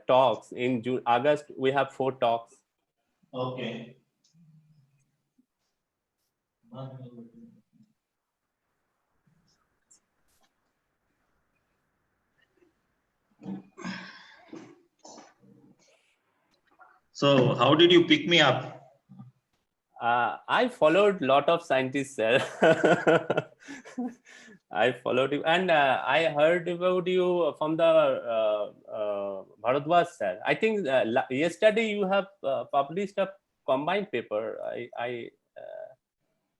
talks. In August, we have 4 talks. Okay. So how did you pick me up? I followed a lot of scientists, sir. I followed you, and I heard about you from the Bharadwaj, sir. I think yesterday you have published a combined paper.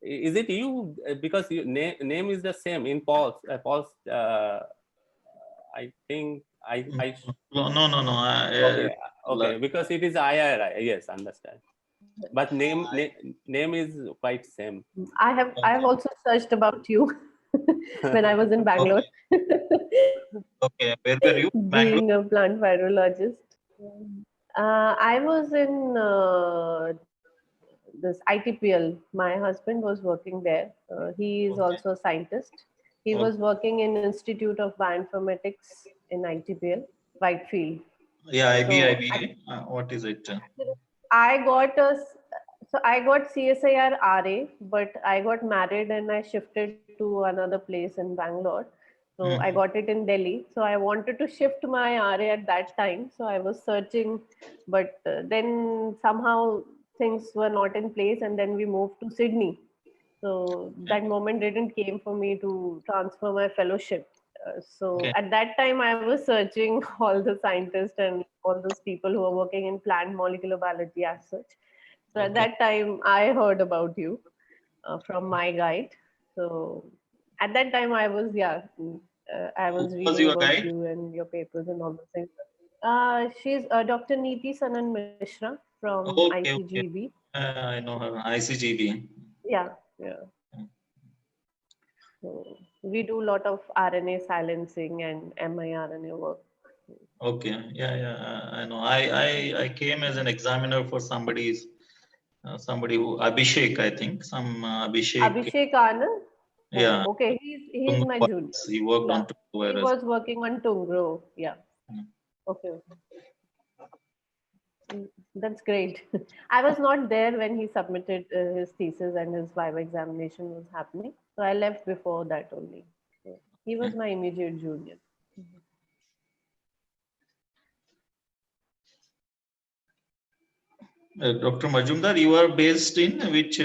Is it you? Because your name is the same in Paul's. I think No. Okay. Because it is IIHR. Yes, understand. But name is quite same. I have also searched about you when I was in Bangalore. Okay, where were you? Being a plant virologist. I was in this ITPL. My husband was working there. He is also a scientist. He was working in Institute of Bioinformatics in ITPL, Whitefield. Yeah, IB. What is it? I got CSIR RA, but I got married and I shifted to another place in Bangalore. So I got it in Delhi. So I wanted to shift my RA at that time. So I was searching, but then somehow things were not in place, and then we moved to Sydney. So that moment didn't came for me to transfer my fellowship. At that time, I was searching all the scientists and all those people who are working in plant molecular biology as such. So at that time, I heard about you from my guide. So at that time, I was I was reading about you and your papers and all those things. She's Dr. Neeti Sanan Mishra from ICGB. I know her, ICGB. Yeah. So we do a lot of RNA silencing and miRNA work. Okay, I know. I came as an examiner for somebody who Abhishek, I think, Abhishek Anand. Yeah. Okay, he's my junior. He worked on virus. He was working on Tungro. Yeah. Okay. That's great. I was not there when he submitted his thesis and his viva examination was happening. So I left before that only. So he was my immediate junior. Dr. Majumdar, you are based in which?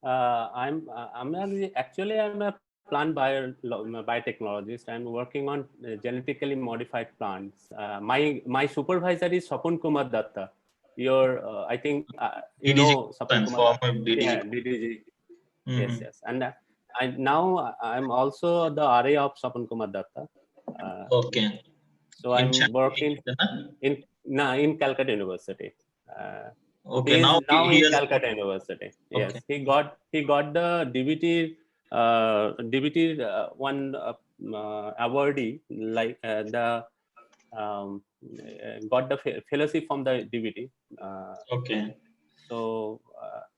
I'm a plant biotechnologist. I'm working on genetically modified plants. My supervisor is Swapun Kumar Datta. I think you know Swapun Kumar. Yeah, DDG. Yes. And now I'm also the RA of Swapun Kumar Datta. Okay. So I'm working in Calcutta University. Okay, now he in has Calcutta University. Yes, okay. he got the DBT one awardee, like got the fellowship from the DBT. Okay. So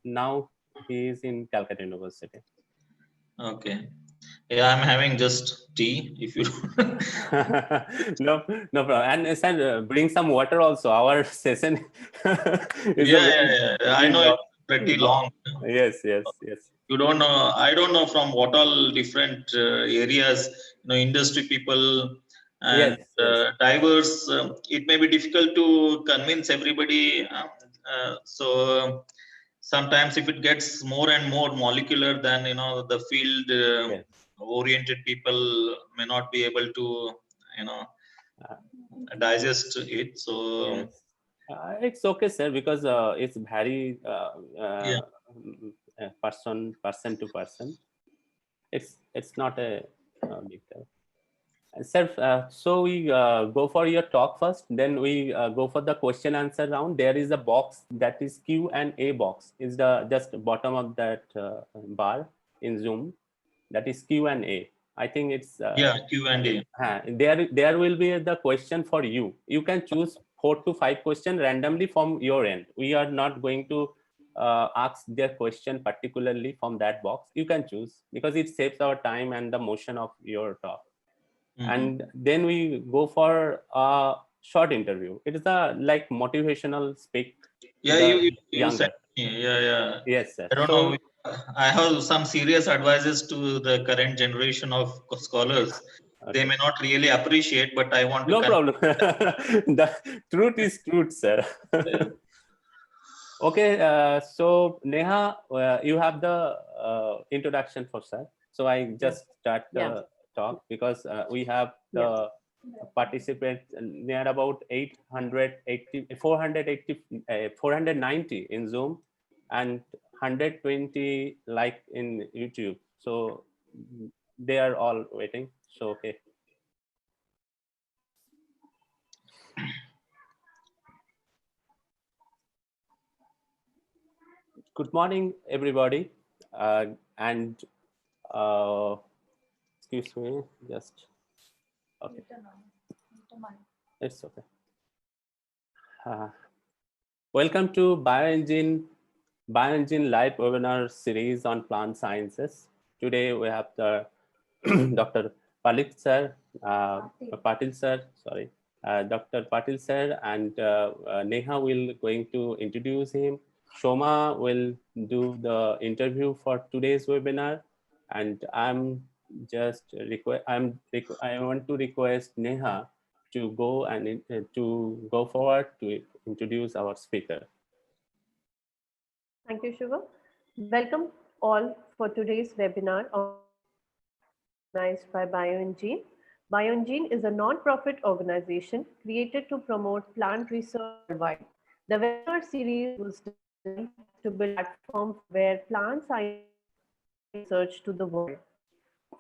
now he is in Calcutta University. Okay. Yeah, I'm having just tea. If you no problem. And sir, bring some water also. Our session is I know it's pretty long. Yes. You don't know. I don't know from what all different areas, industry people and diverse. It may be difficult to convince everybody. So sometimes if it gets more and more molecular, then the field oriented people may not be able to digest it. So it's okay, sir, because it's very person to person. It's not a big deal. Sir, so we go for your talk first, then we go for the question answer round. There is a box that is Q&A box. Is the just bottom of that bar in Zoom. That is Q&A. I think it's Q&A. There will be the question for you. You can choose 4 to 5 questions randomly from your end. We are not going to ask their question particularly from that box. You can choose because it saves our time and the motion of your talk. And then we go for a short interview. It is a like motivational speak. Yeah, you younger. said me. Yeah. Yes, sir. I don't know. I have some serious advices to the current generation of scholars. Okay. They may not really appreciate, but I want to. No problem. The truth is truth, sir. Okay. So Neha, you have the introduction for sir. So I just start the talk because we have the participants near about 490 in Zoom and 120 like in YouTube. So they are all waiting. So, okay. Good morning, everybody. And excuse me, just, okay. It's okay. Welcome to Bioingene live webinar series on plant sciences. Today we have the Dr. Patil sir, Dr. Patil sir, and Neha will going to introduce him. Shoma will do the interview for today's webinar, and I want to request Neha to go and to go forward to introduce our speaker. Thank you, Shiva. Welcome all for today's webinar organized by Bioingene. Bioingene is a non-profit organization created to promote plant research worldwide. The webinar series was designed to build a platform where plant science research to the world.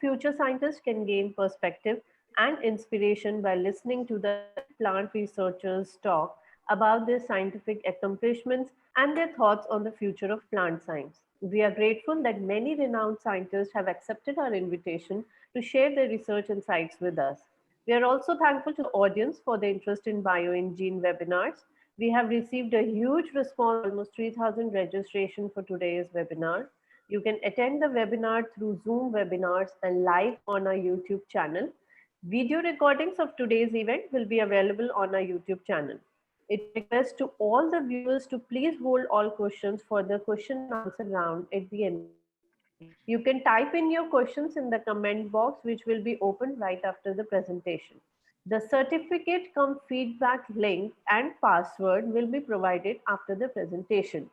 Future scientists can gain perspective and inspiration by listening to the plant researchers talk about their scientific accomplishments and their thoughts on the future of plant science. We are grateful that many renowned scientists have accepted our invitation to share their research insights with us. We are also thankful to the audience for their interest in Bioingene webinars. We have received a huge response, almost 3,000 registration for today's webinar. You can attend the webinar through Zoom webinars and live on our YouTube channel. Video recordings of today's event will be available on our YouTube channel. It requests to all the viewers to please hold all questions for the question and answer round at the end. You can type in your questions in the comment box, which will be opened right after the presentation. The certificate cum feedback link and password will be provided after the presentation.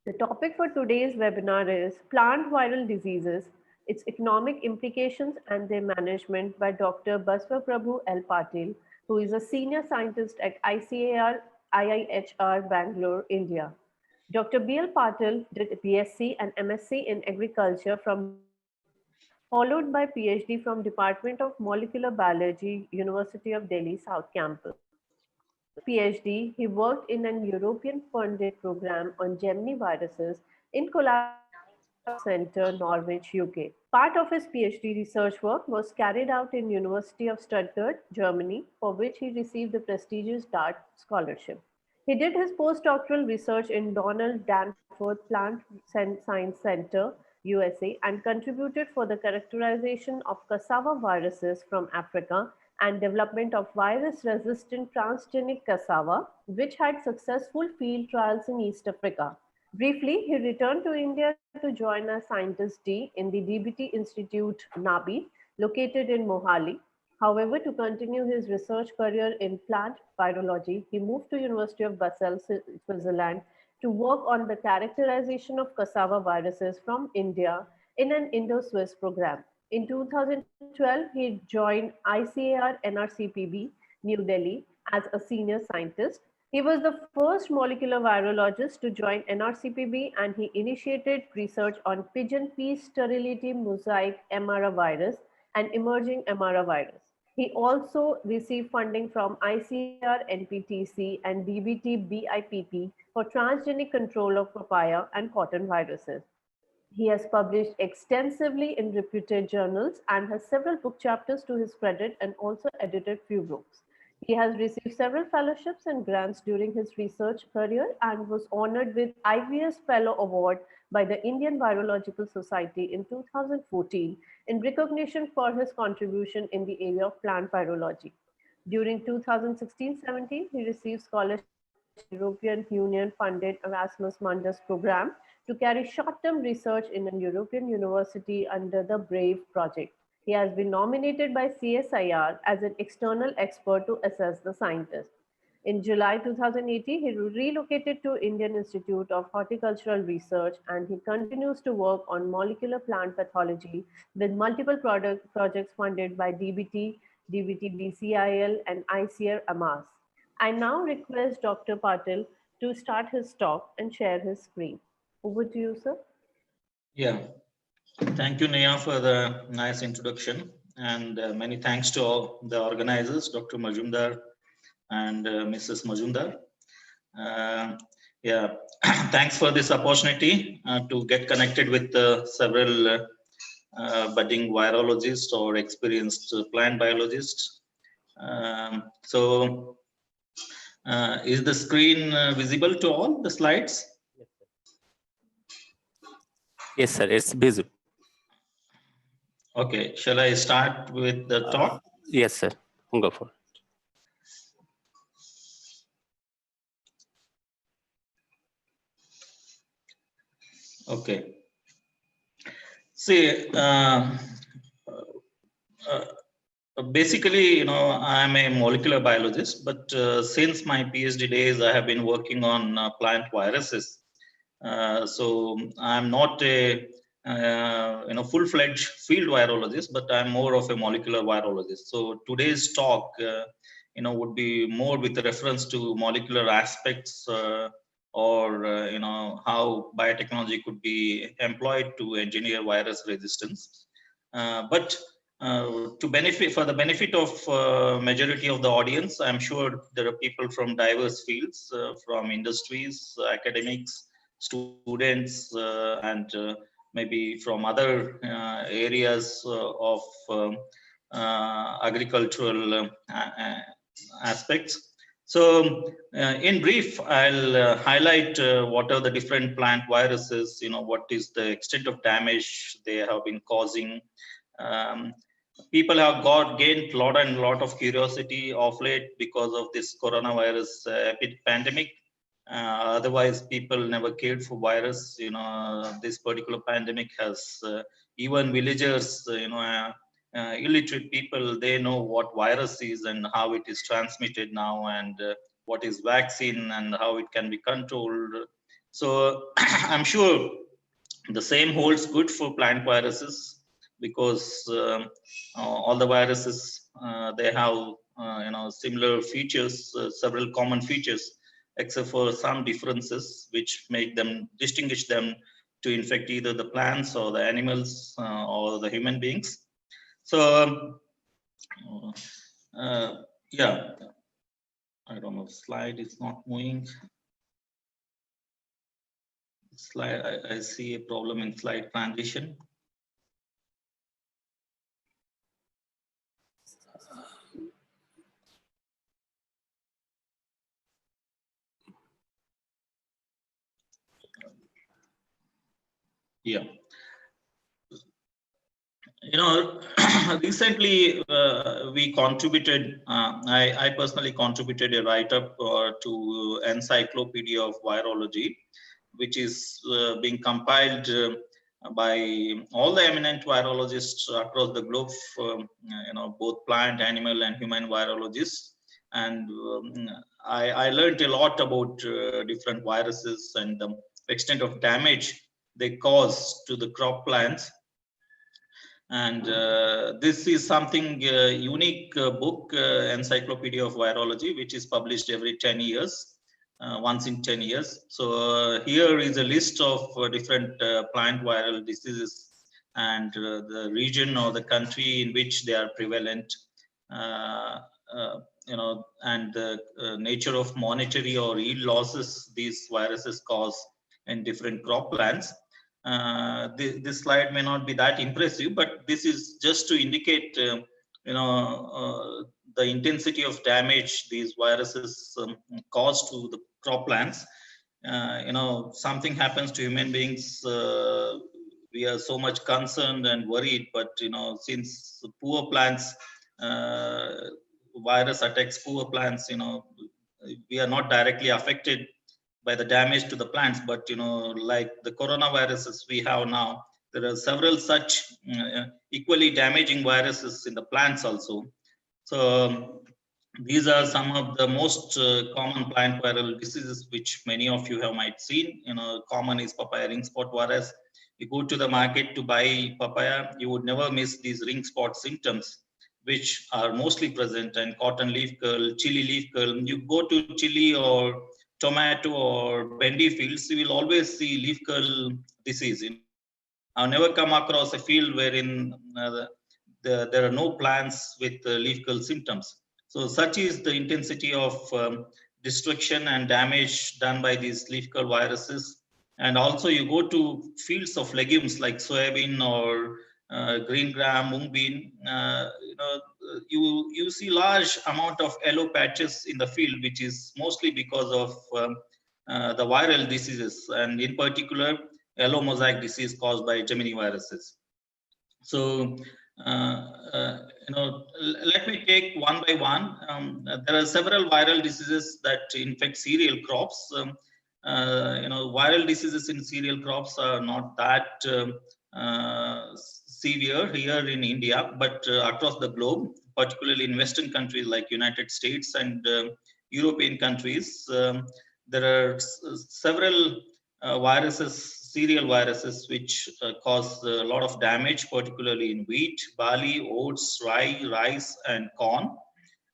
The topic for today's webinar is Plant Viral Diseases, its Economic Implications and Their Management by Dr. Basavaprabhu L. Patil, who is a Senior Scientist at ICAR-IIHR, Bangalore, India. Dr. B.L. Patil did BSc and MSc in Agriculture from followed by PhD from Department of Molecular Biology, University of Delhi, South Campus. PhD, he worked in an European-funded program on geminiviruses in collaboration with Center, Norwich, UK. Part of his PhD research work was carried out in University of Stuttgart, Germany, for which he received the prestigious DAAD scholarship. He did his postdoctoral research in Donald Danforth Plant Science Center, USA, and contributed for the characterization of cassava viruses from Africa and development of virus-resistant transgenic cassava, which had successful field trials in East Africa. Briefly, he returned to India to join as Scientist D in the DBT Institute, Nabi, located in Mohali. However, to continue his research career in plant virology, he moved to University of Basel, Switzerland, to work on the characterization of cassava viruses from India in an Indo-Swiss program. In 2012, he joined ICAR NRCPB, New Delhi, as a senior scientist. He was the first molecular virologist to join NRCPB, and he initiated research on pigeon pea sterility mosaic MRA virus and emerging MRA virus. He also received funding from ICAR NPTC and DBT BIPP for transgenic control of papaya and cotton viruses. He has published extensively in reputed journals and has several book chapters to his credit and also edited few books. He has received several fellowships and grants during his research career and was honored with IVS Fellow Award by the Indian Virological Society in 2014 in recognition for his contribution in the area of plant virology. During 2016-17, he received scholarship from European Union funded Erasmus Mundus program to carry short-term research in a European university under the BRAVE project. He has been nominated by CSIR as an external expert to assess the scientist. In July 2018, he relocated to Indian Institute of Horticultural Research, and he continues to work on molecular plant pathology with multiple projects funded by DBT, DBT-BCIL, and ICAR-Amass. I now request Dr. Patil to start his talk and share his screen. Over to you, sir. Yeah, thank you, Neha, for the nice introduction, and many thanks to all the organizers, Dr. Majumdar and Mrs. Majumdar. Yeah, thanks for this opportunity to get connected with several budding virologists or experienced plant biologists. So, is the screen visible to all the slides? Yes, sir. It's visible. Okay, shall I start with the talk? Yes, sir. Go for it. Okay. See, basically, I'm a molecular biologist, but since my PhD days, I have been working on plant viruses. So I'm not a full-fledged field virologist, but I'm more of a molecular virologist. So today's talk, would be more with reference to molecular aspects or how biotechnology could be employed to engineer virus resistance. But for the benefit of majority of the audience, I'm sure there are people from diverse fields, from industries, academics, students, and maybe from other areas of agricultural aspects. So in brief, I'll highlight what are the different plant viruses, what is the extent of damage they have been causing. People have gained a lot of curiosity of late because of this coronavirus pandemic. Otherwise, people never cared for virus. This particular pandemic has even villagers, illiterate people, they know what virus is and how it is transmitted now, and what is vaccine and how it can be controlled. So I'm sure the same holds good for plant viruses, because all the viruses, they have similar features, several common features, except for some differences which make them distinguish them to infect either the plants or the animals or the human beings. So yeah, I don't know, slide is not moving. Slide, I see a problem in slide transition. Yeah. Recently we contributed, I personally contributed a write-up to Encyclopedia of Virology, which is being compiled by all the eminent virologists across the globe, both plant, animal, and human virologists. And I learned a lot about different viruses and the extent of damage they cause to the crop plants. And this is something unique book, Encyclopedia of Virology, which is published every 10 years, once in 10 years. So here is a list of different plant viral diseases and the region or the country in which they are prevalent, and the nature of monetary or yield losses these viruses cause in different crop plants. This slide may not be that impressive, but this is just to indicate, the intensity of damage these viruses cause to the crop plants. Something happens to human beings, we are so much concerned and worried, but since poor plants virus attacks poor plants, we are not directly affected by the damage to the plants, but like the coronaviruses we have now, there are several such equally damaging viruses in the plants also. So these are some of the most common plant viral diseases which many of you have might seen. Common is papaya ring spot virus. You go to the market to buy papaya, you would never miss these ring spot symptoms, which are mostly present, and cotton leaf curl, chili leaf curl. You go to chili or tomato or bendy fields, you will always see leaf curl disease. I've never come across a field wherein there are no plants with leaf curl symptoms. So such is the intensity of destruction and damage done by these leaf curl viruses. And also you go to fields of legumes like soybean or green gram, mungbean, you see large amount of yellow patches in the field, which is mostly because of the viral diseases, and in particular, yellow mosaic disease caused by geminiviruses. So, let me take one by one. There are several viral diseases that infect cereal crops. Viral diseases in cereal crops are not that severe here in India, but across the globe, particularly in Western countries like United States and European countries, there are several cereal viruses, which cause a lot of damage, particularly in wheat, barley, oats, rye, rice, and corn.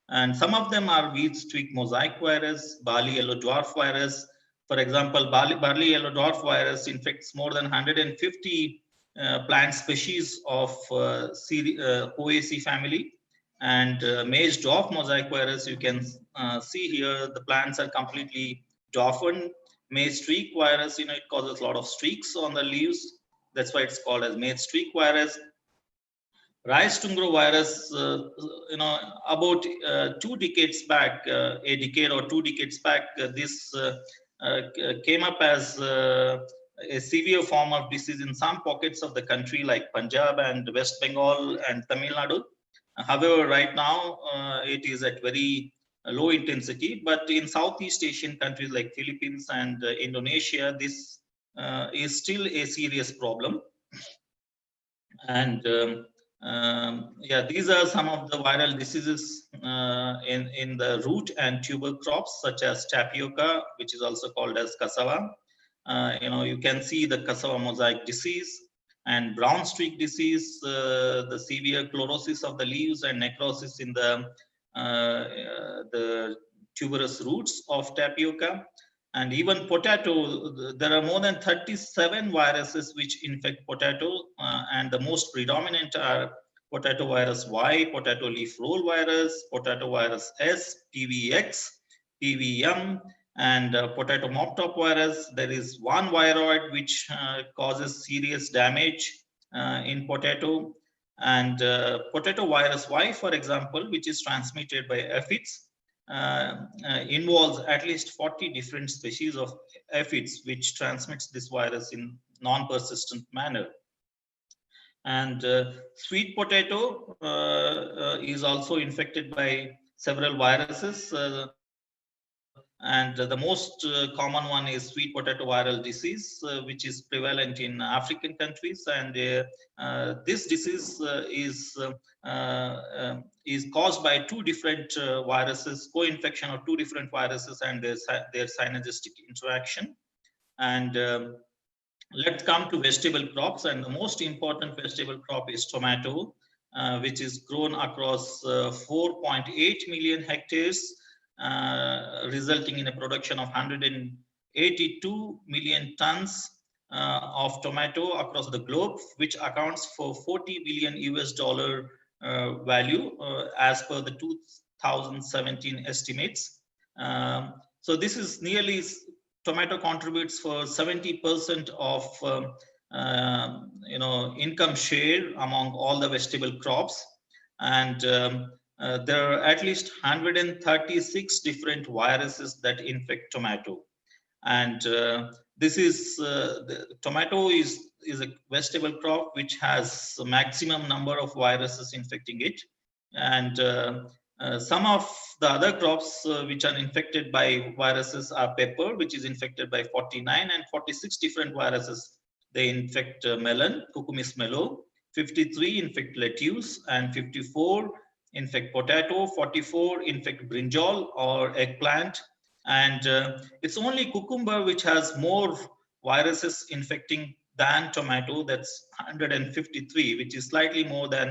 And some of them are wheat streak mosaic virus, barley yellow dwarf virus. For example, barley yellow dwarf virus infects more than 150 plant species of Poaceae family. And maize dwarf mosaic virus, you can see here, the plants are completely dwarfened. Maize streak virus, it causes a lot of streaks on the leaves. That's why it's called as maize streak virus. Rice tungro virus, about 2 decades back, a decade or 2 decades back, this came up as a severe form of disease in some pockets of the country like Punjab and West Bengal and Tamil Nadu. However, right now it is at very low intensity, but in Southeast Asian countries like Philippines and Indonesia, this is still a serious problem. And these are some of the viral diseases in the root and tuber crops, such as tapioca, which is also called as cassava. You can see the cassava mosaic disease and brown streak disease, the severe chlorosis of the leaves and necrosis in the tuberous roots of tapioca. And even potato, there are more than 37 viruses which infect potato, and the most predominant are potato virus Y, potato leaf roll virus, potato virus S, PVX, PVM, and potato mop top virus. There is one viroid which causes serious damage in potato, and potato virus Y, for example, which is transmitted by aphids, involves at least 40 different species of aphids, which transmits this virus in non-persistent manner. And sweet potato is also infected by several viruses, and the most common one is sweet potato viral disease, which is prevalent in African countries. And this disease is caused by 2 different viruses, co-infection of 2 different viruses and their synergistic interaction. And let's come to vegetable crops. And the most important vegetable crop is tomato, which is grown across 4.8 million hectares, resulting in a production of 182 million tons of tomato across the globe, which accounts for $40 billion value as per the 2017 estimates. So this is nearly, tomato contributes for 70% of income share among all the vegetable crops. And there are at least 136 different viruses that infect tomato. And this is tomato is a vegetable crop which has a maximum number of viruses infecting it. And Some of the other crops which are infected by viruses are pepper, which is infected by 49 and 46 different viruses. They infect melon, Cucumis mellow, 53 infect lettuce, and 54 infect potato, 44 infect brinjal or eggplant, and it's only cucumber which has more viruses infecting than tomato, that's 153, which is slightly more than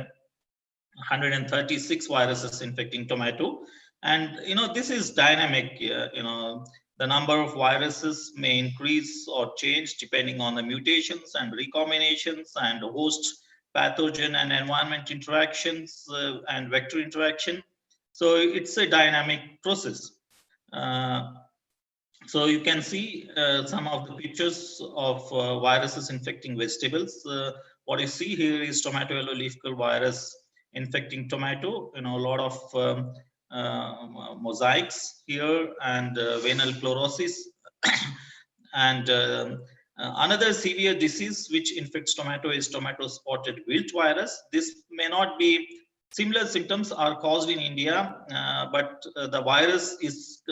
136 viruses infecting tomato. And this is dynamic. The number of viruses may increase or change depending on the mutations and recombinations and host pathogen and environment interactions and vector interaction. So it's a dynamic process. So you can see some of the pictures of viruses infecting vegetables. What you see here is tomato yellow leaf curl virus infecting tomato. A lot of mosaics here and venal chlorosis. And another severe disease which infects tomato is tomato spotted wilt virus. This may not be, similar symptoms are caused in India, but the virus is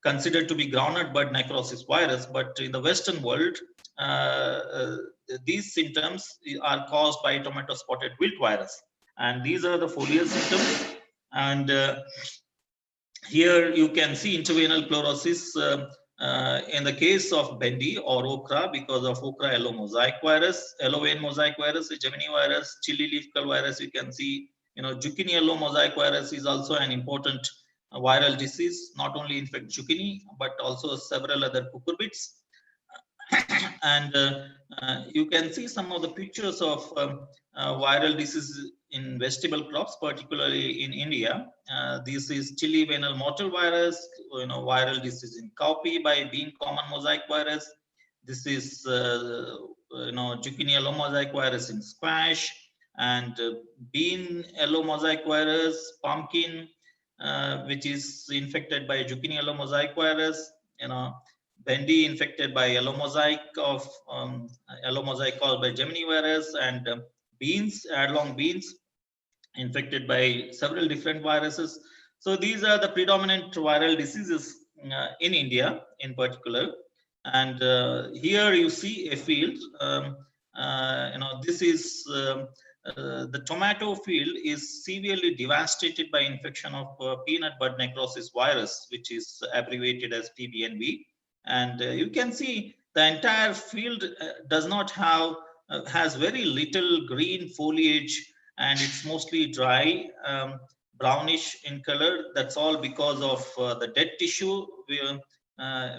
considered to be groundnut bud necrosis virus, but in the Western world, these symptoms are caused by tomato spotted wilt virus, and these are the foliar symptoms. And here you can see intervenal chlorosis in the case of bendi or Okhra because of Okhra yellow mosaic virus, yellow vein mosaic virus, geminivirus, chili leaf curl virus. You can see, Zucchin yellow mosaic virus is also an important viral disease, not only infect zucchini but also several other cucurbits. And you can see some of the pictures of viral diseases in vegetable crops, particularly in India. This is chili venal mottle virus, viral disease in cowpea by bean common mosaic virus. This is zucchini yellow mosaic virus in squash, and bean yellow mosaic virus, pumpkin, which is infected by zucchini yellow mosaic virus, bendi infected by yellow mosaic caused by geminivirus, and beans, adlong beans, infected by several different viruses. So these are the predominant viral diseases in India in particular. And here you see a field. This is the tomato field is severely devastated by infection of peanut bud necrosis virus, which is abbreviated as PBNV. And you can see the entire field does not have, has very little green foliage, and it's mostly dry, brownish in color. That's all because of the dead tissue,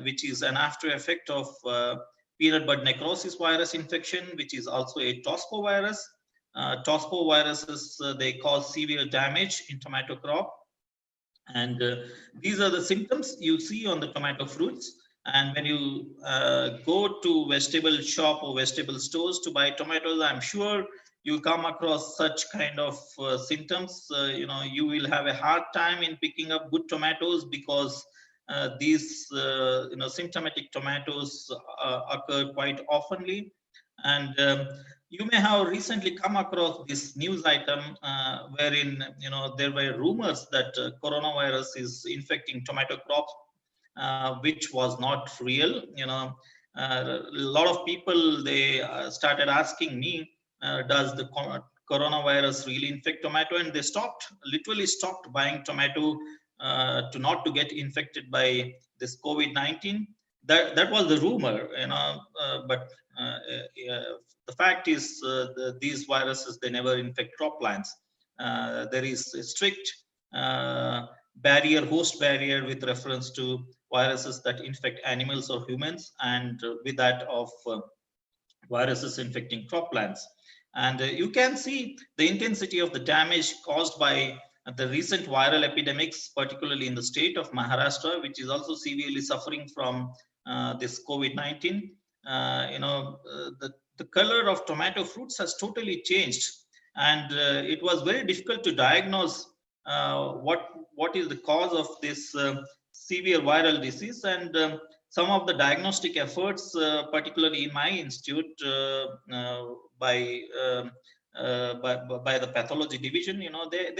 which is an after effect of peanut bud necrosis virus infection, which is also a tospo virus. Tospo viruses, they cause severe damage in tomato crop. And these are the symptoms you see on the tomato fruits. And when you go to vegetable shop or vegetable stores to buy tomatoes, I'm sure you'll come across such kind of symptoms. You will have a hard time in picking up good tomatoes because these symptomatic tomatoes occur quite oftenly. And you may have recently come across this news item wherein there were rumors that coronavirus is infecting tomato crops, which was not real. A lot of people, they started asking me, does the coronavirus really infect tomato? And they literally stopped buying tomato to not to get infected by this COVID-19. That was the rumor, but the fact is these viruses, they never infect crop plants. There is a strict host barrier with reference to viruses that infect animals or humans, and with that of viruses infecting crop plants. And you can see the intensity of the damage caused by the recent viral epidemics, particularly in the state of Maharashtra, which is also severely suffering from this COVID-19. The color of tomato fruits has totally changed, and it was very difficult to diagnose what is the cause of this severe viral disease. And some of the diagnostic efforts, particularly in my institute, by by the pathology division, they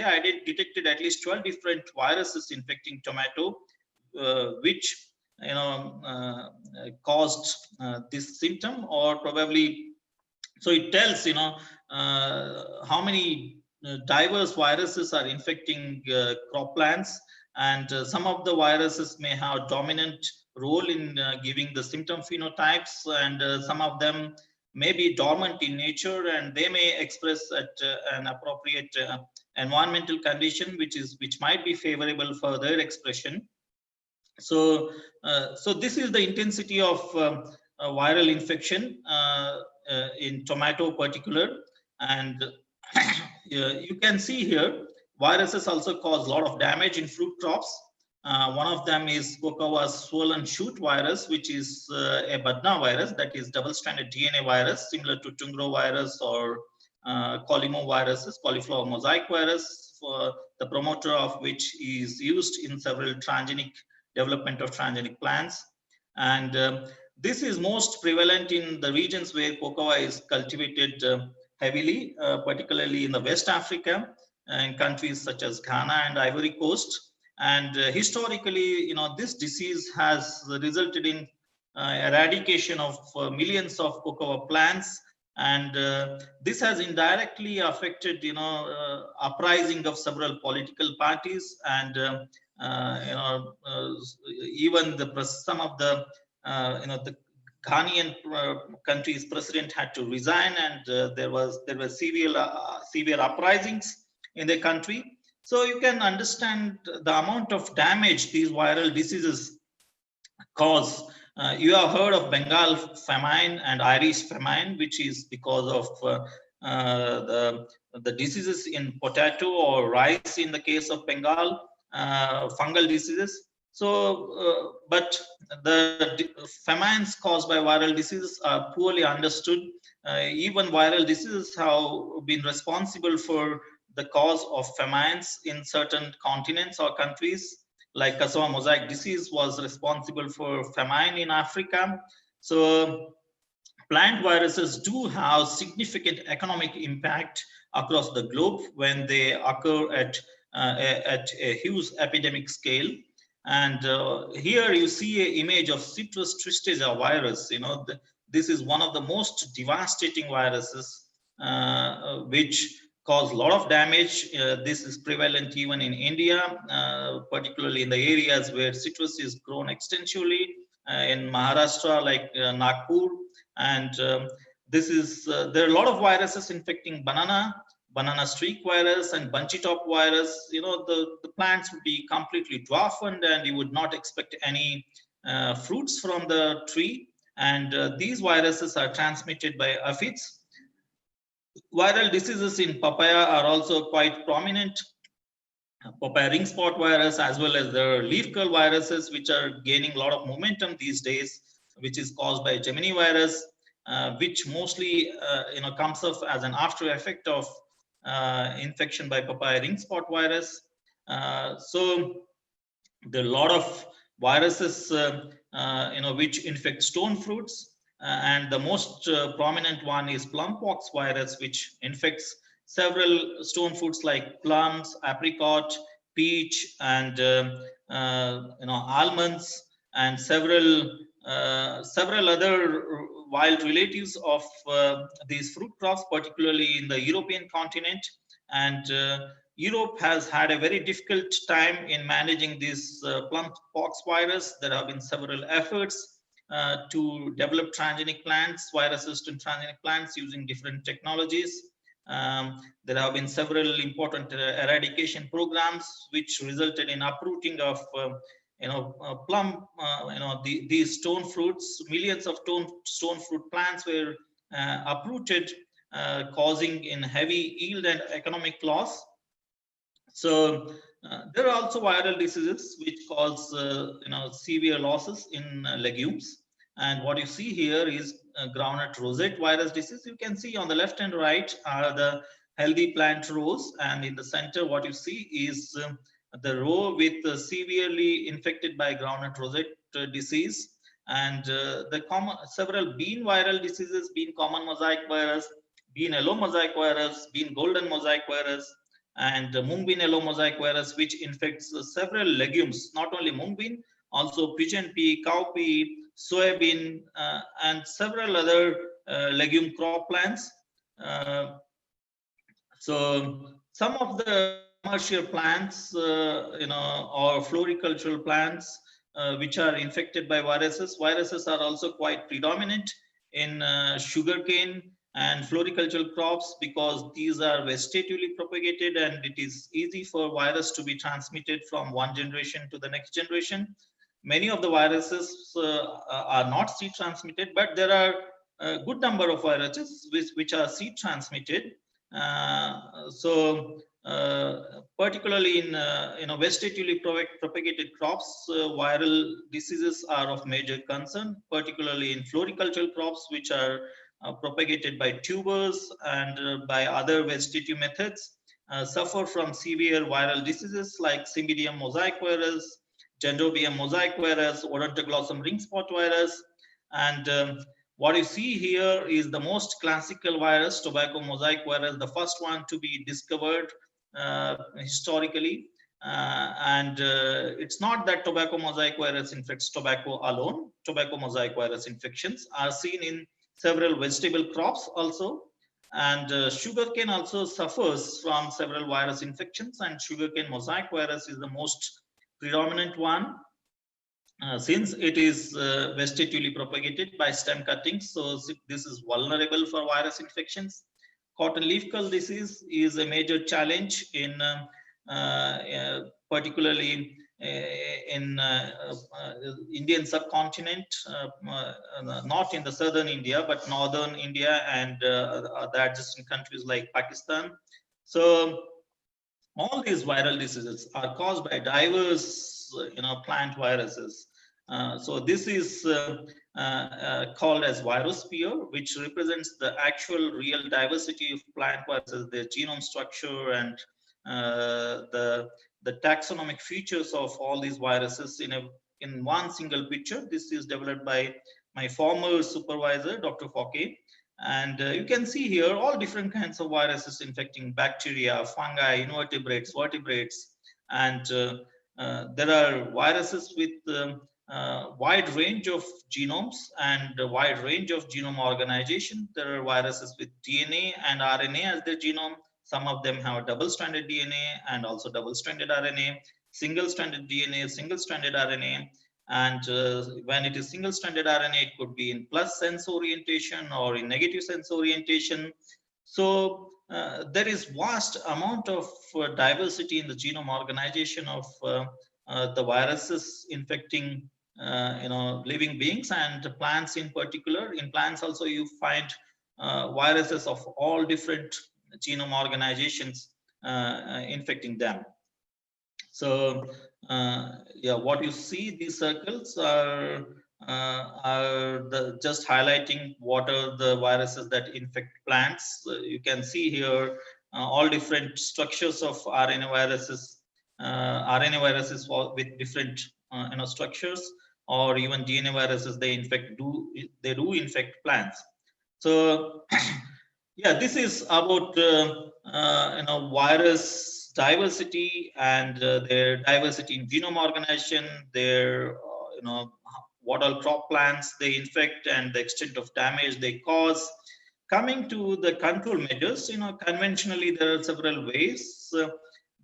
detected at least 12 different viruses infecting tomato, which caused this symptom, or probably, so it tells how many diverse viruses are infecting crop plants, and some of the viruses may have dominant role in giving the symptom phenotypes, and some of them may be dormant in nature, and they may express at an appropriate environmental condition which might be favorable for their expression. So this is the intensity of viral infection in tomato particular, and you can see here viruses also cause a lot of damage in fruit crops. One of them is cocoa swollen shoot virus, which is a Badna virus, that is double-stranded DNA virus, similar to Tungro virus or cauliflower mosaic virus, for the promoter of which is used in several transgenic development of transgenic plants. And this is most prevalent in the regions where cocoa is cultivated heavily, particularly in the West Africa, in countries such as Ghana and Ivory Coast. And historically, this disease has resulted in eradication of millions of cocoa plants, and this has indirectly affected, uprising of several political parties, and even some of the the Ghanaian country's president had to resign, and there were severe uprisings in the country. So you can understand the amount of damage these viral diseases cause. You have heard of Bengal famine and Irish famine, which is because of the diseases in potato or rice in the case of Bengal, fungal diseases. So, but the famines caused by viral diseases are poorly understood. Even viral diseases have been responsible for the cause of famines in certain continents or countries, like cassava mosaic disease was responsible for famine in Africa. So plant viruses do have significant economic impact across the globe when they occur at a huge epidemic scale. And here you see an image of citrus tristeza virus. This is one of the most devastating viruses, which cause a lot of damage. This is prevalent even in India, particularly in the areas where citrus is grown extensively, in Maharashtra, like Nagpur. And there are a lot of viruses infecting banana streak virus and bunchy top virus. The plants would be completely dwarfened, and you would not expect any fruits from the tree. And these viruses are transmitted by aphids. Viral diseases in papaya are also quite prominent. Papaya ring spot virus, as well as the leaf curl viruses, which are gaining a lot of momentum these days, which is caused by geminivirus, which mostly comes off as an after effect of infection by papaya ring spot virus. So there are a lot of viruses which infect stone fruits. And the most prominent one is plum pox virus, which infects several stone fruits like plums, apricot, peach, and almonds, and several other wild relatives of these fruit crops, particularly in the European continent. And Europe has had a very difficult time in managing this plum pox virus. There have been several efforts to develop transgenic plants, virus-resistant transgenic plants, using different technologies. There have been several important eradication programs which resulted in uprooting of these stone fruits. Millions of stone fruit plants were uprooted, causing in heavy yield and economic loss. So there are also viral diseases which cause severe losses in legumes. And what you see here is groundnut rosette virus disease. You can see on the left and right are the healthy plant rows, and in the center what you see is the row with severely infected by groundnut rosette disease. And several bean viral diseases, bean common mosaic virus, bean yellow mosaic virus, bean golden mosaic virus, and Mungbean yellow mosaic virus, which infects several legumes, not only Mungbean, also pigeon pea, cowpea, soybean, and several other legume crop plants. So some of the commercial plants, or floricultural plants, which are infected by viruses. Viruses are also quite predominant in sugarcane and floricultural crops because these are vegetatively propagated and it is easy for virus to be transmitted from one generation to the next generation. Many of the viruses are not seed transmitted, but there are a good number of viruses which are seed transmitted. Particularly in vegetatively propagated crops, viral diseases are of major concern, particularly in floricultural crops, which are propagated by tubers and by other vegetative methods, suffer from severe viral diseases like Cymbidium mosaic virus, Dendrobium mosaic virus, Odontoglossum ring spot virus, and what you see here is the most classical virus, tobacco mosaic virus, the first one to be discovered historically. It's not that tobacco mosaic virus infects tobacco alone. Tobacco mosaic virus infections are seen in several vegetable crops also. And sugarcane also suffers from several virus infections, and sugarcane mosaic virus is the most predominant one. Since it is vegetatively propagated by stem cuttings, so this is vulnerable for virus infections. Cotton leaf cull disease is a major challenge in particularly in Indian subcontinent, not in the southern India, but northern India and the adjacent countries like Pakistan. So all these viral diseases are caused by diverse plant viruses. So this is called as Virosphere, which represents the actual real diversity of plant viruses, their genome structure, and the taxonomic features of all these viruses in one single picture. This is developed by my former supervisor, Dr. Fouquet. And you can see here all different kinds of viruses infecting bacteria, fungi, invertebrates, vertebrates, and there are viruses with wide range of genomes and a wide range of genome organization. There are viruses with DNA and RNA as their genome. Some of them have double-stranded DNA and also double-stranded RNA, single-stranded DNA, single-stranded RNA. And when it is single-stranded RNA, it could be in plus sense orientation or in negative sense orientation. So there is vast amount of diversity in the genome organization of the viruses infecting living beings and plants in particular. In plants also you find viruses of all different genome organizations infecting them. So what you see, these circles are just highlighting what are the viruses that infect plants. You can see here all different structures of RNA viruses with different structures, or even DNA viruses. They do infect plants. So yeah, this is about virus diversity and their diversity in genome organization, their what all crop plants they infect and the extent of damage they cause. Coming to the control measures, conventionally there are several ways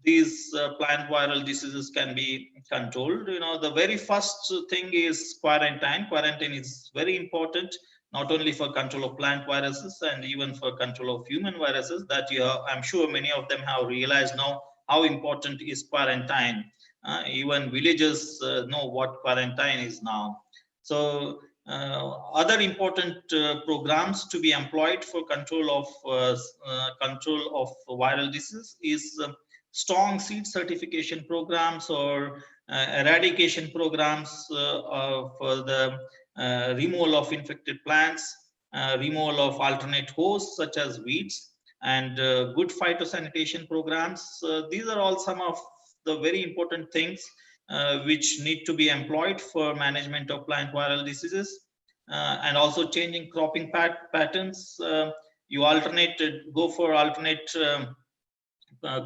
these plant viral diseases can be controlled. The very first thing is quarantine. Quarantine is very important, not only for control of plant viruses and even for control of human viruses, that I'm sure many of them have realized now how important is quarantine. Even villagers know what quarantine is now. So other important programs to be employed for control of viral disease is strong seed certification programs or eradication programs for the removal of infected plants, removal of alternate hosts such as weeds, and good phytosanitation programs. These are all some of the very important things which need to be employed for management of plant viral diseases, and also changing cropping patterns. you go for alternate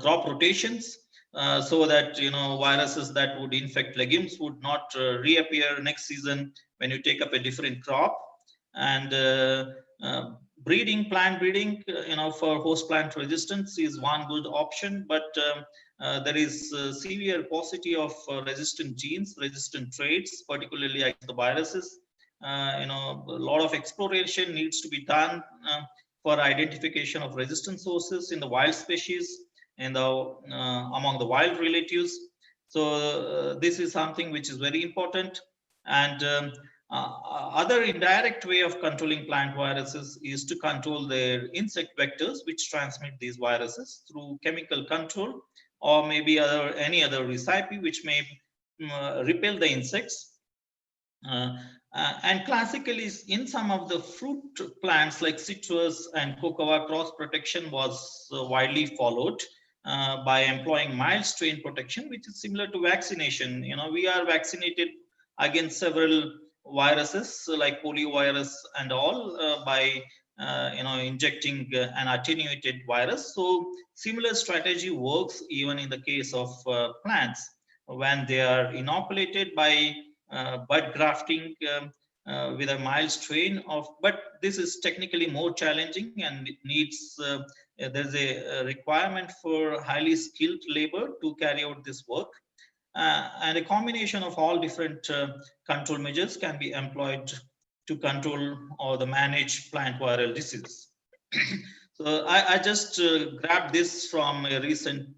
crop rotations, so that viruses that would infect legumes would not reappear next season when you take up a different crop. And plant breeding, for host plant resistance is one good option, but there is severe paucity of resistant genes, resistant traits, particularly against the viruses. A lot of exploration needs to be done for identification of resistant sources in the wild species and among the wild relatives. So this is something which is very important. And other indirect way of controlling plant viruses is to control their insect vectors, which transmit these viruses through chemical control, or maybe any other recipe which may repel the insects. And classically, in some of the fruit plants like citrus and cocoa, cross protection was widely followed by employing mild strain protection, which is similar to vaccination. We are vaccinated against several viruses like poliovirus and all by injecting an attenuated virus. So similar strategy works even in the case of plants when they are inoculated by bud grafting with a mild strain but this is technically more challenging, and it needs there's a requirement for highly skilled labor to carry out this work. And a combination of all different control measures can be employed to control or the manage plant viral disease. So I just grabbed this from a recent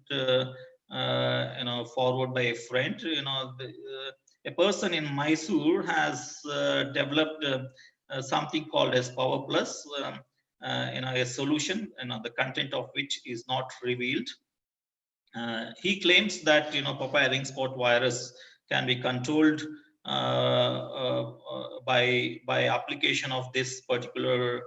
forward by a friend. A person in Mysore has developed something called as Power Plus, a solution, the content of which is not revealed. He claims that papaya ring spot virus can be controlled by application of this particular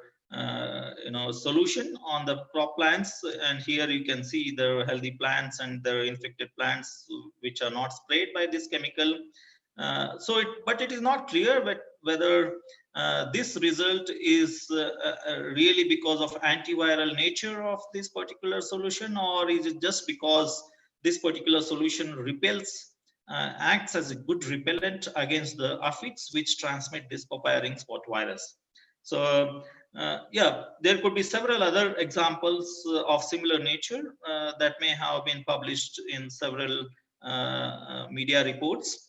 solution on the crop plants. And here you can see the healthy plants and the infected plants which are not sprayed by this chemical. But it is not clear whether this result is really because of antiviral nature of this particular solution, or is it just because this particular solution acts as a good repellent against the aphids which transmit this papaya ring spot virus. So yeah, there could be several other examples of similar nature that may have been published in several media reports.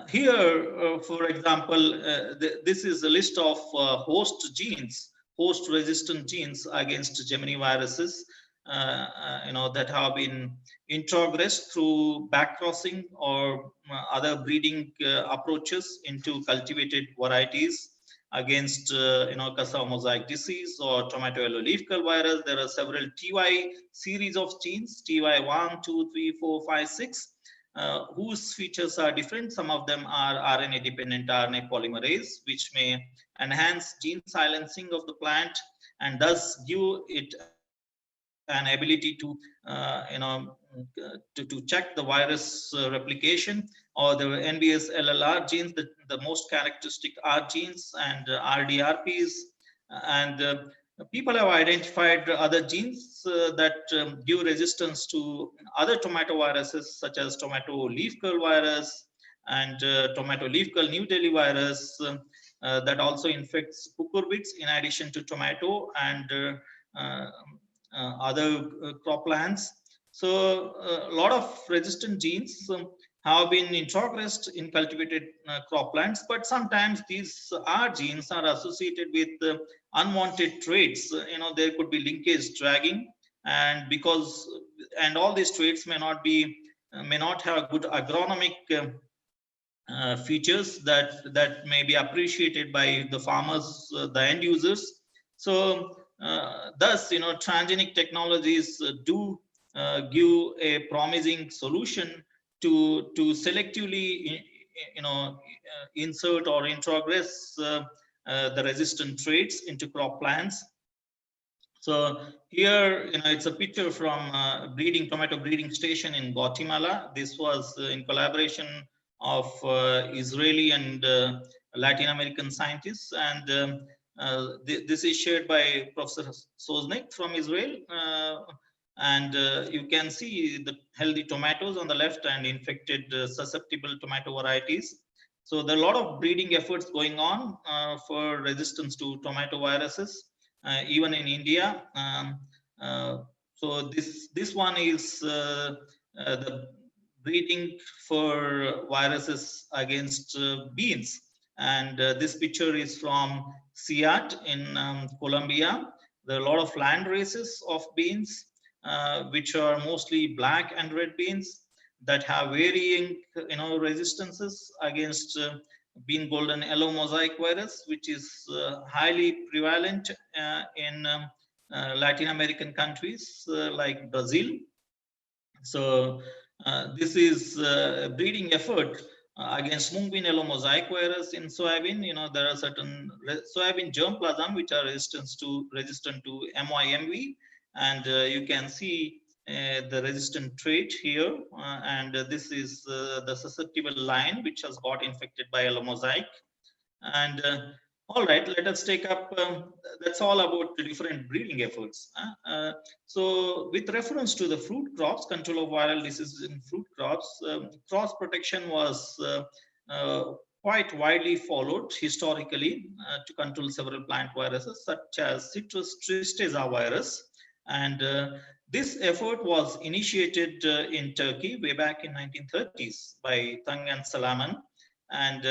Here, for example, this is a list of host resistant genes against geminiviruses, that have been introgressed through backcrossing or other breeding approaches into cultivated varieties against cassava mosaic disease or tomato yellow leaf curl virus. There are several TY series of genes, TY 1, 2, 3, 4, 5, 6. Whose features are different. Some of them are RNA dependent RNA polymerase, which may enhance gene silencing of the plant and thus give it an ability to to check the virus replication, or the NBS LLR genes, the most characteristic R genes, and RDRPs. And people have identified other genes that give resistance to other tomato viruses, such as tomato leaf curl virus and tomato leaf curl New Delhi virus, that also infects cucurbits in addition to tomato and other crop plants. So a lot of resistant genes have been introgressed in cultivated crop plants, but sometimes these R genes are associated with unwanted traits. There could be linkage dragging, and all these traits may not have good agronomic features that may be appreciated by the farmers, the end users. So thus, transgenic technologies do give a promising solution to selectively, insert or introgress the resistant traits into crop plants. So here, it's a picture from tomato breeding station in Guatemala. This was in collaboration of Israeli and Latin American scientists, and This is shared by Professor Sosnick from Israel. And you can see the healthy tomatoes on the left and infected susceptible tomato varieties. So there are a lot of breeding efforts going on for resistance to tomato viruses, even in India. So this one is the breeding for viruses against beans. And this picture is from SIAT in Colombia. There are a lot of land races of beans, which are mostly black and red beans that have varying, resistances against bean golden yellow mosaic virus, which is highly prevalent in Latin American countries like Brazil. So this is a breeding effort against Mungbean yellow mosaic virus in soybean. There are certain soybean germplasm which are resistant to MYMV, and you can see the resistant trait here, and this is the susceptible line which has got infected by yellow mosaic. And all right, let us take up, that's all about the different breeding efforts. So with reference to the fruit crops, control of viral diseases in fruit crops, cross protection was quite widely followed historically to control several plant viruses such as citrus tristeza virus. And this effort was initiated in Turkey way back in 1930s by Tang and Salaman. And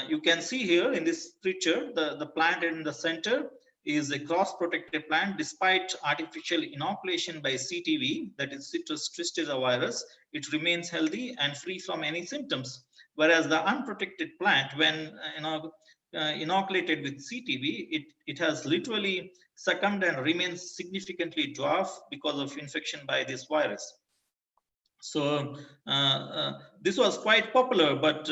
you can see here in this picture, the plant in the center is a cross-protected plant. Despite artificial inoculation by CTV, that is citrus tristeza virus, it remains healthy and free from any symptoms. Whereas the unprotected plant, when inoculated with CTV, it has literally succumbed and remains significantly dwarf because of infection by this virus. So this was quite popular, but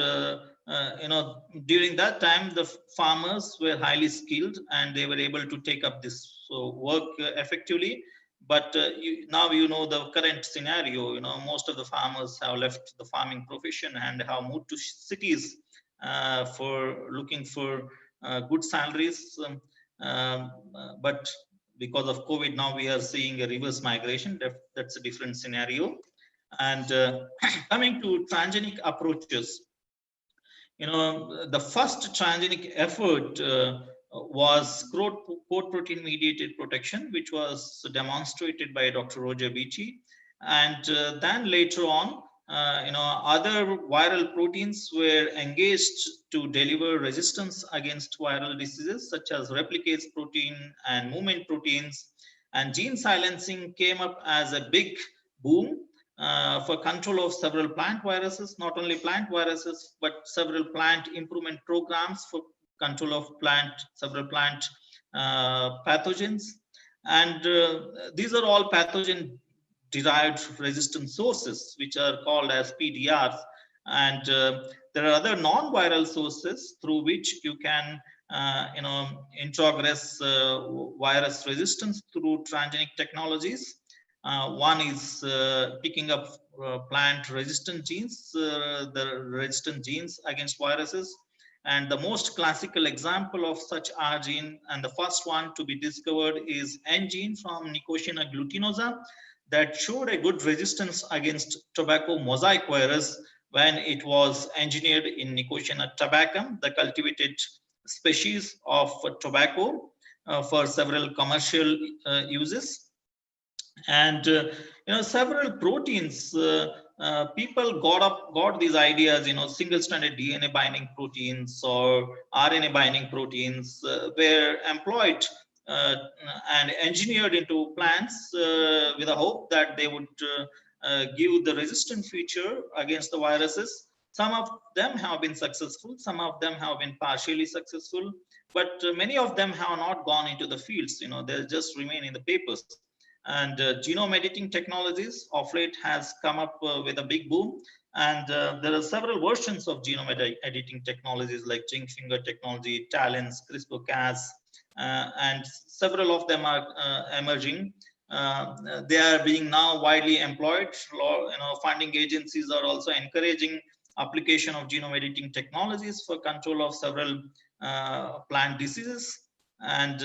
during that time, the farmers were highly skilled and they were able to take up this work effectively. But now the current scenario. Most of the farmers have left the farming profession and have moved to cities for looking for good salaries. But because of COVID, now we are seeing a reverse migration. That's a different scenario. And coming to transgenic approaches, the first transgenic effort was coat protein mediated protection, which was demonstrated by Dr. Roger Beachy. And then later on, other viral proteins were engaged to deliver resistance against viral diseases such as replicase protein and movement proteins. And gene silencing came up as a big boom for control of several plant viruses, not only plant viruses, but several plant improvement programs for control of several plant pathogens. And these are all pathogen derived resistant sources, which are called as PDRs. And there are other non-viral sources through which you can introgress virus resistance through transgenic technologies. One is picking up plant resistant genes, the resistant genes against viruses. And the most classical example of such R gene, and the first one to be discovered, is N gene from Nicotiana glutinosa, that showed a good resistance against tobacco mosaic virus when it was engineered in Nicotiana tabacum, the cultivated species of tobacco for several commercial uses. And several proteins, people got these ideas, single-stranded DNA binding proteins or RNA binding proteins were employed and engineered into plants with a hope that they would give the resistant feature against the viruses. Some of them have been successful, some of them have been partially successful, but many of them have not gone into the fields. They just remain in the papers. And genome editing technologies of late has come up with a big boom. And there are several versions of genome editing technologies like zinc finger technology, TALENs, CRISPR-Cas, and several of them are emerging. They are being now widely employed. Funding agencies are also encouraging application of genome editing technologies for control of several plant diseases. and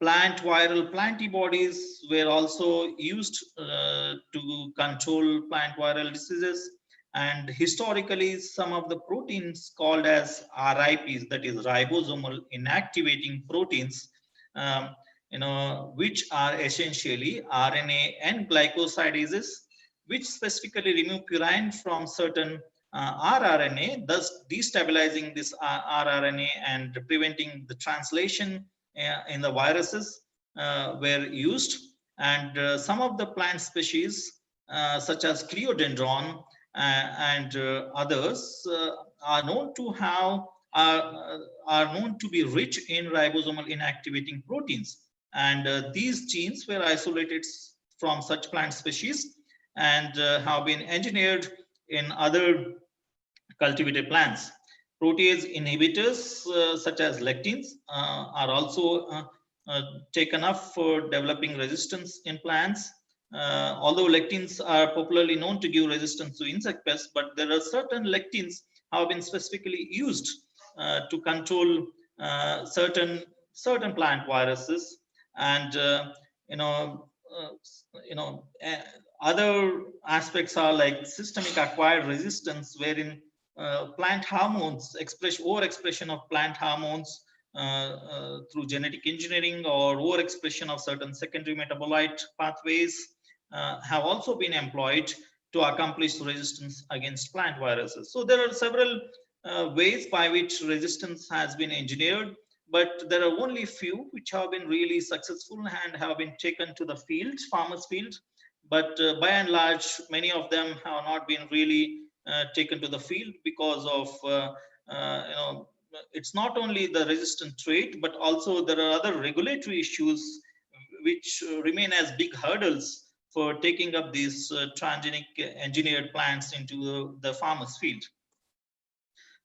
plant viral antibodies were also used to control plant viral diseases. And historically, some of the proteins called as RIPs, that is ribosomal inactivating proteins, which are essentially RNA and glycosidases, which specifically remove purine from certain rRNA, thus destabilizing this rRNA and preventing the translation in the viruses were used. And some of the plant species, such as Cleodendron and others, are known to have are known to be rich in ribosomal inactivating proteins. And these genes were isolated from such plant species and have been engineered in other cultivated plants. Protease inhibitors such as lectins are also taken up for developing resistance in plants. Although lectins are popularly known to give resistance to insect pests, but there are certain lectins have been specifically used to control certain plant viruses. And other aspects are like systemic acquired resistance, wherein plant hormones overexpression of plant hormones through genetic engineering or overexpression of certain secondary metabolite pathways have also been employed to accomplish resistance against plant viruses. So there are several ways by which resistance has been engineered, but there are only few which have been really successful and have been taken to the field, farmers' field. But by and large, many of them have not been really taken to the field because of it's not only the resistant trait, but also there are other regulatory issues which remain as big hurdles for taking up these transgenic engineered plants into the farmer's field.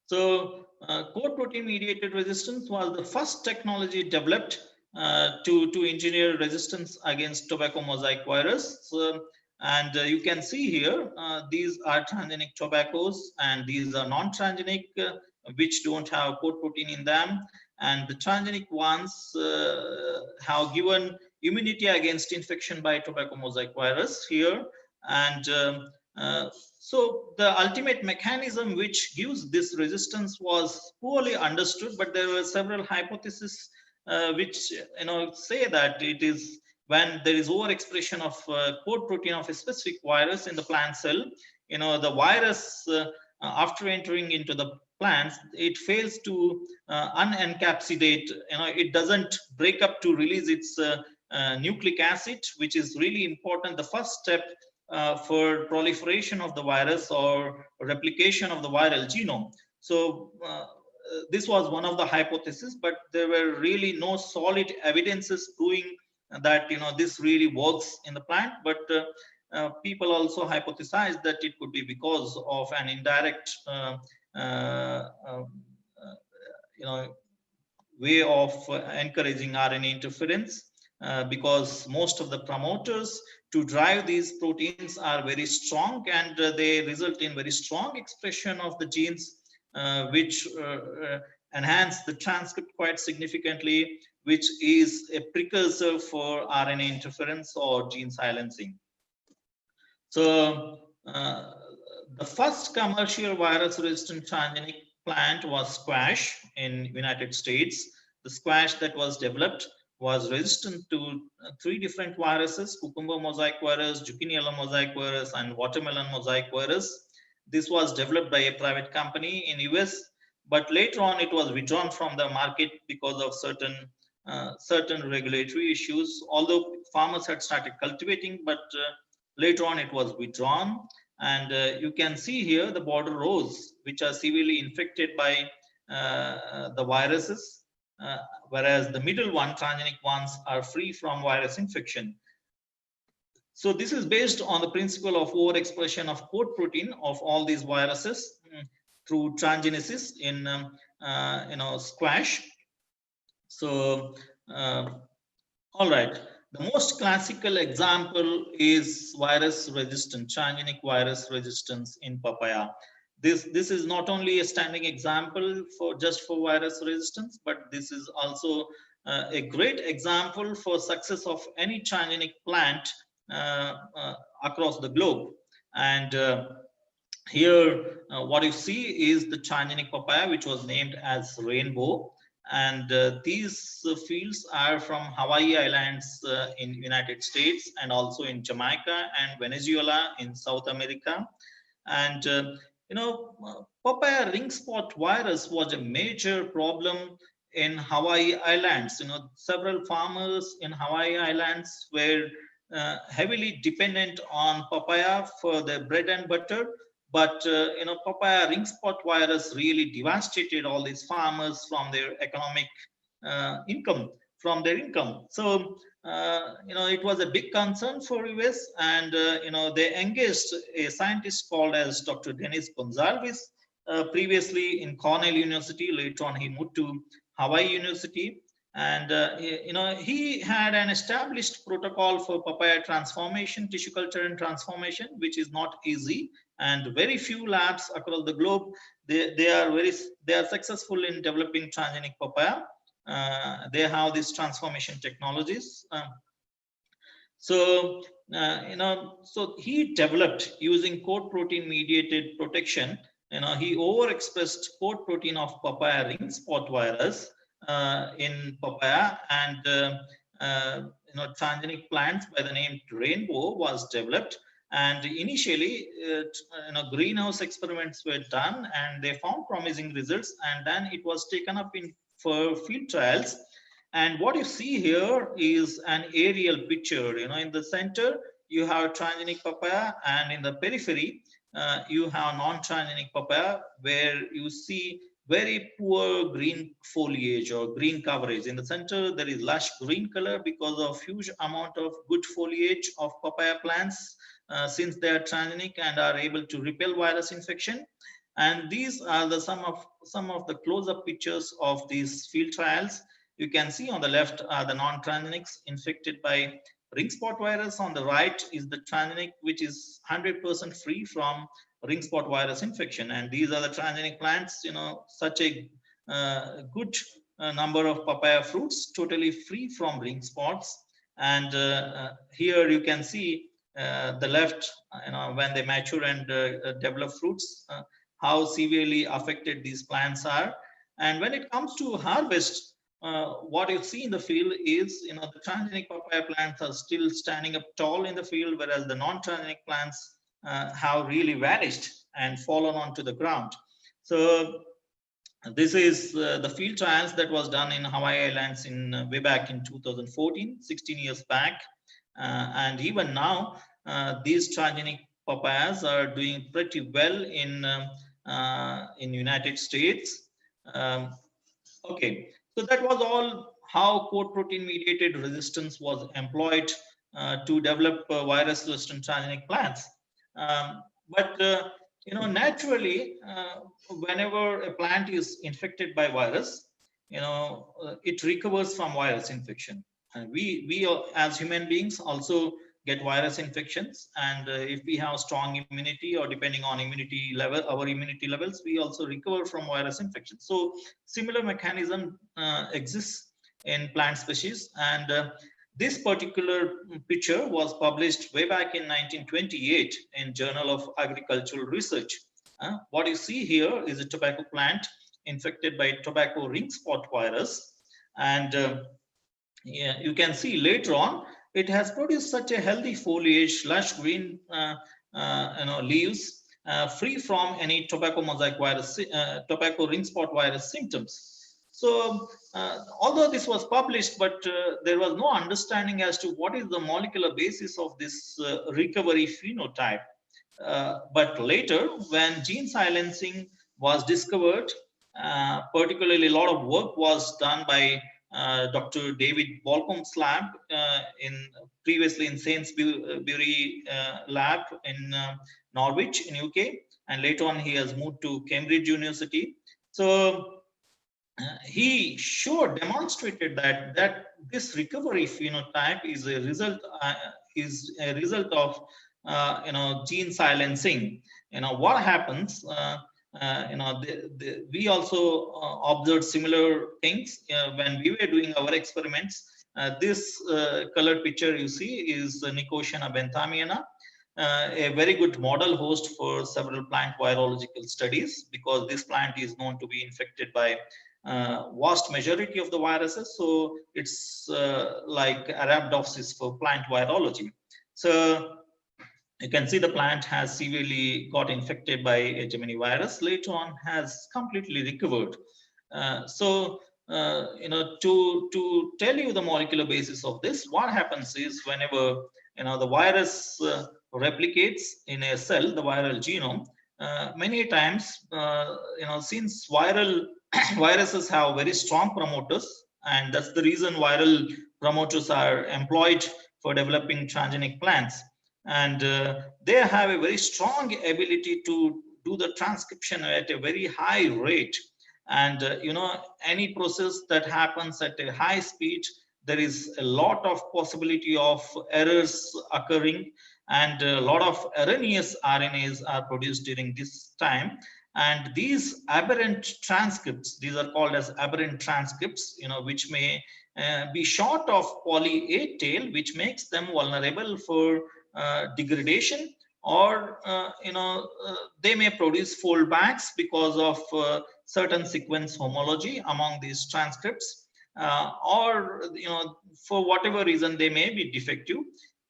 So core protein mediated resistance was the first technology developed to engineer resistance against tobacco mosaic virus. And you can see here, these are transgenic tobaccos and these are non-transgenic, which don't have core protein in them. And the transgenic ones have given immunity against infection by tobacco mosaic virus here. And so the ultimate mechanism which gives this resistance was poorly understood, but there were several hypotheses which say that it is when there is overexpression of core protein of a specific virus in the plant cell, the virus after entering into the plants, it fails to unencapsulate, it doesn't break up to release its nucleic acid, which is really important, the first step for proliferation of the virus or replication of the viral genome. So this was one of the hypotheses, but there were really no solid evidences proving that this really works in the plant. But people also hypothesized that it could be because of an indirect way of encouraging RNA interference, because most of the promoters to drive these proteins are very strong, and they result in very strong expression of the genes which enhance the transcript quite significantly, which is a precursor for RNA interference or gene silencing. So the first commercial virus resistant transgenic plant was squash in United States. The squash that was developed was resistant to 3 different viruses: cucumber mosaic virus, zucchini yellow mosaic virus, and watermelon mosaic virus. This was developed by a private company in US, but later on it was withdrawn from the market because of certain regulatory issues. Although farmers had started cultivating, but later on it was withdrawn. And you can see here the border rows, which are severely infected by the viruses. Whereas the middle one, transgenic ones, are free from virus infection. So this is based on the principle of overexpression of core protein of all these viruses through transgenesis in squash. So all right, the most classical example is virus resistant, transgenic virus resistance in papaya. This is not only a standing example for virus resistance, but this is also a great example for success of any transgenic plant across the globe. And here, what you see is the transgenic papaya, which was named as Rainbow. And these fields are from Hawaii Islands in United States, and also in Jamaica and Venezuela in South America. And papaya ring spot virus was a major problem in Hawaii Islands. Several farmers in Hawaii Islands were heavily dependent on papaya for their bread and butter. But papaya ring spot virus really devastated all these farmers from their economic income, from their income. So it was a big concern for US, and they engaged a scientist called as Dr. Dennis Gonzalez, previously in Cornell University. Later on, he moved to Hawaii University. And he had an established protocol for papaya transformation, tissue culture and transformation, which is not easy. And very few labs across the globe, they are successful in developing transgenic papaya. They have these transformation technologies. So he developed using coat protein mediated protection. He overexpressed coat protein of papaya ring spot virus in papaya, and transgenic plants by the name Rainbow was developed. And initially, greenhouse experiments were done, and they found promising results. And then it was taken up for field trials. And what you see here is an aerial picture. In the center, you have transgenic papaya, and in the periphery, you have non-transgenic papaya, where you see very poor green foliage or green coverage. In the center, there is lush green color because of huge amount of good foliage of papaya plants, since they are transgenic and are able to repel virus infection. And these are some of the close-up pictures of these field trials. You can see on the left are the non-transgenics infected by ring spot virus. On the right is the transgenic, which is 100% free from ring spot virus infection. And these are the transgenic plants, such a good number of papaya fruits totally free from ring spots. And here you can see the left, when they mature and develop fruits, how severely affected these plants are. And when it comes to harvest, what you see in the field is, the transgenic papaya plants are still standing up tall in the field, whereas the non-transgenic plants have really vanished and fallen onto the ground. So this is the field trials that was done in Hawaii Islands way back in 2014, 16 years back. And even now, these transgenic papayas are doing pretty well in United States. Okay, so that was all how coat protein mediated resistance was employed to develop virus-resistant transgenic plants. But naturally, whenever a plant is infected by virus, it recovers from virus infection. And we as human beings also get virus infections, and if we have strong immunity, or depending on immunity level, our immunity levels, we also recover from virus infection. So similar mechanism exists in plant species. And this particular picture was published way back in 1928 in Journal of Agricultural Research. What you see here is a tobacco plant infected by tobacco ring spot virus. And yeah, you can see later on, it has produced such a healthy foliage, lush green leaves, free from any tobacco mosaic virus, tobacco ring spot virus symptoms. So although this was published, but there was no understanding as to what is the molecular basis of this recovery phenotype. But later, when gene silencing was discovered, particularly a lot of work was done by Dr. David Balcomb's lab, previously in Sainsbury lab in Norwich in UK, and later on he has moved to Cambridge University. So he demonstrated that this recovery phenotype is a result of gene silencing. What happens we also observed similar things when we were doing our experiments. This colored picture you see is Nicotiana benthamiana, a very good model host for several plant virological studies, because this plant is known to be infected by vast majority of the viruses. So it's like Arabidopsis for plant virology. So you can see the plant has severely got infected by a geminivirus, later on has completely recovered. To tell you the molecular basis of this, what happens is whenever the virus replicates in a cell, the viral genome, many times since viruses have very strong promoters, and that's the reason viral promoters are employed for developing transgenic plants, and they have a very strong ability to do the transcription at a very high rate. And any process that happens at a high speed, there is a lot of possibility of errors occurring, and a lot of erroneous RNAs are produced during this time. And these aberrant transcripts, these are called as aberrant transcripts, which may be short of poly A tail, which makes them vulnerable for degradation, or they may produce foldbacks because of certain sequence homology among these transcripts, or for whatever reason they may be defective.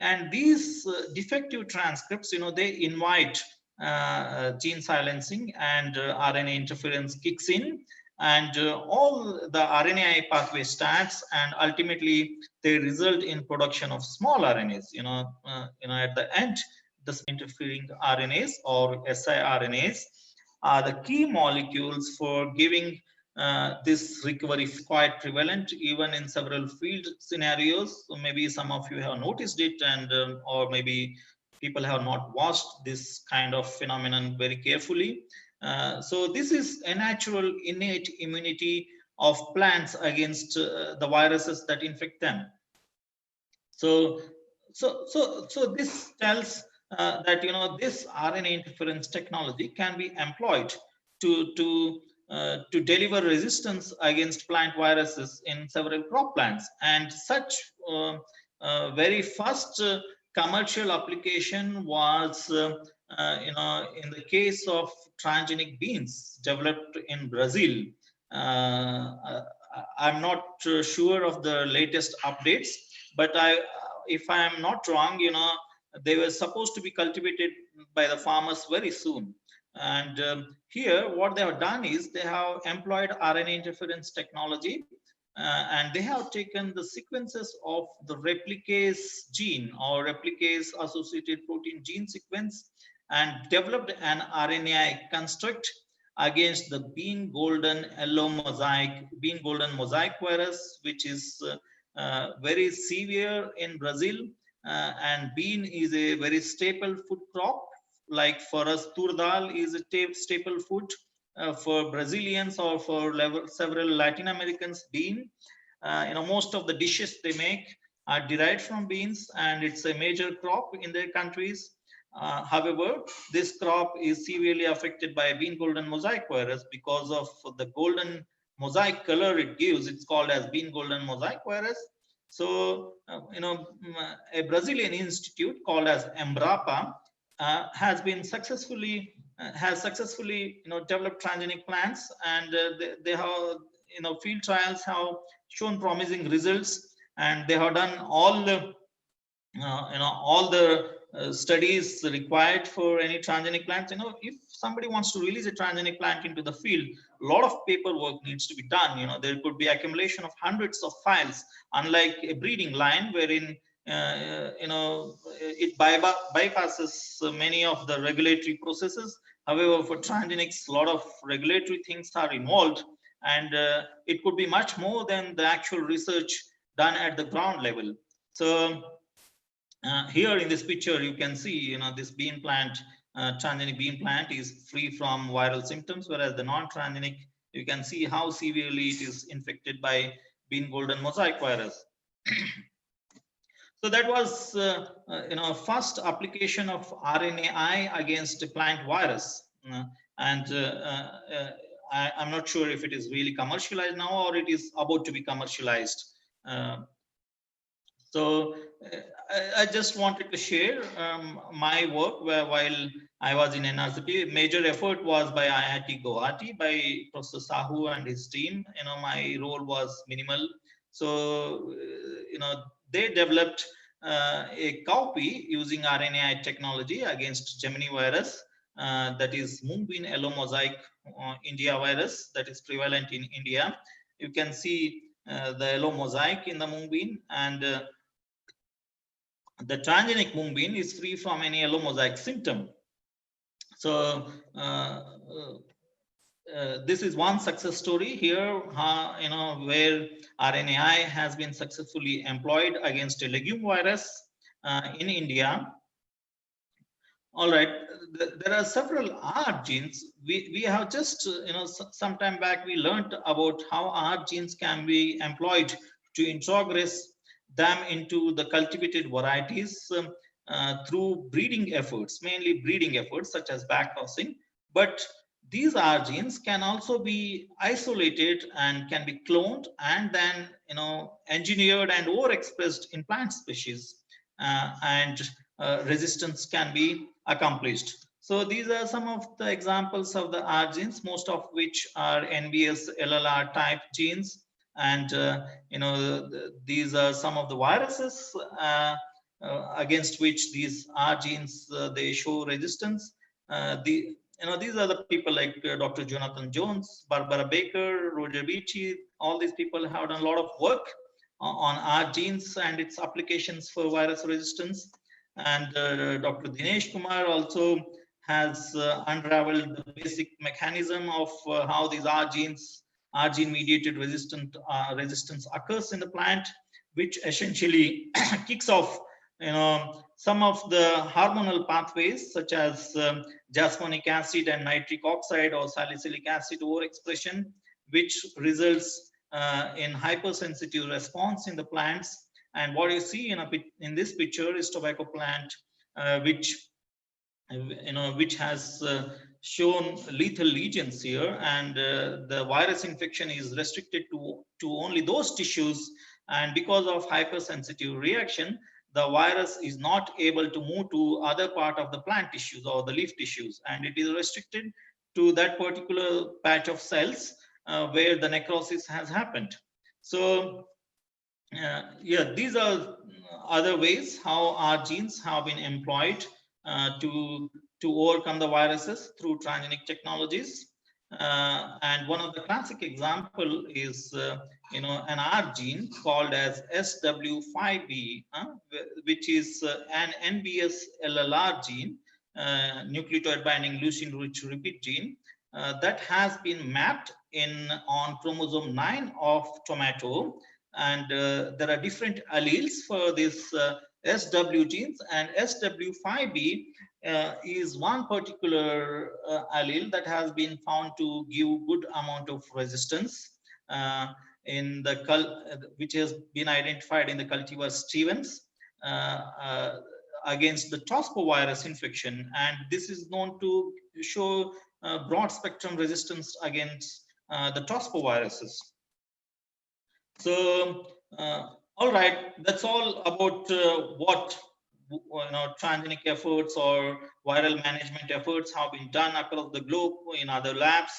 And these defective transcripts, they invite gene silencing, and RNA interference kicks in, and all the RNAi pathway starts, and ultimately they result in production of small RNAs. At the end, the interfering RNAs or siRNAs are the key molecules for giving this recovery. Quite prevalent even in several field scenarios. So maybe some of you have noticed it, and or maybe people have not watched this kind of phenomenon very carefully. So this is a natural innate immunity of plants against the viruses that infect them. So this tells that this RNA interference technology can be employed to deliver resistance against plant viruses in several crop plants. And such very first commercial application was in the case of transgenic beans developed in Brazil. I'm not sure of the latest updates, but if I am not wrong, they were supposed to be cultivated by the farmers very soon. And here what they have done is they have employed RNA interference technology, and they have taken the sequences of the replicase gene or replicase associated protein gene sequence and developed an RNAi construct against the bean golden mosaic virus, which is very severe in Brazil. And bean is a very staple food crop. Like for us, tur dal is a staple food. For Brazilians or for several Latin Americans, bean, most of the dishes they make are derived from beans, and it's a major crop in their countries. However, this crop is severely affected by bean golden mosaic virus because of the golden mosaic color it gives. It's called as bean golden mosaic virus. So, a Brazilian institute called as Embrapa has successfully developed transgenic plants, and they have field trials have shown promising results, and they have done all the studies required for any transgenic plants. If somebody wants to release a transgenic plant into the field, a lot of paperwork needs to be done. There could be accumulation of hundreds of files, unlike a breeding line wherein it bypasses many of the regulatory processes. However, for transgenics, a lot of regulatory things are involved, and it could be much more than the actual research done at the ground level. So here in this picture, you can see, this bean plant, transgenic bean plant is free from viral symptoms, whereas the non-transgenic, you can see how severely it is infected by bean golden mosaic virus. So that was, first application of RNAi against plant virus. and I'm not sure if it is really commercialized now or it is about to be commercialized. So I just wanted to share my work while I was in NRCP. Major effort was by IIT Guwahati, by Professor Sahu and his team. My role was minimal. So, they developed a cowpea using RNAi technology against geminivirus, that is Mungbean yellow mosaic India virus that is prevalent in India. You can see the yellow mosaic in the Mungbean, and the transgenic Mungbean is free from any yellow mosaic symptom. So this is one success story here, where RNAi has been successfully employed against a legume virus in India. All right, there are several R genes. We have just, some time back we learned about how R genes can be employed to introgress them into the cultivated varieties through breeding efforts, mainly breeding efforts such as backcrossing. But these R genes can also be isolated and can be cloned and then, engineered and overexpressed in plant species, and resistance can be accomplished. So these are some of the examples of the R genes, most of which are NBS LLR type genes. And these are some of the viruses against which these R genes they show resistance. These are the people like Dr. Jonathan Jones, Barbara Baker, Roger Beachy. All these people have done a lot of work on R genes and its applications for virus resistance. And Dr. Dinesh Kumar also has unraveled the basic mechanism of how these R gene mediated resistance occurs in the plant, which essentially kicks off some of the hormonal pathways such as jasmonic acid and nitric oxide or salicylic acid overexpression, which results in hypersensitive response in the plants. And what you see in this picture is tobacco plant, which has shown lethal lesions here, and the virus infection is restricted to only those tissues. And because of hypersensitive reaction, the virus is not able to move to other part of the plant tissues or the leaf tissues, and it is restricted to that particular patch of cells where the necrosis has happened. So these are other ways how our genes have been employed to overcome the viruses through transgenic technologies. And one of the classic example is an R gene called as SW5B, which is an NBS LLR gene, nucleotide binding leucine rich repeat gene, that has been mapped on chromosome 9 of tomato. And there are different alleles for this SW genes, and SW5B is one particular allele that has been found to give good amount of resistance in the which has been identified in the cultivar Stevens against the tospovirus infection, and this is known to show broad spectrum resistance against the tospoviruses. So, all right, that's all about what transgenic efforts or viral management efforts have been done across the globe in other labs.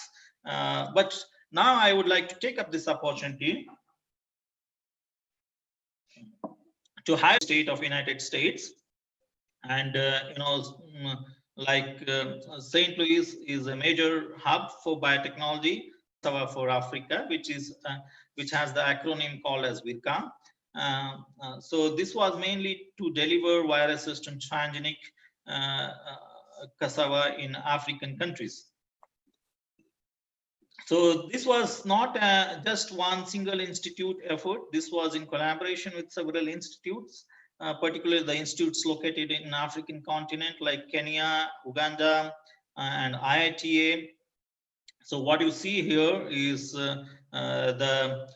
But now I would like to take up this opportunity to highlight the state of United States. And St. Louis is a major hub for biotechnology for Africa, which has the acronym called as WIRCA. So this was mainly to deliver virus-resistant transgenic cassava in African countries. So this was not just one single institute effort. This was in collaboration with several institutes, particularly the institutes located in African continent like Kenya, Uganda, and IITA. So what you see here is the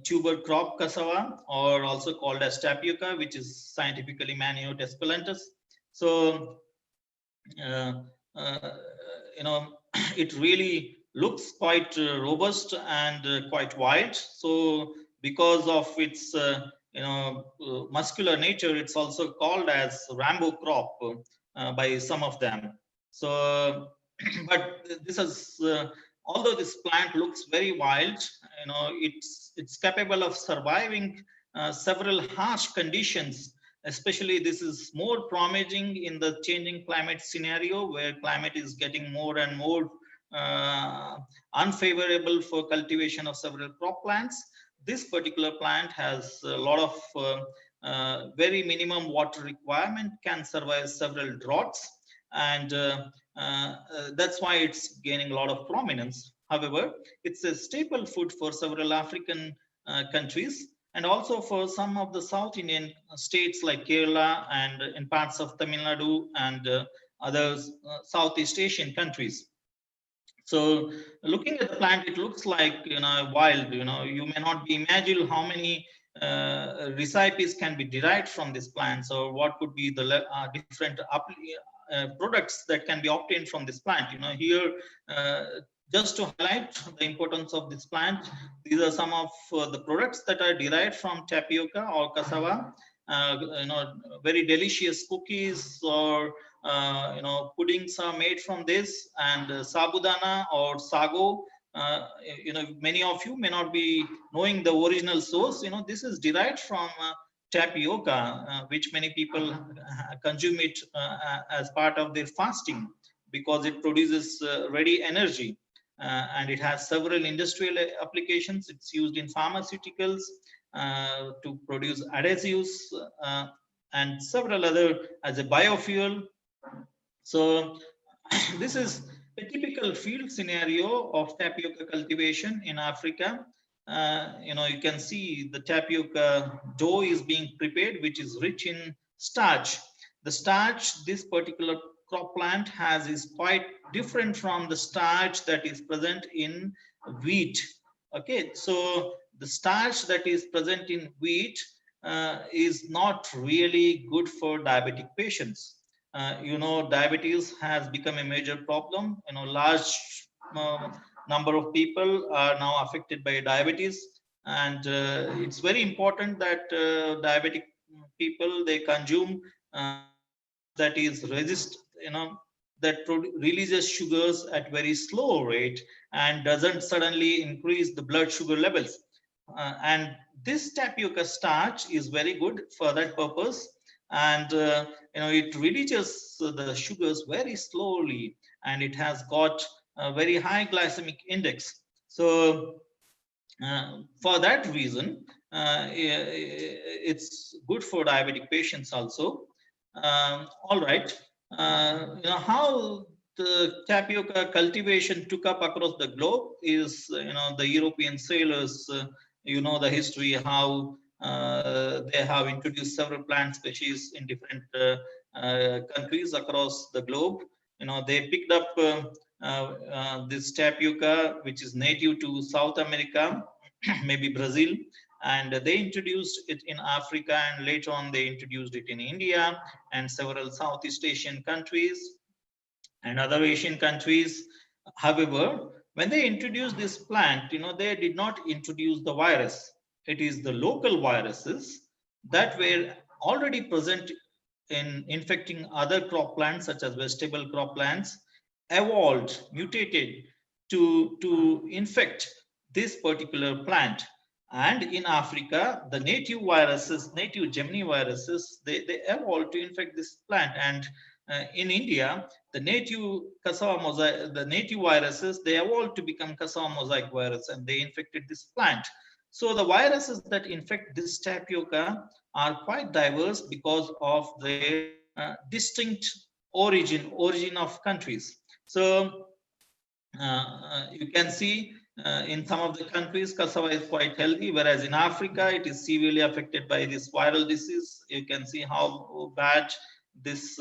tuber crop cassava, or also called as tapioca, which is scientifically Maniotes esculentus. So you know, it really looks quite robust and quite wild. So because of its muscular nature, it's also called as Rambo crop by some of them. So, but this is although this plant looks very wild, it's capable of surviving several harsh conditions. Especially this is more promising in the changing climate scenario, where climate is getting more and more unfavorable for cultivation of several crop plants. This particular plant has a lot of very minimum water requirement, can survive several droughts, and that's why it's gaining a lot of prominence. However, it's a staple food for several African countries, and also for some of the South Indian states like Kerala and in parts of Tamil Nadu and other Southeast Asian countries. So looking at the plant, it looks like wild. You may not be imagine how many recipes can be derived from this plant. So what could be the different products that can be obtained from this plant? Here just to highlight the importance of this plant, these are some of the products that are derived from tapioca or cassava. Very delicious cookies or puddings are made from this, and sabudana or sago. Many of you may not be knowing the original source. This is derived from tapioca, which many people consume it as part of their fasting, because it produces ready energy. And it has several industrial applications. It's used in pharmaceuticals to produce adhesives and several other as a biofuel. So this is a typical field scenario of tapioca cultivation in Africa. You can see the tapioca dough is being prepared, which is rich in starch. The starch this particular crop plant has is quite different from the starch that is present in wheat. Okay, so the starch that is present in wheat is not really good for diabetic patients. Diabetes has become a major problem. Large number of people are now affected by diabetes, and it's very important that diabetic people, they consume starch that is that releases sugars at very slow rate and doesn't suddenly increase the blood sugar levels. And this tapioca starch is very good for that purpose, and it releases the sugars very slowly, and it has got a very high glycemic index. So for that reason, it's good for diabetic patients also. All right. How the tapioca cultivation took up across the globe is, the European sailors, the history, how they have introduced several plant species in different countries across the globe. They picked up this tapioca, which is native to South America, maybe Brazil, and they introduced it in Africa, and later on they introduced it in India and several Southeast Asian countries and other Asian countries. However, when they introduced this plant, they did not introduce the virus. It is the local viruses that were already present in infecting other crop plants, such as vegetable crop plants, evolved, mutated to infect this particular plant. And in Africa, the native viruses, native geminiviruses, they evolved to infect this plant. And in India, the native cassava mosaic, the native viruses, they evolved to become cassava mosaic virus, and they infected this plant. So the viruses that infect this tapioca are quite diverse because of their distinct origin of countries. So you can see in some of the countries, cassava is quite healthy, whereas in Africa, it is severely affected by this viral disease. You can see how bad this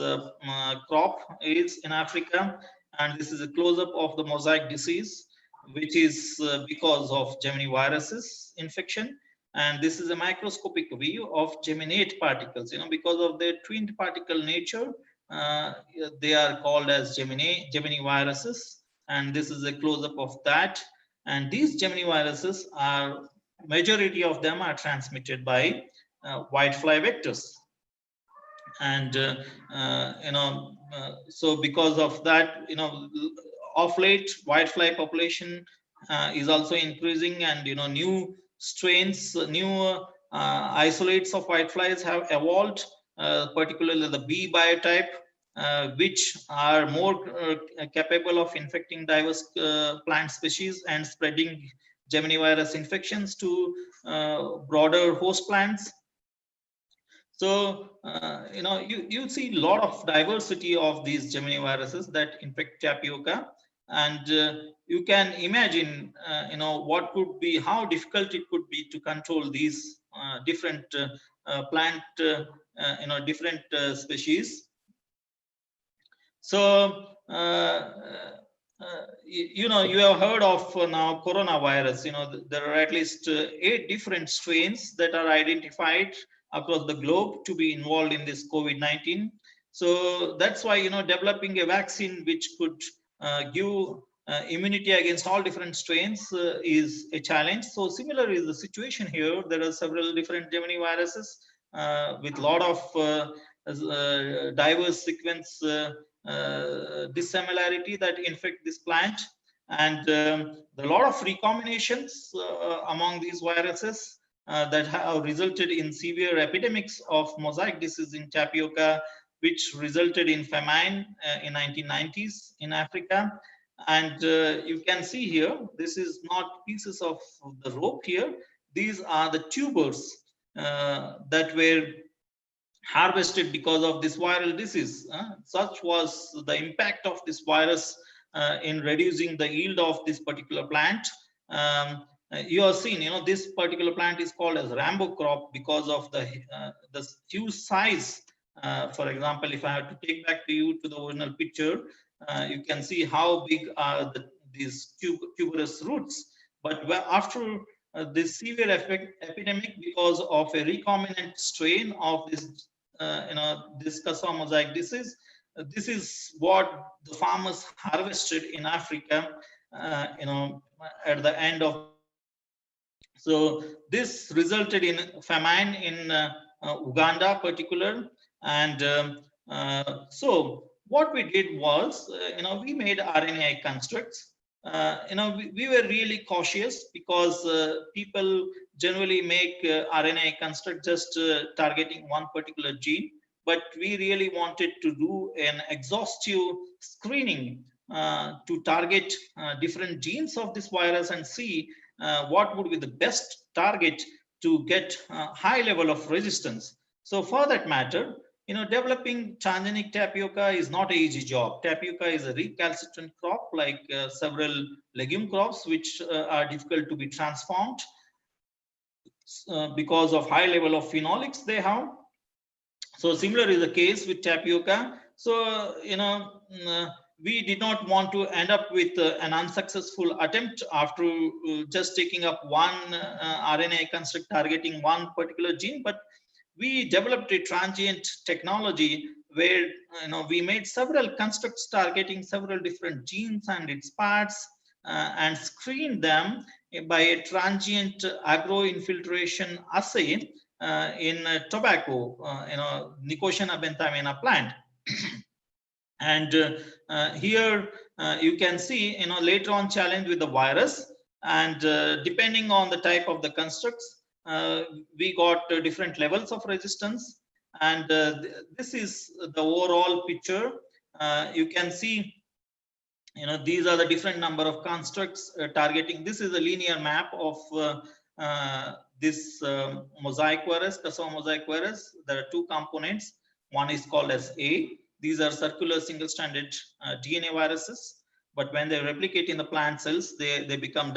crop is in Africa. And this is a close-up of the mosaic disease, which is because of geminiviruses infection. And this is a microscopic view of geminate particles. Because of their twinned particle nature, they are called as geminiviruses, and this is a close-up of that. And these geminiviruses are, majority of them are transmitted by whitefly vectors. And so because of that, of late whitefly population is also increasing, and new strains, new isolates of whiteflies have evolved, particularly the B biotype, which are more capable of infecting diverse plant species and spreading geminivirus infections to broader host plants. So, you see a lot of diversity of these geminiviruses that infect tapioca, and you can imagine, what could be, how difficult it could be to control these different plant, different species. So, you have heard of now coronavirus. There are at least 8 different strains that are identified across the globe to be involved in this COVID-19. So that's why, developing a vaccine which could give immunity against all different strains is a challenge. So similar is the situation here. There are several different geminiviruses with a lot of diverse sequence dissimilarity that infect this plant, and a lot of recombinations among these viruses that have resulted in severe epidemics of mosaic disease in tapioca, which resulted in famine in 1990s in Africa. And you can see here, this is not pieces of the rope here. These are the tubers that were harvested because of this viral disease. Such was the impact of this virus in reducing the yield of this particular plant. You have seen, this particular plant is called as Rambo crop because of the huge size. For example, if I have to take back to you to the original picture, you can see how big are these tuberous roots. But after this severe epidemic because of a recombinant strain of this, this Cassava mosaic disease, this is what the farmers harvested in Africa, at the end of. So this resulted in famine in Uganda, particular, and so what we did was, we made RNAi constructs. We were really cautious because people generally make RNA construct just targeting one particular gene, but we really wanted to do an exhaustive screening to target different genes of this virus and see what would be the best target to get high level of resistance. So for that matter, developing transgenic tapioca is not an easy job. Tapioca is a recalcitrant crop, like several legume crops, which are difficult to be transformed because of high level of phenolics they have. So similar is the case with tapioca. So, we did not want to end up with an unsuccessful attempt after just taking up one RNA construct targeting one particular gene, but we developed a transient technology where we made several constructs targeting several different genes and its parts and screened them by a transient agro-infiltration assay in tobacco, Nicotiana benthamina plant. And here you can see, later on challenge with the virus, and depending on the type of the constructs, we got different levels of resistance. And this is the overall picture. You can see, these are the different number of constructs targeting. This is a linear map of this mosaic virus, Cassava mosaic virus. There are 2 components. One is called as A. These are circular single-stranded DNA viruses, but when they replicate in the plant cells, they become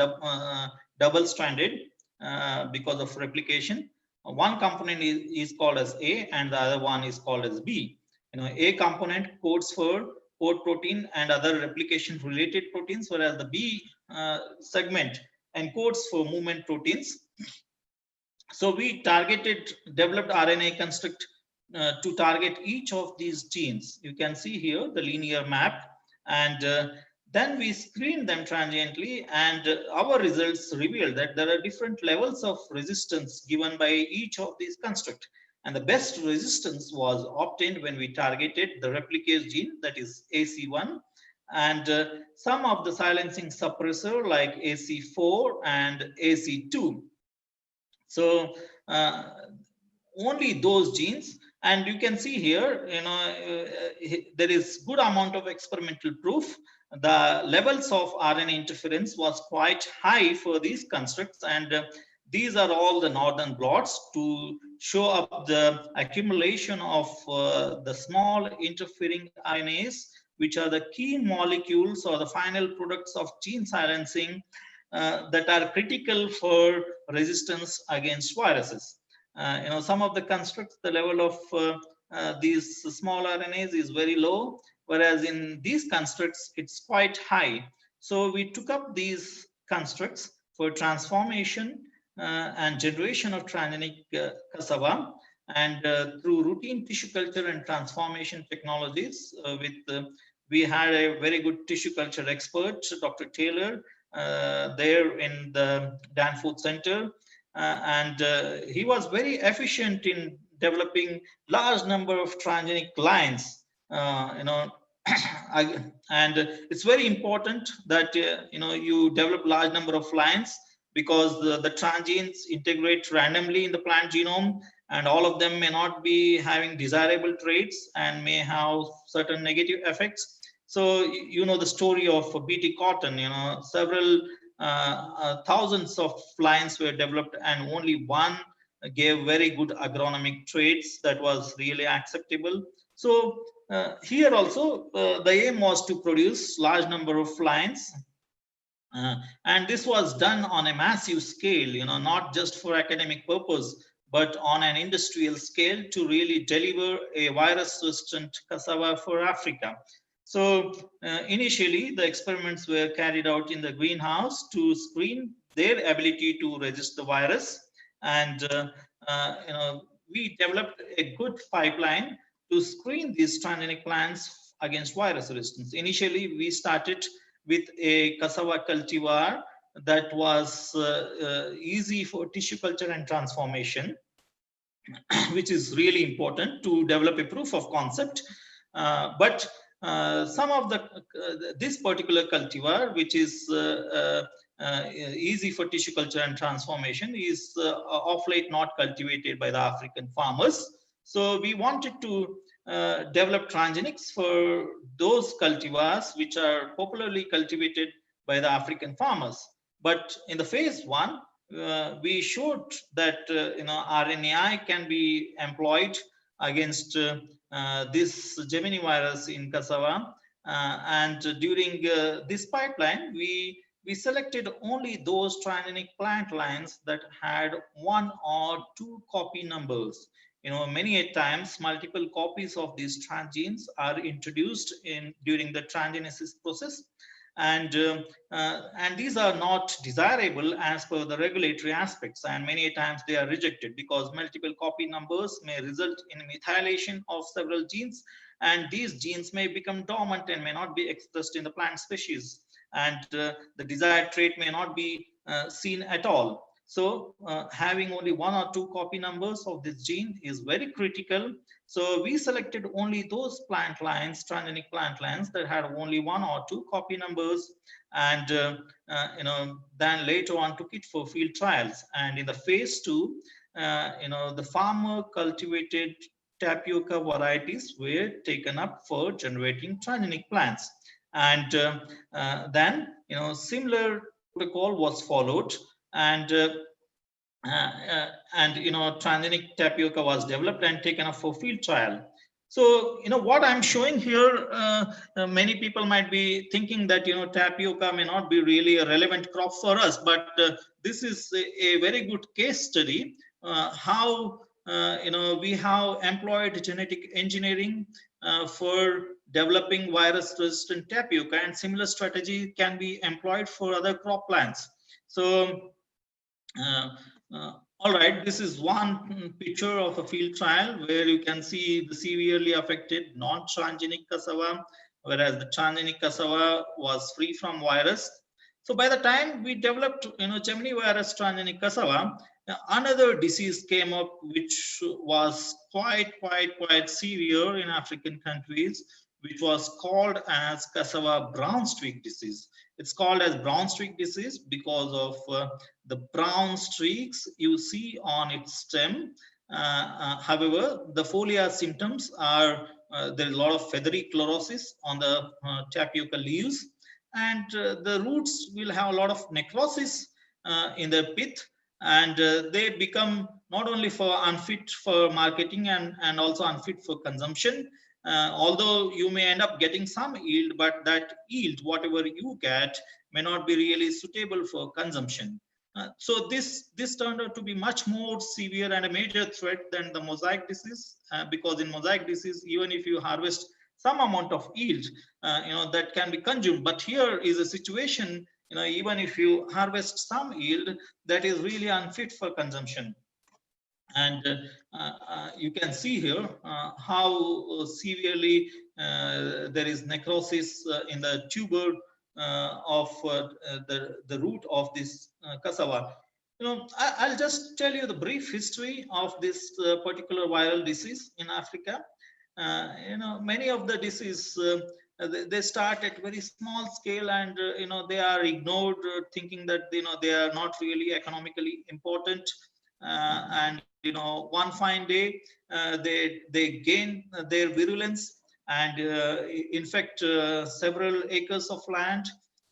double-stranded because of replication. One component is called as A, and the other one is called as B. A component codes for core protein and other replication-related proteins, whereas the B segment encodes for movement proteins. So we developed RNA construct to target each of these genes. You can see here the linear map, and then we screen them transiently, and our results reveal that there are different levels of resistance given by each of these constructs. And the best resistance was obtained when we targeted the replicase gene, that is AC1, and some of the silencing suppressor like AC4 and AC2. So only those genes, and you can see here, there is good amount of experimental proof. The levels of RNA interference was quite high for these constructs, and these are all the northern blots to show up the accumulation of the small interfering RNAs, which are the key molecules or the final products of gene silencing that are critical for resistance against viruses. Some of the constructs, the level of these small RNAs is very low, whereas in these constructs, it's quite high. So we took up these constructs for transformation and generation of transgenic cassava, and through routine tissue culture and transformation technologies, we had a very good tissue culture expert, Dr. Taylor, there in the Danforth Center, and he was very efficient in developing large number of transgenic lines. And it's very important that you develop large number of lines, because the transgenes integrate randomly in the plant genome, and all of them may not be having desirable traits and may have certain negative effects. So the story of BT cotton, several thousands of lines were developed and only one gave very good agronomic traits that was really acceptable. So here also the aim was to produce large number of lines, and this was done on a massive scale, not just for academic purpose, but on an industrial scale to really deliver a virus resistant cassava for Africa. So initially the experiments were carried out in the greenhouse to screen their ability to resist the virus, and we developed a good pipeline to screen these transgenic plants against virus resistance. Initially we started with a cassava cultivar that was easy for tissue culture and transformation, which is really important to develop a proof of concept. But some of this particular cultivar, which is easy for tissue culture and transformation, is of late not cultivated by the African farmers. So we wanted to develop transgenics for those cultivars which are popularly cultivated by the African farmers. But in the phase 1, we showed that RNAi can be employed against this geminivirus in cassava, and during this pipeline we selected only those transgenic plant lines that had 1 or 2 copy numbers. Many a times multiple copies of these transgenes are introduced during the transgenesis process, and these are not desirable as per the regulatory aspects, and many times they are rejected because multiple copy numbers may result in methylation of several genes, and these genes may become dormant and may not be expressed in the plant species, and the desired trait may not be seen at all. So having only 1 or 2 copy numbers of this gene is very critical. So we selected only those plant lines, transgenic plant lines, that had only 1 or 2 copy numbers, and then later on took it for field trials. And in the phase 2, the farmer cultivated tapioca varieties were taken up for generating transgenic plants, and then similar protocol was followed, and transgenic tapioca was developed and taken up for field trial. So what I'm showing here, many people might be thinking that tapioca may not be really a relevant crop for us, but this is a very good case study how we have employed genetic engineering for developing virus resistant tapioca, and similar strategy can be employed for other crop plants. So All right, this is one picture of a field trial where you can see the severely affected non-transgenic cassava, whereas the transgenic cassava was free from virus. So by the time we developed, geminivirus transgenic cassava, another disease came up which was quite severe in African countries, which was called as cassava brown streak disease. It's called as brown streak disease because of the brown streaks you see on its stem. However, the foliar symptoms are there is a lot of feathery chlorosis on the tapioca leaves, and the roots will have a lot of necrosis in the pith, and they become not only for unfit for marketing and also unfit for consumption. Although you may end up getting some yield, but that yield, whatever you get, may not be really suitable for consumption. So this turned out to be much more severe and a major threat than the mosaic disease, because in mosaic disease, even if you harvest some amount of yield, that can be consumed. But here is a situation, even if you harvest some yield, that is really unfit for consumption. And you can see here how severely there is necrosis in the tuber of the root of this cassava. I'll just tell you the brief history of this particular viral disease in Africa. Many of the disease they start at very small scale, and they are ignored, thinking that they are not really economically important. And one fine day they gain their virulence and infect several acres of land,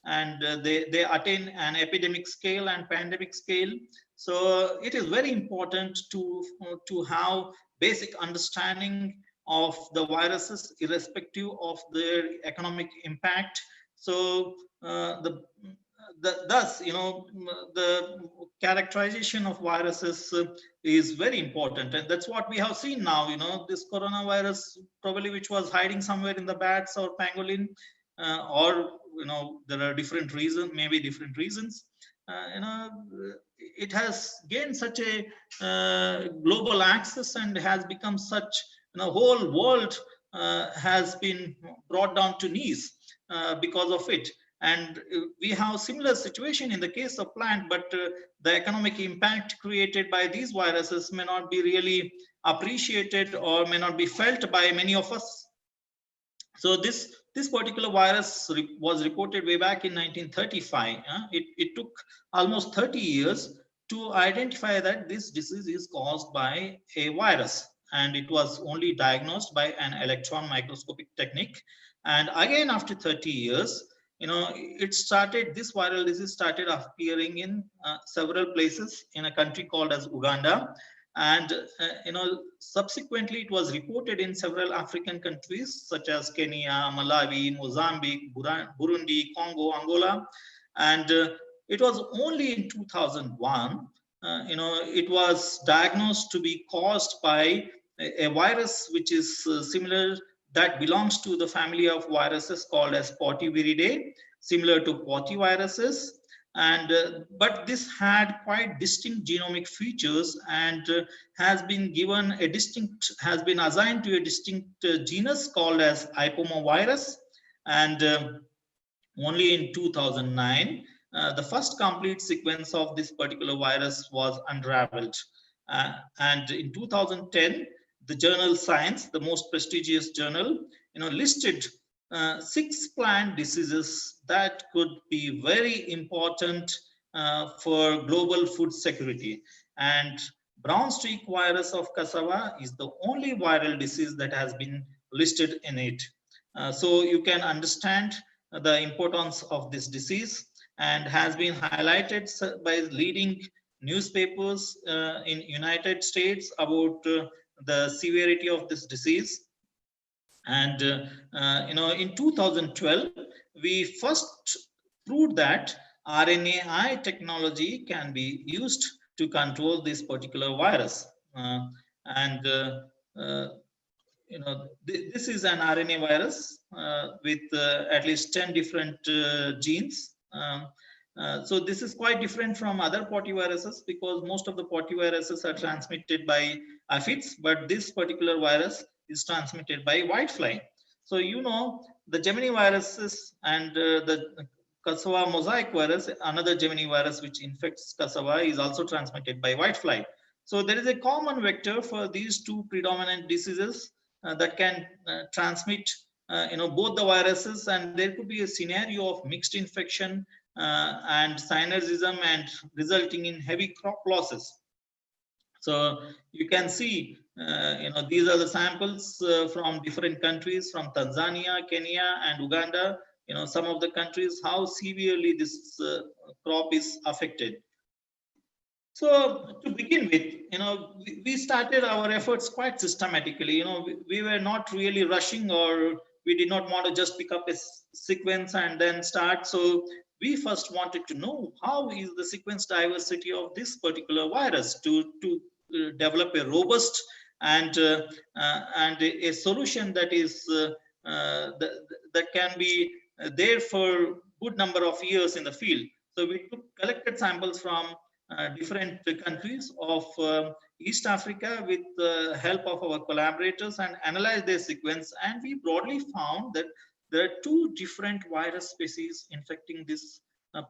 and they attain an epidemic scale and pandemic scale. So it is very important to have basic understanding of the viruses irrespective of their economic impact. So thus, the characterization of viruses is very important, and that's what we have seen now. This coronavirus, probably which was hiding somewhere in the bats or pangolin, or there are different reasons, maybe different reasons. It has gained such a global access and has become such, whole world has been brought down to knees because of it. And we have similar situation in the case of plant, but the economic impact created by these viruses may not be really appreciated or may not be felt by many of us. So this particular virus was reported way back in 1935. It took almost 30 years to identify that this disease is caused by a virus, and it was only diagnosed by an electron microscopic technique. And again, after 30 years, this viral disease started appearing in several places in a country called as Uganda. And subsequently it was reported in several African countries such as Kenya, Malawi, Mozambique, Burundi, Congo, Angola. And it was only in 2001 it was diagnosed to be caused by a virus which is similar, that belongs to the family of viruses called as Potiviridae, similar to potiviruses. And but this had quite distinct genomic features, and has been assigned to a distinct genus called as ipomovirus. And only in 2009 the first complete sequence of this particular virus was unraveled, and in 2010 the journal Science, the most prestigious journal, listed 6 plant diseases that could be very important for global food security. And brown streak virus of cassava is the only viral disease that has been listed in it. So you can understand the importance of this disease, and has been highlighted by leading newspapers in United States about the severity of this disease. And in 2012 we first proved that RNAi technology can be used to control this particular virus. This is an RNA virus with at least 10 different genes. So this is quite different from other potyviruses, because most of the potyviruses are transmitted by aphids, but this particular virus is transmitted by whitefly. So the geminiviruses and the cassava mosaic virus, another geminivirus which infects cassava, is also transmitted by whitefly. So there is a common vector for these two predominant diseases that can transmit both the viruses, and there could be a scenario of mixed infection and synergism and resulting in heavy crop losses. So you can see, these are the samples from different countries, from Tanzania, Kenya, and Uganda. Some of the countries, how severely this crop is affected. So to begin with, we started our efforts quite systematically. We were not really rushing, or we did not want to just pick up a sequence and then start. So we first wanted to know how is the sequence diversity of this particular virus to develop a robust and a solution that is that can be there for good number of years in the field. So we collected samples from different countries of East Africa with the help of our collaborators and analyzed their sequence, and we broadly found that there are two different virus species infecting this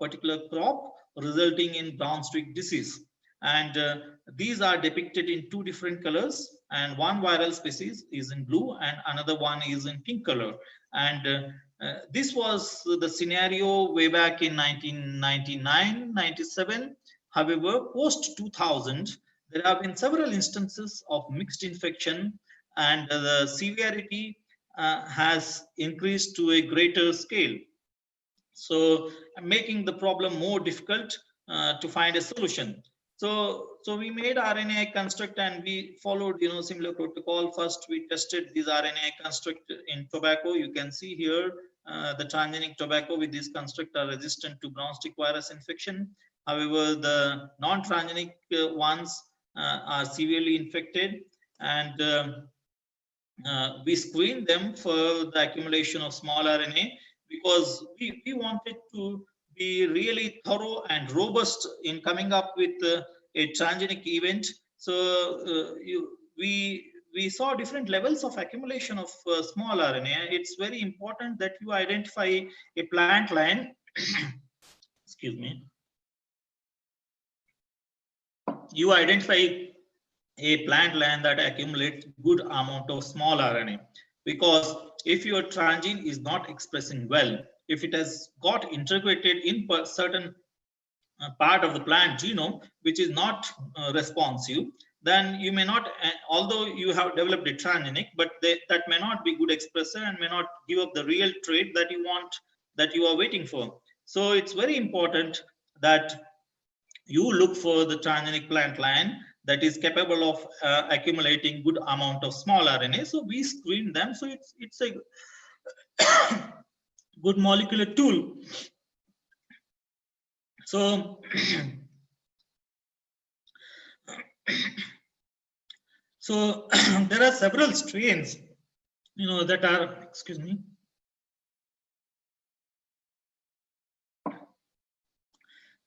particular crop, resulting in brown streak disease. And these are depicted in two different colors, and one viral species is in blue and another one is in pink color. And this was the scenario way back in 1999, 97. However, post 2000, there have been several instances of mixed infection, and the severity has increased to a greater scale. So making the problem more difficult to find a solution. So we made RNA construct, and we followed similar protocol. First, we tested this RNA construct in tobacco. You can see here the transgenic tobacco with this construct are resistant to brown streak virus infection. However, the non-transgenic ones are severely infected, and we screened them for the accumulation of small RNA, because we wanted to be really thorough and robust in coming up with a transgenic event. So we saw different levels of accumulation of small RNA. It's very important that you identify a plant line. Excuse me. You identify a plant line that accumulates good amount of small RNA, because if your transgene is not expressing well, if it has got integrated in certain part of the plant genome which is not responsive, then you may not, although you have developed a transgenic, but that may not be good expressor and may not give up the real trait that you want, that you are waiting for. So it's very important that you look for the transgenic plant line that is capable of accumulating good amount of small RNA. So we screen them. So it's a good molecular tool. So so there are several strains, that are, excuse me.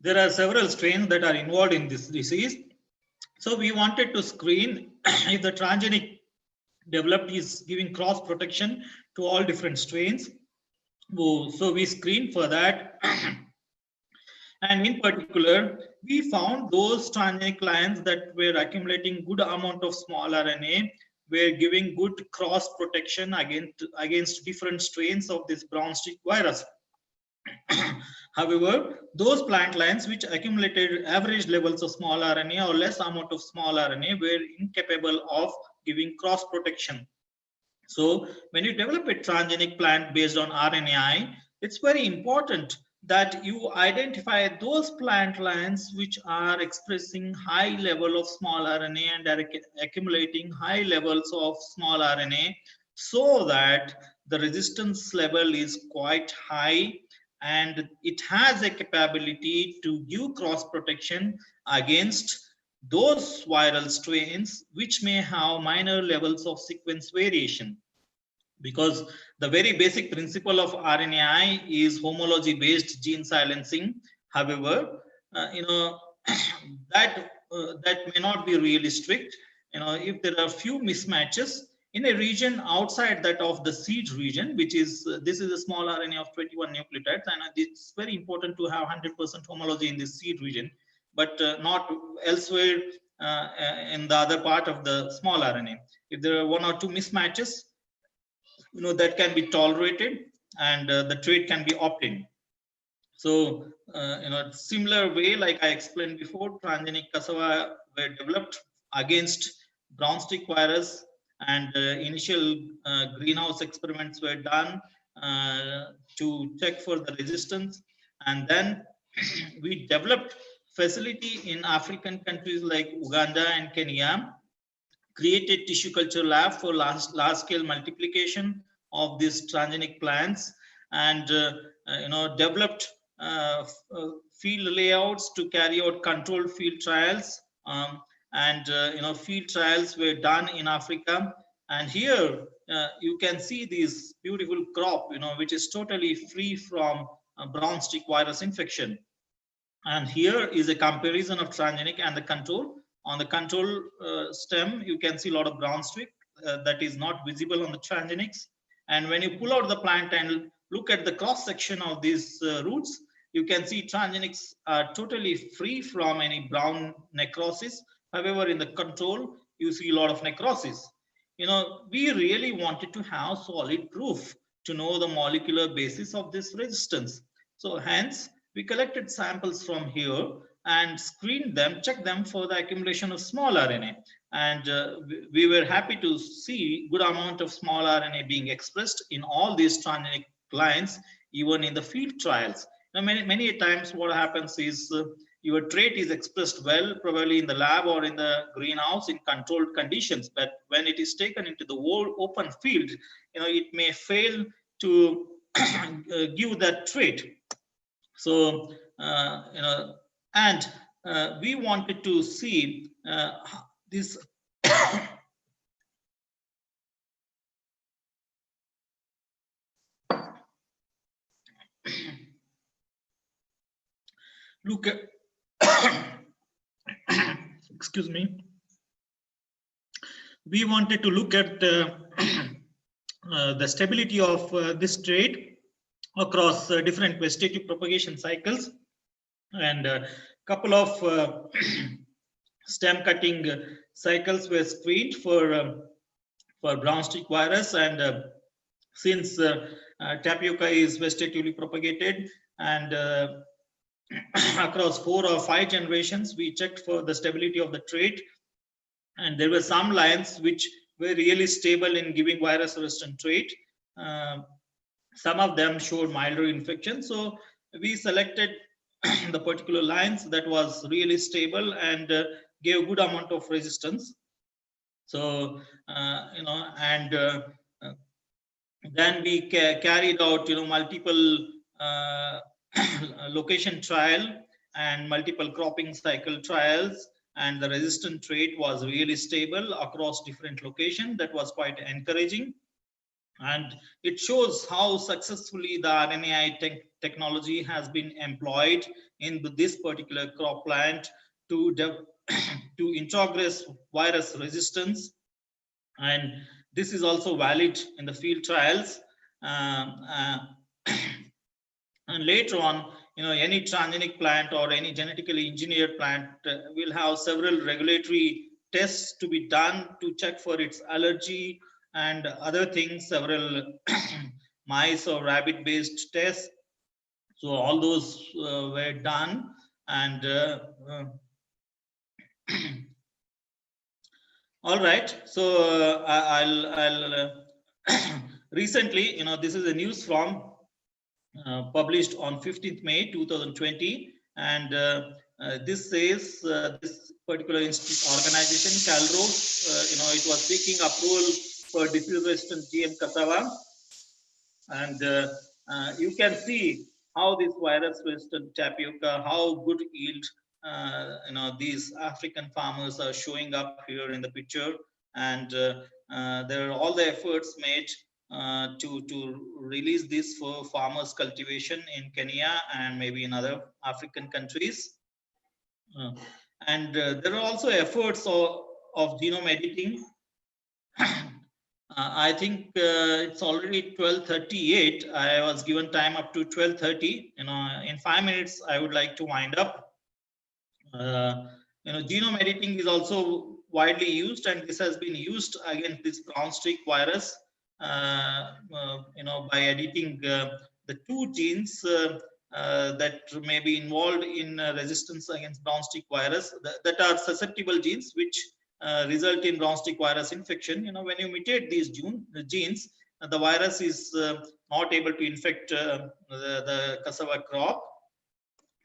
There are several strains that are involved in this disease. So we wanted to screen if the transgenic developed is giving cross protection to all different strains. So we screened for that. And in particular, we found those transgenic lines that were accumulating good amount of small RNA, were giving good cross protection against different strains of this brown streak virus. However, those plant lines which accumulated average levels of small RNA or less amount of small RNA were incapable of giving cross protection. So when you develop a transgenic plant based on RNAi, it's very important that you identify those plant lines which are expressing high level of small RNA and are accumulating high levels of small RNA, so that the resistance level is quite high and it has a capability to give cross protection against those viral strains which may have minor levels of sequence variation. Because the very basic principle of RNAi is homology based gene silencing. However, that may not be really strict. If there are few mismatches in a region outside that of the seed region, which is this is a small RNA of 21 nucleotides, and it's very important to have 100% homology in this seed region, but not elsewhere in the other part of the small RNA. If there are 1 or 2 mismatches, that can be tolerated, and the trait can be obtained. So, similar way, like I explained before, transgenic cassava were developed against brown stick virus, and initial greenhouse experiments were done to check for the resistance. And then we developed facility in African countries like Uganda and Kenya, created tissue culture lab for large scale multiplication of these transgenic plants, and developed field layouts to carry out controlled field trials, and field trials were done in Africa. And here you can see this beautiful crop, which is totally free from brown stick virus infection. And here is a comparison of transgenic and the control. On the control stem, you can see a lot of brown stick that is not visible on the transgenics. And when you pull out the plant and look at the cross section of these roots, you can see transgenics are totally free from any brown necrosis. However, in the control, you see a lot of necrosis. We really wanted to have solid proof to know the molecular basis of this resistance. So hence, we collected samples from here and screened them, checked them for the accumulation of small RNA. And we were happy to see good amount of small RNA being expressed in all these transgenic clients, even in the field trials. Now, many times what happens is your trait is expressed well, probably in the lab or in the greenhouse in controlled conditions, but when it is taken into the whole open field, it may fail to give that trait. So, and we wanted to see this look at excuse me. We wanted to look at the stability of this trait across different vegetative propagation cycles, and a couple of stem cutting cycles were screened for brown stick virus. And since tapioca is vegetatively propagated, and across 4 or 5 generations, we checked for the stability of the trait, and there were some lines which were really stable in giving virus resistant trait. Some of them showed milder infection, so we selected the particular lines that was really stable and gave a good amount of resistance. So then we carried out multiple location trial and multiple cropping cycle trials, and the resistant trait was really stable across different locations. That was quite encouraging, and it shows how successfully the RNAi technology has been employed in this particular crop plant to introgress virus resistance. And this is also valid in the field trials. And later on, any transgenic plant or any genetically engineered plant will have several regulatory tests to be done to check for its allergy and other things, several mice or rabbit based tests. So all those were done, and all right. So I'll recently, this is a news from published on 15th May 2020, and this says this particular organization, CalROS, it was seeking approval for disease-resistant GM cassava, and you can see how this virus-resistant tapioca, how good yield these African farmers are showing up here in the picture, and there are all the efforts made to release this for farmers' cultivation in Kenya and maybe in other African countries. There are also efforts of genome editing. I think it's already 12:38. I was given time up to 12:30. In 5 minutes, I would like to wind up. Genome editing is also widely used, and this has been used against this brown streak virus. By editing the 2 genes that may be involved in resistance against brown streak virus, that are susceptible genes which result in brown streak virus infection. When you mutate these genes, the virus is not able to infect the cassava crop.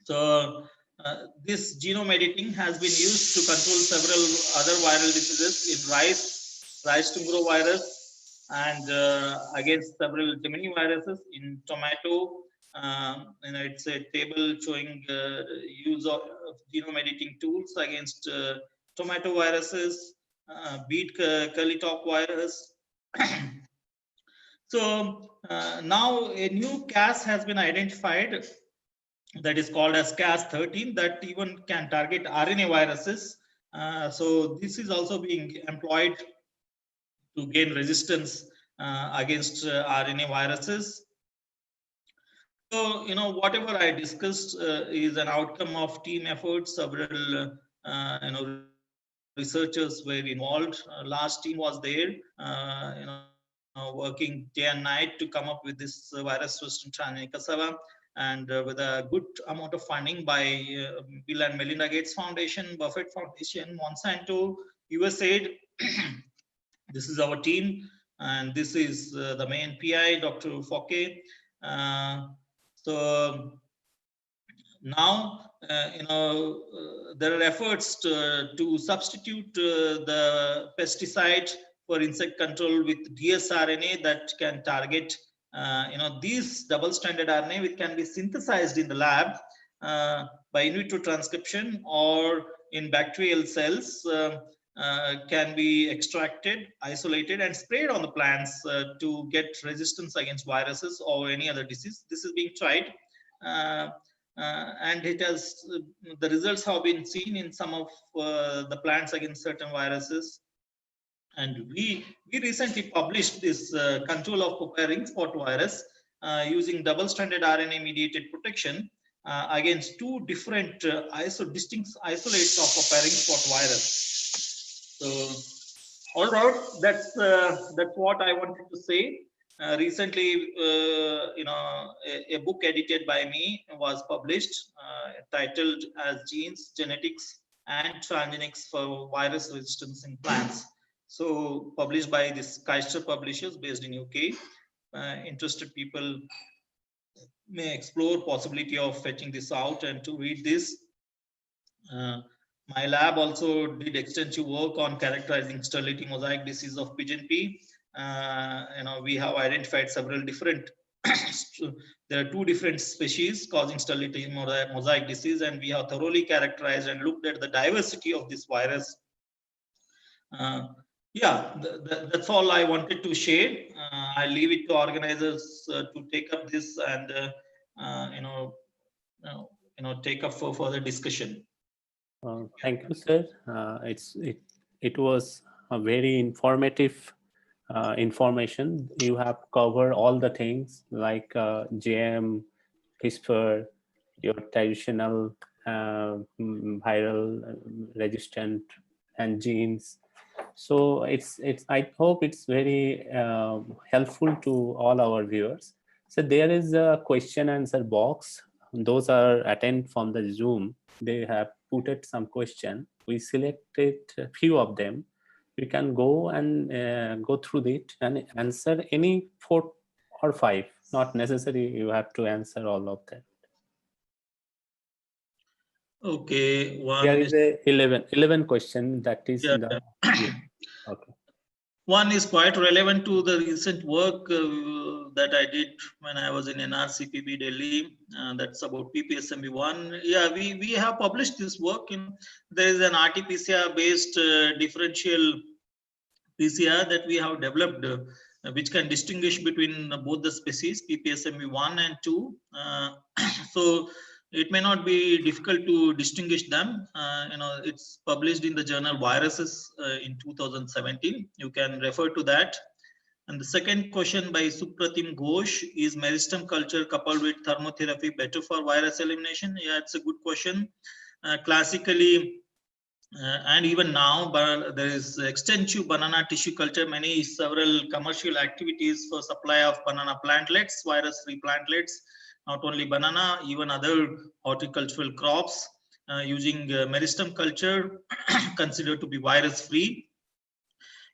So this genome editing has been used to control several other viral diseases in rice tumor virus, and against several geminiviruses in tomato. It's a table showing use of genome editing tools against tomato viruses, beet curly-top virus. So now a new Cas has been identified that is called as Cas13, that even can target RNA viruses. So this is also being employed to gain resistance against RNA viruses. So, whatever I discussed is an outcome of team efforts. Several, researchers were involved. Large team was there, working day and night to come up with this virus-resistant transgenic cassava, and with a good amount of funding by Bill and Melinda Gates Foundation, Buffett Foundation, Monsanto, USAID. This is our team, and this is the main PI, Dr. Fouquet. So now, there are efforts to substitute the pesticide for insect control with dsRNA that can target, these double-stranded RNA, which can be synthesized in the lab by in vitro transcription or in bacterial cells, can be extracted, isolated, and sprayed on the plants to get resistance against viruses or any other disease. This is being tried, and it has the results have been seen in some of the plants against certain viruses. And we recently published this control of papaya ring spot virus using double-stranded RNA-mediated protection against 2 different distinct isolates of papaya ring spot virus. So, all right, that's what I wanted to say. Recently, a book edited by me was published, titled as Genes, Genetics, and Transgenics for Virus Resistance in Plants. So, published by this Kaister Publishers based in UK. Interested people may explore possibility of fetching this out and to read this. My lab also did extensive work on characterizing sterility mosaic disease of pigeon pea. We have identified several different, there are 2 different species causing sterility mosaic disease, and we have thoroughly characterized and looked at the diversity of this virus. That's all I wanted to share. I leave it to organizers to take up this and take up for further discussion. Thank you, sir. It was a very informative information. You have covered all the things like GM, CRISPR, your traditional viral resistant and genes. So I hope it's very helpful to all our viewers. So there is a question answer box. Those are attend from the Zoom. They have put some question. We selected a few of them. You can go and go through it and answer any 4 or 5. Not necessary you have to answer all of them. Okay, there is a 11 question that is okay. One is quite relevant to the recent work that I did when I was in NRCPB Delhi. That's about PPSMB1. Yeah, we have published this work. There is an RT-PCR based differential PCR that we have developed which can distinguish between both the species, PPSMV1 and 2. So it may not be difficult to distinguish them. It's published in the journal Viruses in 2017. You can refer to that. And the second question by Supratim Ghosh, is meristem culture coupled with thermotherapy better for virus elimination? Yeah, it's a good question. Classically, and even now, but there is extensive banana tissue culture, several commercial activities for supply of banana plantlets, virus-free plantlets, not only banana, even other horticultural crops using meristem culture considered to be virus-free.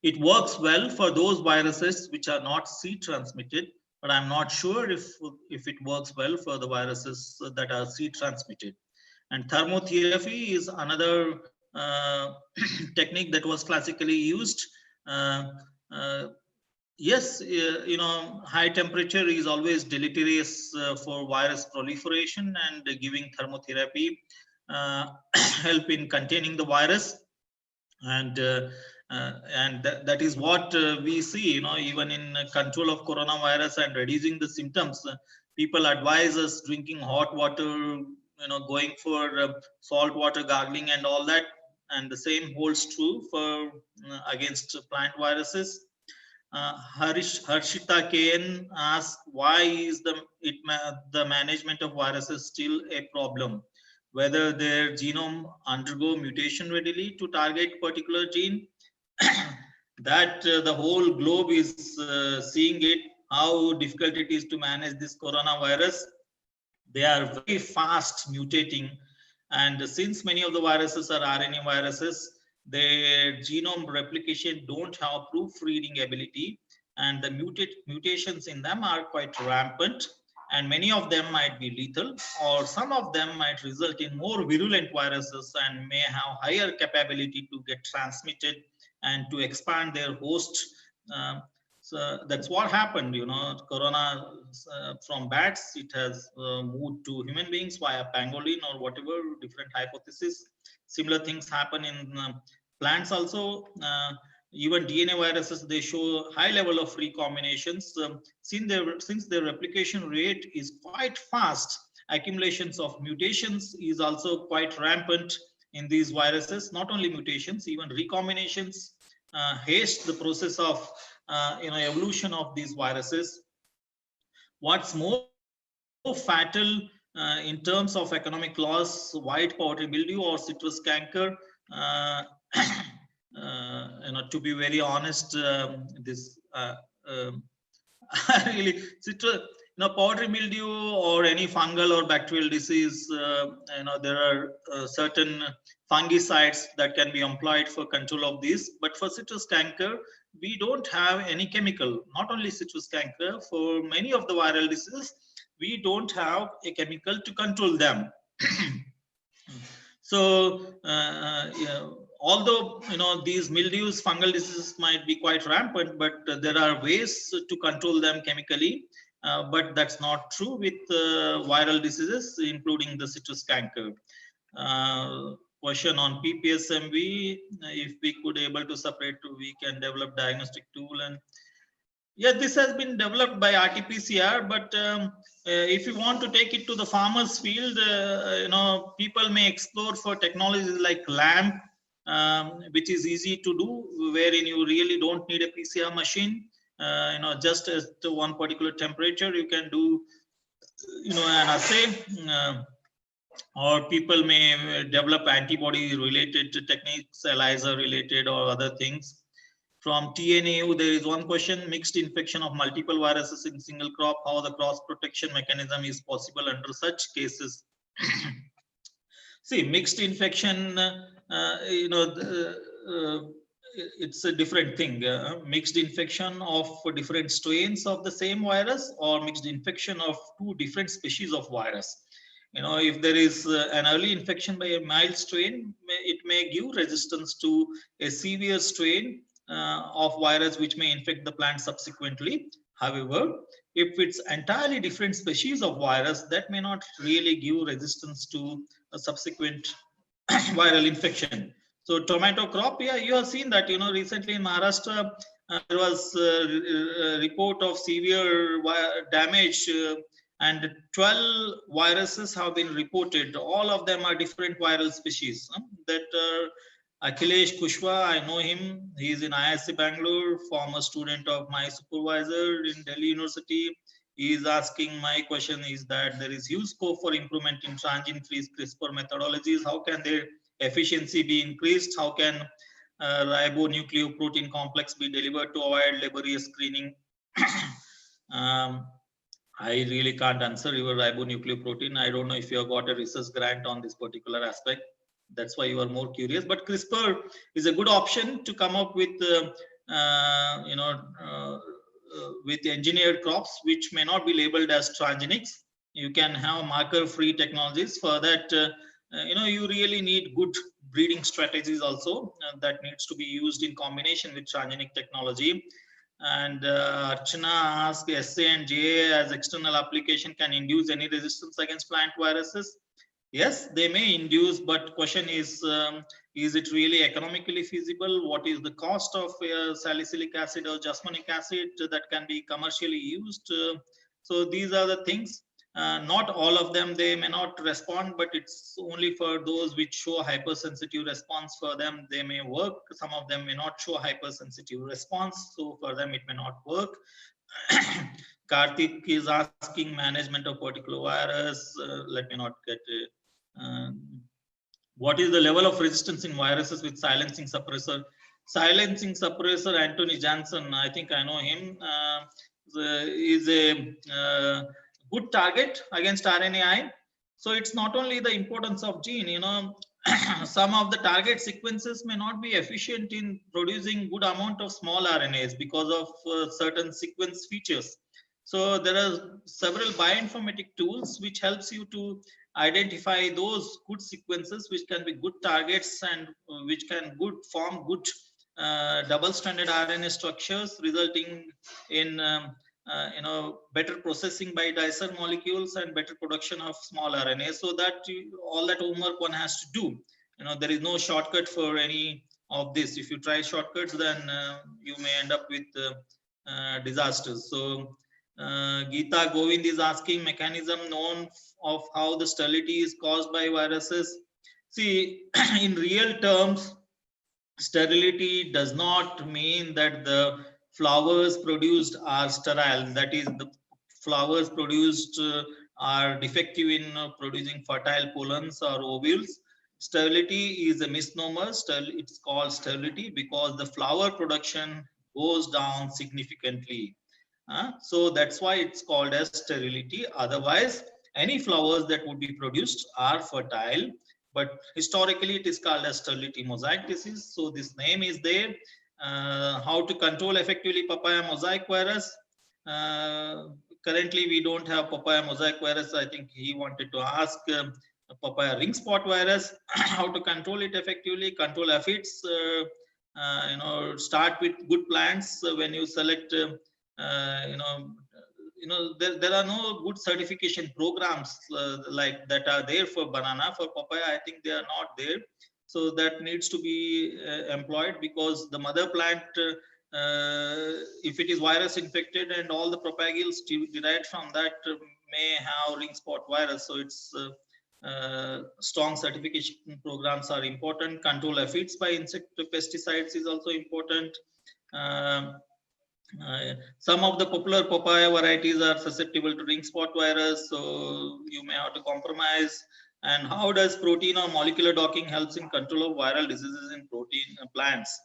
It works well for those viruses which are not seed transmitted, but I'm not sure if it works well for the viruses that are seed transmitted. And thermotherapy is another technique that was classically used. Yes, high temperature is always deleterious for virus proliferation, and giving thermotherapy help in containing the virus. And that is what we see, even in control of coronavirus and reducing the symptoms. People advise us drinking hot water, going for salt water gargling and all that. And the same holds true for against plant viruses. Harshita KN asks, why is the management of viruses still a problem? Whether their genome undergo mutation readily to target particular gene, that the whole globe is seeing it, how difficult it is to manage this coronavirus. They are very fast mutating, and since many of the viruses are RNA viruses, their genome replication don't have proofreading ability, and the mutations in them are quite rampant, and many of them might be lethal, or some of them might result in more virulent viruses and may have higher capability to get transmitted and to expand their host. So that's what happened, corona from bats, it has moved to human beings via pangolin or whatever, different hypothesis. Similar things happen in plants also. Even DNA viruses, they show high level of recombinations. Since their replication rate is quite fast, accumulations of mutations is also quite rampant in these viruses. Not only mutations, even recombinations haste the process of evolution of these viruses. What's more fatal in terms of economic loss, white powdery mildew or citrus canker? To be very honest, this really citrus, powdery mildew or any fungal or bacterial disease, there are certain fungicides that can be employed for control of this. But for citrus canker, we don't have any chemical. Not only citrus canker, for many of the viral diseases, we don't have a chemical to control them. So, although these mildews, fungal diseases might be quite rampant, but there are ways to control them chemically. But that's not true with viral diseases, including the citrus canker. Question on PPSMV: if we could able to separate, we can develop diagnostic tool. And yeah, this has been developed by RT-PCR, but if you want to take it to the farmers field, people may explore for technologies like LAMP, which is easy to do, wherein you really don't need a PCR machine. Just as to one particular temperature, you can do, an assay. Or people may develop antibody related to techniques, ELISA related or other things. From TNAU, there is one question: mixed infection of multiple viruses in single crop, how the cross protection mechanism is possible under such cases? See, mixed infection, it's a different thing. Mixed infection of different strains of the same virus, or mixed infection of two different species of virus. If there is an early infection by a mild strain, it may give resistance to a severe strain of virus which may infect the plant subsequently. However, if it's entirely different species of virus, that may not really give resistance to a subsequent viral infection. So tomato crop, yeah, you have seen that, recently in Maharashtra, there was a report of severe damage, and 12 viruses have been reported. All of them are different viral species. That Akhilesh Kushwa, I know him. He is in IISc Bangalore, former student of my supervisor in Delhi University. He is asking, my question is that there is huge scope for improvement in transgene-free CRISPR methodologies. How can their efficiency be increased? How can ribonucleoprotein complex be delivered to avoid laborious screening? I really can't answer your ribonucleoprotein. I don't know if you have got a research grant on this particular aspect. That's why you are more curious. But CRISPR is a good option to come up with, with engineered crops, which may not be labeled as transgenics. You can have marker-free technologies. For that, you really need good breeding strategies also that needs to be used in combination with transgenic technology. And Archana asked, SA and JA as external application can induce any resistance against plant viruses? Yes, they may induce, but question is it really economically feasible? What is the cost of salicylic acid or jasmonic acid that can be commercially used? So these are the things. Not all of them, they may not respond, but it's only for those which show hypersensitive response. For them, they may work. Some of them may not show hypersensitive response, so for them it may not work. Karthik is asking management of particular virus. Let me not get it. What is the level of resistance in viruses with silencing suppressor? Silencing suppressor, Anthony Jansen, I think I know him, is a good target against RNAi. So it's not only the importance of gene, some of the target sequences may not be efficient in producing good amount of small RNAs because of certain sequence features. So there are several bioinformatic tools which helps you to identify those good sequences which can be good targets and which can form good double-stranded RNA structures, resulting in better processing by dicer molecules and better production of small RNA. So that all that homework one has to do. There is no shortcut for any of this. If you try shortcuts, then you may end up with disasters. So Geeta Govind is asking mechanism known of how the sterility is caused by viruses. See, in real terms, sterility does not mean that the flowers produced are sterile. That is, the flowers produced are defective in producing fertile pollens or ovules. Sterility is a misnomer. It's called sterility because the flower production goes down significantly. So that's why it's called as sterility. Otherwise, any flowers that would be produced are fertile, but historically it is called as sterility mosaic disease. So this name is there. How to control effectively papaya mosaic virus? Currently, we don't have papaya mosaic virus. I think he wanted to ask papaya ring spot virus. How to control it effectively? Control aphids. Start with good plants. When you select there are no good certification programs like that are there for banana. For papaya, I think they are not there. So that needs to be employed, because the mother plant, if it is virus infected and all the propagules derived from that may have ring spot virus. So it's strong certification programs are important. Control aphids by insect pesticides is also important. Some of the popular papaya varieties are susceptible to ring spot virus, so you may have to compromise. And how does protein or molecular docking helps in control of viral diseases in protein plants?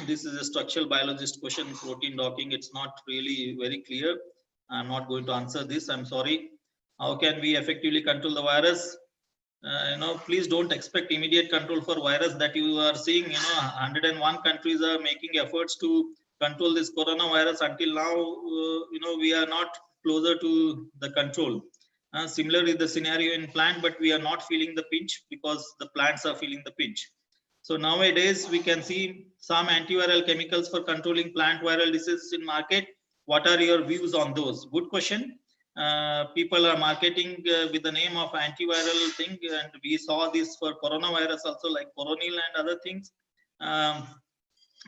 This is a structural biologist question. Protein docking, it's not really very clear. I'm not going to answer this. I'm sorry. How can we effectively control the virus? Please don't expect immediate control for virus that you are seeing. 101 countries are making efforts to control this coronavirus. Until now, we are not closer to the control. Similar is the scenario in plant, but we are not feeling the pinch because the plants are feeling the pinch. So nowadays we can see some antiviral chemicals for controlling plant viral diseases in market. What are your views on those? Good question. People are marketing with the name of antiviral thing, and we saw this for coronavirus also, like Coronil and other things.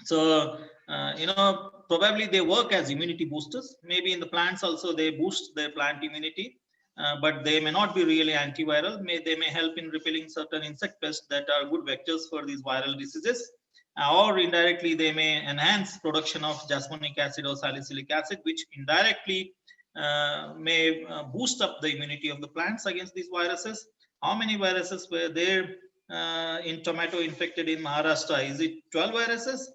So, probably they work as immunity boosters. Maybe in the plants also they boost their plant immunity, but they may not be really antiviral. They may help in repelling certain insect pests that are good vectors for these viral diseases. Or indirectly, they may enhance production of jasmonic acid or salicylic acid, which indirectly may boost up the immunity of the plants against these viruses. How many viruses were there in tomato infected in Maharashtra? Is it 12 viruses?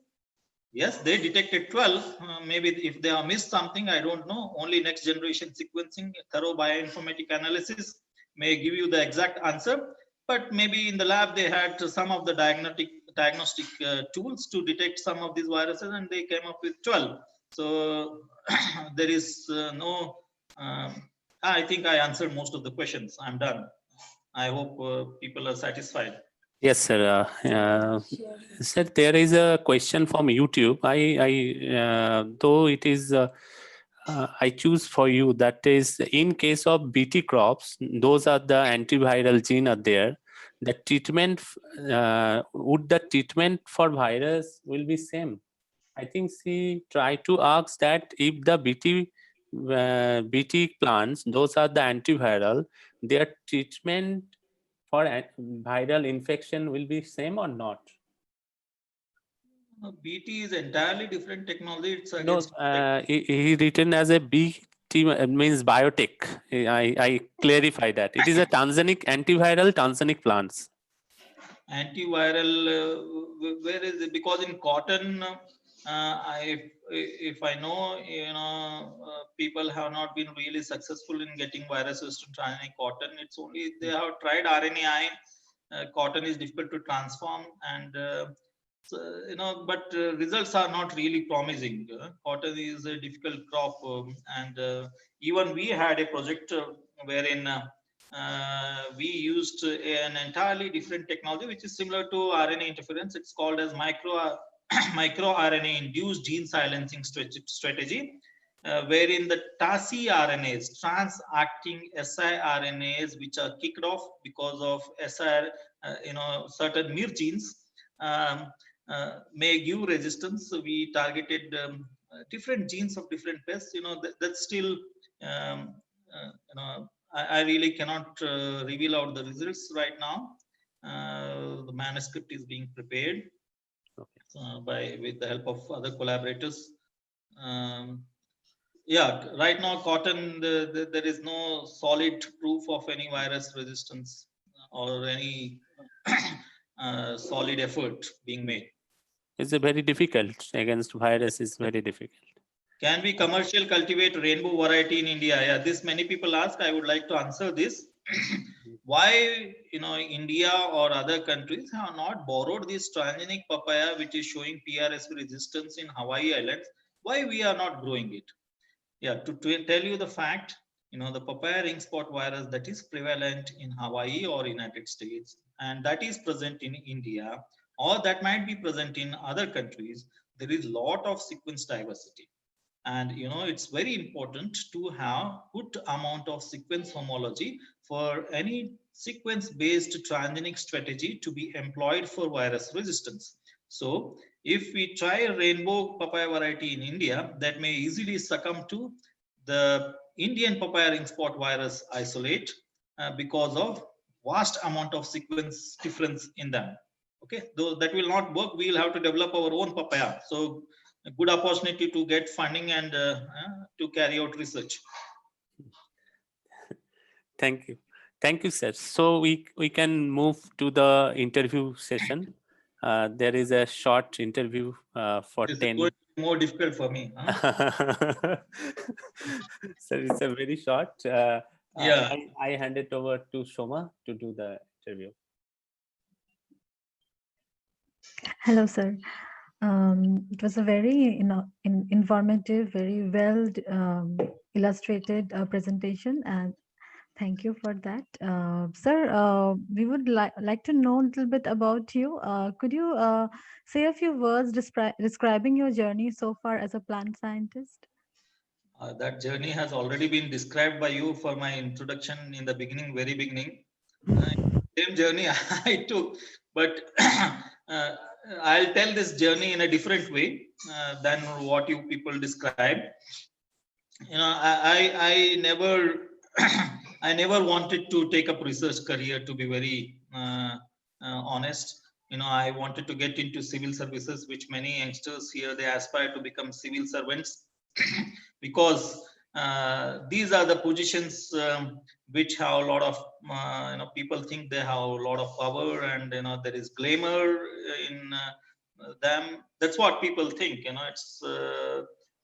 Yes, they detected 12. Maybe if they have missed something, I don't know. Only next generation sequencing, thorough bioinformatic analysis may give you the exact answer. But maybe in the lab, they had some of the diagnostic tools to detect some of these viruses, and they came up with 12. So there is no, I think I answered most of the questions. I'm done. I hope people are satisfied. Yes, sir. Sir, there is a question from YouTube. Though it is, I choose for you, that is, in case of BT crops, those are the antiviral gene are there. The treatment, would the treatment for virus will be same? I think she tried to ask that if the BT plants, those are the antiviral, their treatment for viral infection will be same or not? BT is entirely different technology. It's No, against he written as a BT means biotech. I clarify that. It is a transgenic antiviral transgenic plants. antiviral. Where is it? Because in cotton, if I know, people have not been really successful in getting viruses to transgenic cotton. It's only they have tried RNAi. Cotton is difficult to transform, and but results are not really promising. Cotton is a difficult crop, and even we had a project wherein we used an entirely different technology, which is similar to RNA interference. It's called as micro RNA induced gene silencing strategy, wherein the TASI RNAs, trans-acting siRNAs, which are kicked off because of certain MIR genes, may give resistance. So we targeted different genes of different pests. That's still, I really cannot reveal out the results right now. The manuscript is being prepared with the help of other collaborators. Yeah, right now cotton, there is no solid proof of any virus resistance or any solid effort being made. It's a very difficult against virus. Is very difficult. Can we commercial cultivate rainbow variety in India? Yeah, this many people ask. I would like to answer this. Why India or other countries have not borrowed this transgenic papaya, which is showing PRSV resistance in Hawaii Islands? Why we are not growing it? Yeah, to tell you the fact, the papaya ring spot virus that is prevalent in Hawaii or United States, and that is present in India, or that might be present in other countries, there is a lot of sequence diversity. And it's very important to have good amount of sequence homology for any sequence based transgenic strategy to be employed for virus resistance. So if we try a rainbow papaya variety in India, that may easily succumb to the Indian papaya ring spot virus isolate because of vast amount of sequence difference in them. Okay, though that will not work, we will have to develop our own papaya. So a good opportunity to get funding and to carry out research. Thank you, sir. So we can move to the interview session. There is a short interview for 10. It's more difficult for me. Huh? So it's a very short. Yeah. I hand it over to Shoma to do the interview. Hello, sir. It was a very informative, very well illustrated presentation, and thank you for that. Sir, we would like to know a little bit about you. Could you say a few words describing your journey so far as a plant scientist? That journey has already been described by you for my introduction in the beginning, very beginning. Same journey I took, but I'll tell this journey in a different way than what you people described. You know, I never I never wanted to take up research career, to be very honest. You know, I wanted to get into civil services, which many youngsters here, they aspire to become civil servants because these are the positions which have a lot of people think they have a lot of power, and there is glamour in them. That's what people think. It's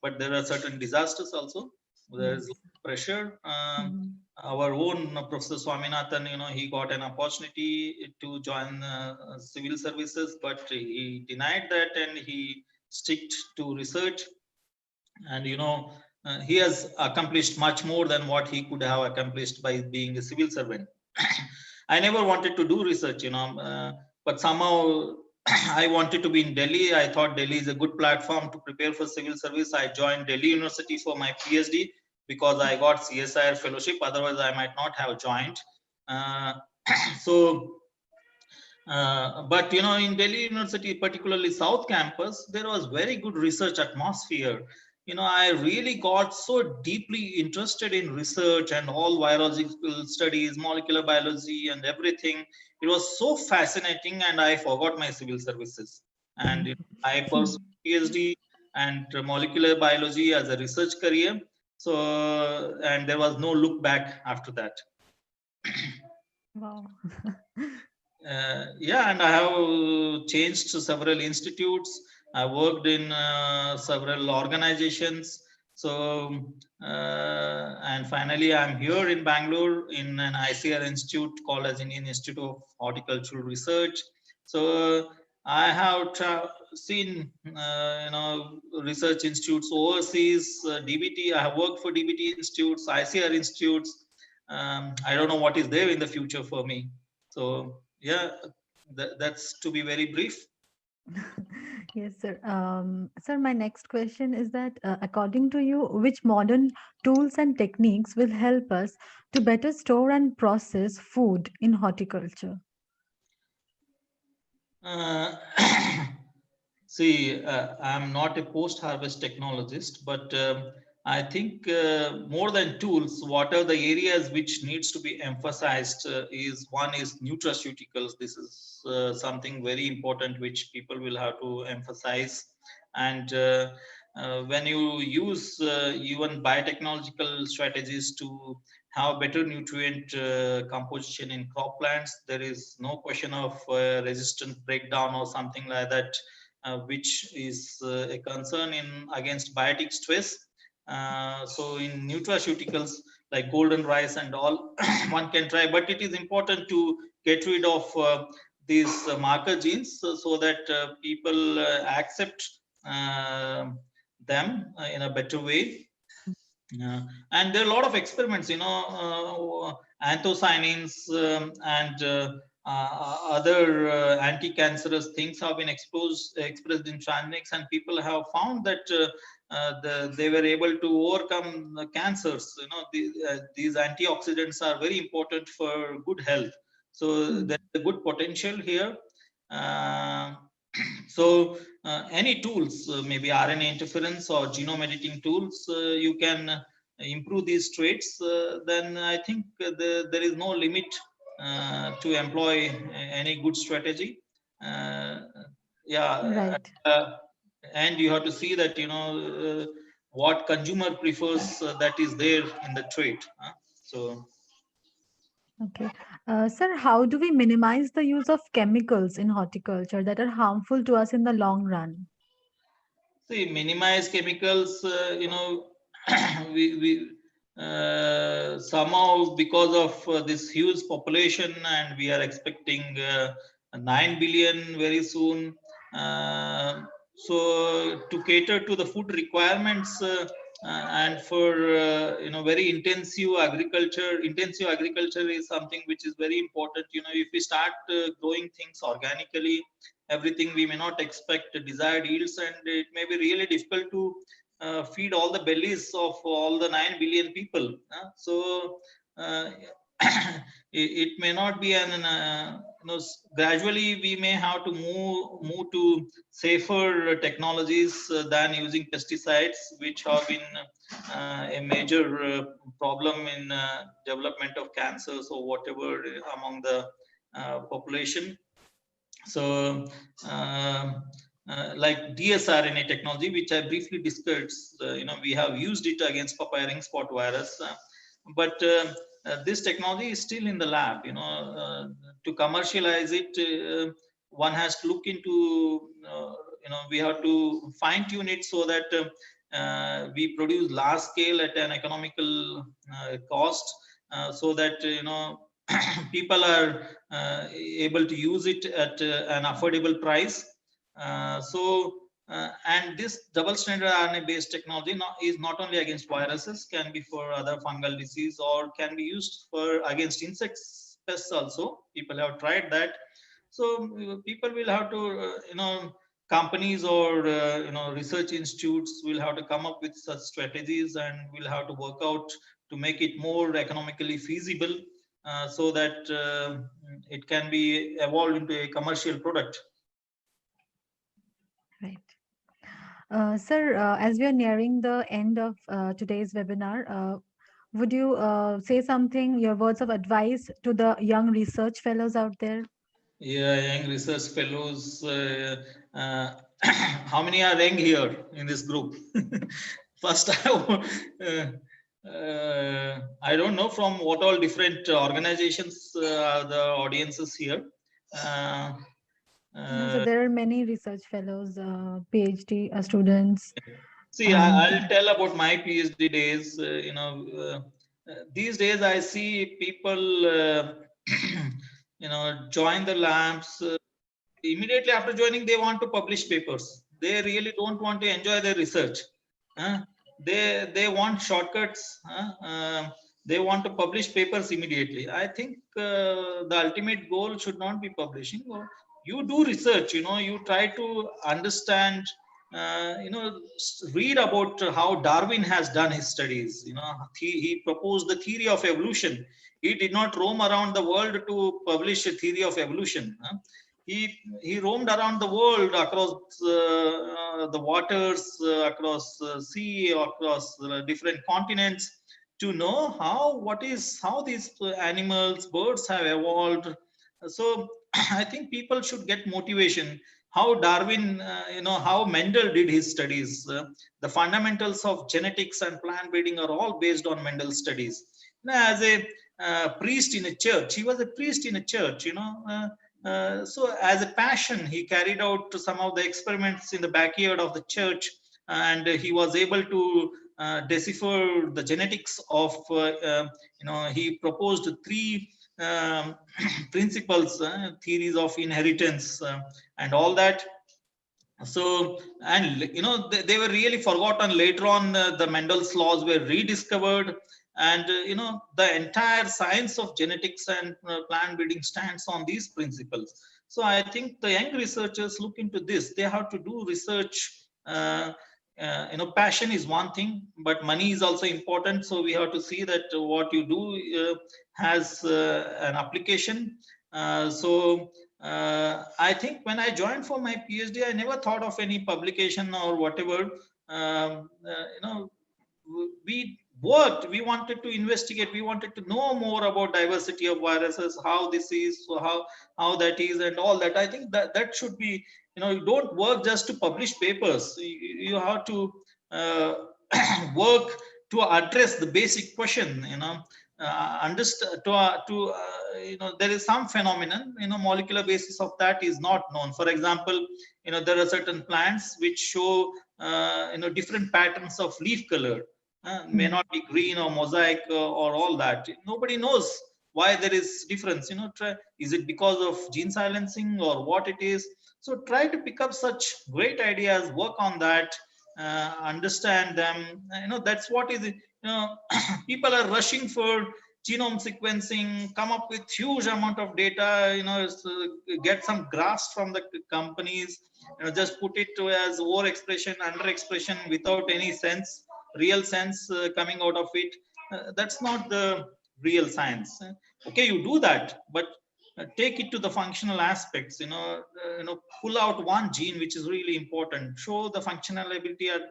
but there are certain disasters also. There is Yes. pressure. Mhm. Our own Professor Swaminathan, he got an opportunity to join civil services, but he denied that and he sticked to research. And he has accomplished much more than what he could have accomplished by being a civil servant. I never wanted to do research, but somehow I wanted to be in Delhi. I thought Delhi is a good platform to prepare for civil service. I joined Delhi University for my PhD because I got CSIR fellowship. Otherwise, I might not have joined. So but in Delhi University, particularly South Campus, there was very good research atmosphere. I really got so deeply interested in research and all virological studies, molecular biology, and everything. It was so fascinating, and I forgot my civil services. And I pursued PhD and molecular biology as a research career. So, and there was no look back after that. Wow. Yeah, and I have changed to several institutes. I worked in several organizations. So, and finally, I'm here in Bangalore in an ICAR institute called as Indian Institute of Horticultural Research. So, I have seen, research institutes overseas, DBT. I have worked for DBT institutes, ICR institutes. I don't know what is there in the future for me. So, yeah, that's to be very brief. Yes, sir. Sir, my next question is that according to you, which modern tools and techniques will help us to better store and process food in horticulture? Uh, See, I'm not a post-harvest technologist, but I think more than tools, what are the areas which needs to be emphasized is one is nutraceuticals. This is something very important which people will have to emphasize. And when you use even biotechnological strategies to have better nutrient composition in crop plants, there is no question of resistant breakdown or something like that, which is a concern in against biotic stress. So in nutraceuticals like golden rice and all, one can try, but it is important to get rid of these marker genes so that people accept uh, them in a better way. And there are a lot of experiments, anthocyanins and other anti-cancerous things have been expressed in transgenics, and people have found that they were able to overcome the cancers. These antioxidants are very important for good health. So there's a good potential here. Uh, so any tools, maybe RNA interference or genome editing tools, you can improve these traits, then I think there is no limit to employ any good strategy. Uh, yeah, Right. and you have to see that what consumer prefers, that is there in the trait. So. Okay. Sir, how do we minimize the use of chemicals in horticulture that are harmful to us in the long run? See, minimize chemicals, we somehow because of this huge population, and we are expecting 9 billion very soon. So to cater to the food requirements and for very intensive agriculture is something which is very important. If we start growing things organically, everything, we may not expect desired yields, and it may be really difficult to feed all the bellies of all the 9 billion people. So uh, it may not be an gradually we may have to move to safer technologies than using pesticides, which have been a major problem in development of cancers or whatever among the population. So like dsRNA technology, which I briefly discussed, we have used it against papaya ring spot virus, but this technology is still in the lab. To commercialize it, one has to look into, we have to fine tune it so that we produce large scale at an economical cost, so that people are able to use it at an affordable price. And this double-stranded RNA-based technology is not only against viruses, can be for other fungal disease, or can be used for against insects, pests also. People have tried that. So people will have to, companies or research institutes will have to come up with such strategies, and will have to work out to make it more economically feasible, so that it can be evolved into a commercial product. Right. Sir, as we are nearing the end of today's webinar, would you say something, your words of advice to the young research fellows out there? Yeah, young research fellows. How many are young here in this group? First, I don't know from what all different organizations the audiences here. So there are many research fellows, PhD students. See, I'll tell about my PhD days. These days I see people, join the labs. Immediately after joining, they want to publish papers. They really don't want to enjoy their research. They want shortcuts. They want to publish papers immediately. I think the ultimate goal should not be publishing. You do research. You try to understand. Read about how Darwin has done his studies. He proposed the theory of evolution. He did not roam around the world to publish a theory of evolution. He roamed around the world, across the waters, across sea, across different continents, to know how these animals, birds have evolved. So I think people should get motivation. How Darwin, how Mendel did his studies. The fundamentals of genetics and plant breeding are all based on Mendel's studies. As a priest in a church, he was a priest in a church. So as a passion, he carried out some of the experiments in the backyard of the church, and he was able to decipher the genetics of, he proposed 3 principles, theories of inheritance, and all that. So, and they were really forgotten. Later on, the Mendel's laws were rediscovered, and the entire science of genetics and plant breeding stands on these principles. So I think the young researchers look into this. They have to do research. Passion is one thing, but money is also important. So we have to see that what you do has an application. I think when I joined for my PhD, I never thought of any publication or whatever. We worked. We wanted to investigate. We wanted to know more about diversity of viruses, how this is, so how that is, and all that. I think that should be. You don't work just to publish papers. You have to work to address the basic question. Understand there is some phenomenon. Molecular basis of that is not known. For example, there are certain plants which show different patterns of leaf color. May not be green or mosaic or all that. Nobody knows why there is difference. Is it because of gene silencing or what it is? So try to pick up such great ideas, work on that, understand them. That's what is it. People are rushing for genome sequencing, come up with huge amount of data, get some grasp from the companies, just put it as over expression, under expression, without any real sense coming out of it. That's not the real science. Okay, you do that, but take it to the functional aspects, pull out one gene which is really important, show the functional ability at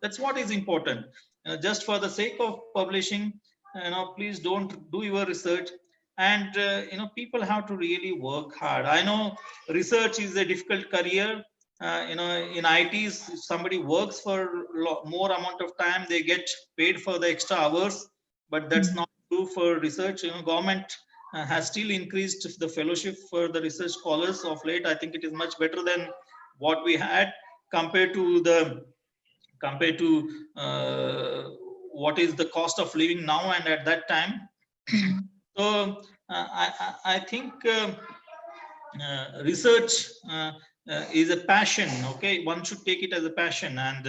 that's what is important. Just for the sake of publishing, please don't do your research. And people have to really work hard. I know research is a difficult career. In ITs, if somebody works for more amount of time, they get paid for the extra hours, but that's not true for research. Government has still increased the fellowship for the research scholars of late. I think it is much better than what we had compared to what is the cost of living now and at that time. So I think research is a passion. Okay, one should take it as a passion, and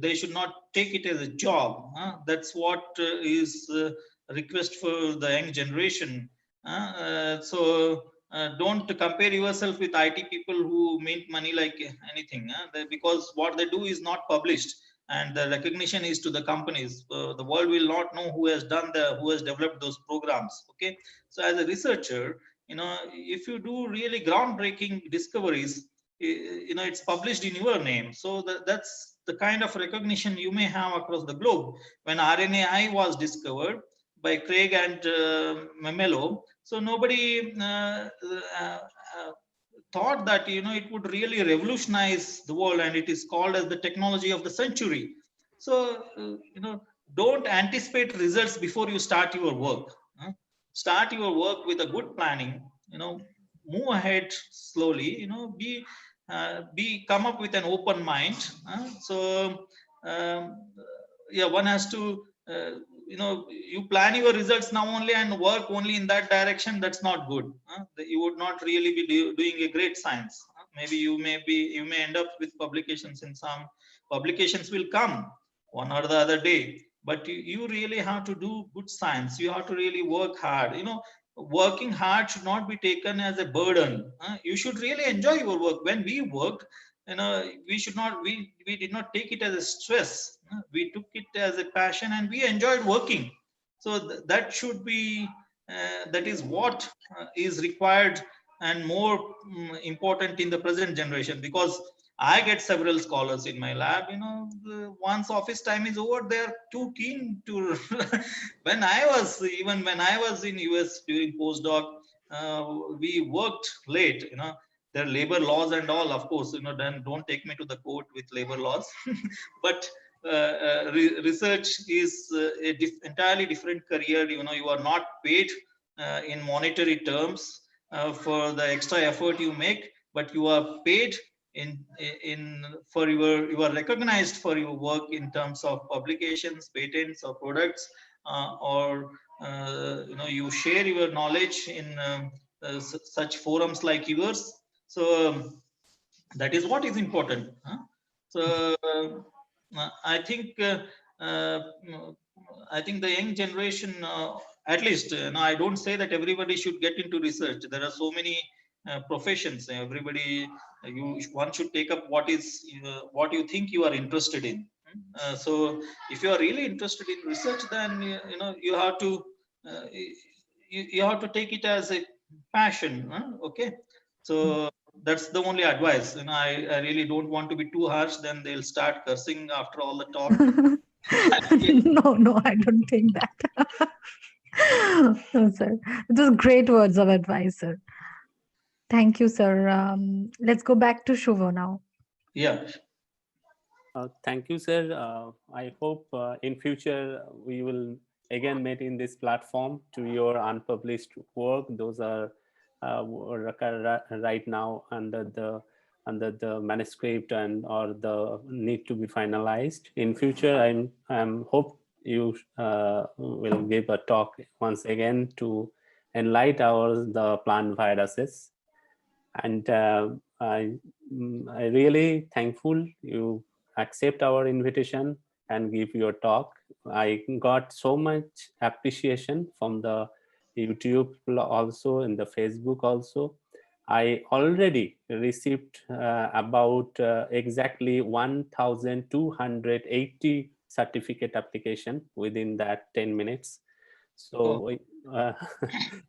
they should not take it as a job. That's what is request for the young generation. So don't compare yourself with IT people who mint money like anything, because what they do is not published, and the recognition is to the companies. The world will not know who has developed those programs. Okay, so as a researcher, if you do really groundbreaking discoveries, it's published in your name. So that's the kind of recognition you may have across the globe. When RNAi was discovered by Craig and Memelo, so nobody thought that it would really revolutionize the world, and it is called as the technology of the century. So don't anticipate results before you start your work. Start your work with a good planning. Move ahead slowly. Come up with an open mind. So yeah, one has to you plan your results now only and work only in that direction. That's not good. You would not really be doing a great science. Maybe you may end up with publications, and some publications will come one or the other day, but you really have to do good science. You have to really work hard. Working hard should not be taken as a burden. You should really enjoy your work. When we worked, we did not take it as a stress. We took it as a passion, and we enjoyed working. So that should be that is what is required and more important in the present generation, because I get several scholars in my lab. Once office time is over, they are too keen to. when I was in US during postdoc, we worked late. There are labor laws and all, of course. Then don't take me to the court with labor laws. But research is entirely different career. You are not paid in monetary terms for the extra effort you make, but you are paid you are recognized for your work in terms of publications, patents, or products, or you share your knowledge in such forums like yours. So that is what is important. So I think the young generation, at least, I don't say that everybody should get into research. There are so many professions. Everybody, one should take up what you think you are interested in. So if you are really interested in research, then you have to you have to take it as a passion. Okay, so that's the only advice. I really don't want to be too harsh. Then they'll start cursing after all the talk. No, I don't think that. No, sir. It was great words of advice, sir. Thank you, sir. Let's go back to Shubho now. Yeah. Thank you, sir. I hope in future we will again meet in this platform to your unpublished work. Those are right now under the manuscript or the need to be finalized. In future, I'm hope you will give a talk once again to enlighten the plant viruses. And I really thankful you accept our invitation and give your talk. I got so much appreciation from the YouTube also, in the Facebook also. I already received about exactly 1,280 certificate application within that 10 minutes. So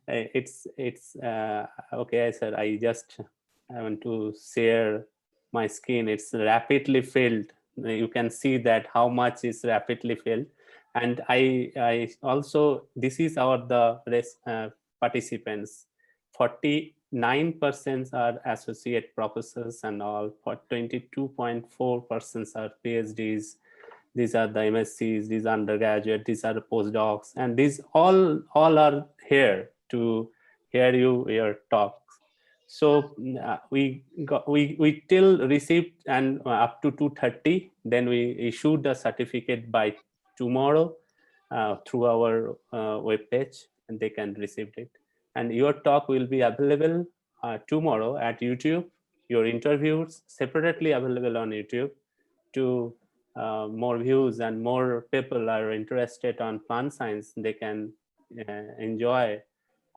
it's okay, sir. I want to share my screen. It's rapidly filled. You can see that how much is rapidly filled. And I also, this is the participants. 49% are associate professors and all. For 22.4% are PhDs. These are the MScs, these are undergraduate, these are the postdocs, and these all are here to hear your talks. So we till received and up to 2:30. Then we issued the certificate by tomorrow through our web page, and they can receive it. And your talk will be available tomorrow at YouTube. Your interviews separately available on YouTube to more views and more people are interested on plant science. They can enjoy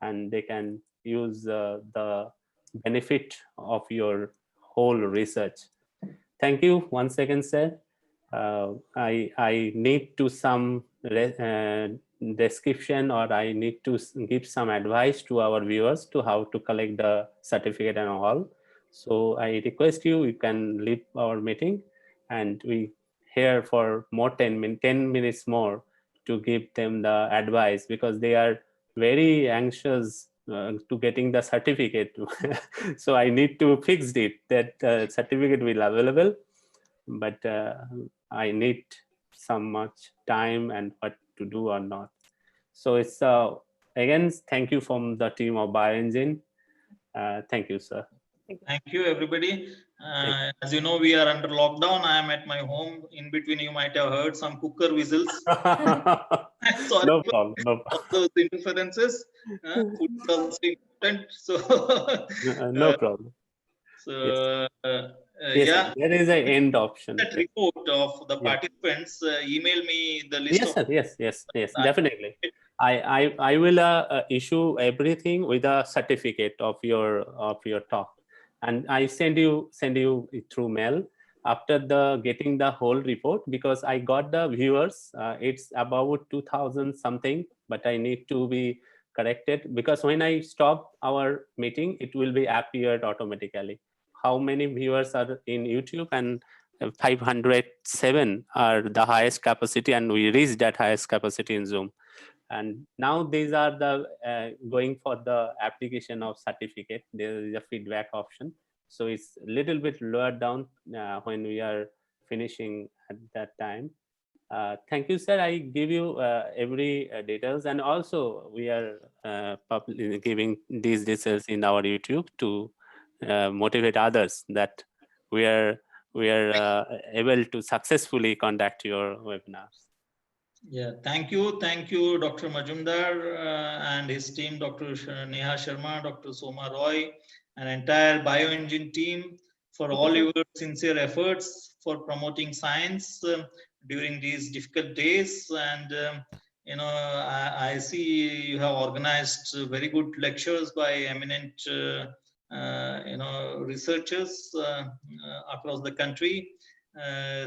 and they can use the benefit of your whole research. Thank you once again, sir. I need to some description, or I need to give some advice to our viewers to how to collect the certificate and all. So I request you can leave our meeting and we here for more 10 minutes more to give them the advice, because they are very anxious to getting the certificate. So I need to fix it that certificate will available, but I need some much time and what to do or not. So it's again, thank you from the team of Bioingene. Thank you, sir. Thank you, everybody. As you know, we are under lockdown. I am at my home. In between, you might have heard some cooker whistles. Sorry No problem. No problem. for those interferences. Food is also important. So, No problem. So, Yes, yeah, there is an end option. that report of the participants. Email me the list. Yes, sir. Yes, definitely. I will issue everything with a certificate of your talk, and I send you through mail after the getting the whole report, because I got the viewers. It's about 2,000 something, but I need to be corrected, because when I stop our meeting, it will be appeared automatically. How many viewers are in YouTube, and 507 are the highest capacity, and we reached that highest capacity in Zoom. And now these are the going for the application of certificate. There is a feedback option, so it's a little bit lower down when we are finishing at that time. Thank you, sir. I give you every details, and also we are giving these details in our YouTube to motivate others that we are able to successfully conduct your webinars. Yeah, thank you, Dr. Majumdar and his team, Dr. Neha Sharma, Dr. Soma Roy, and entire Bioingene team for all your sincere efforts for promoting science during these difficult days. And you know, I see you have organized very good lectures by eminent you know, researchers across the country.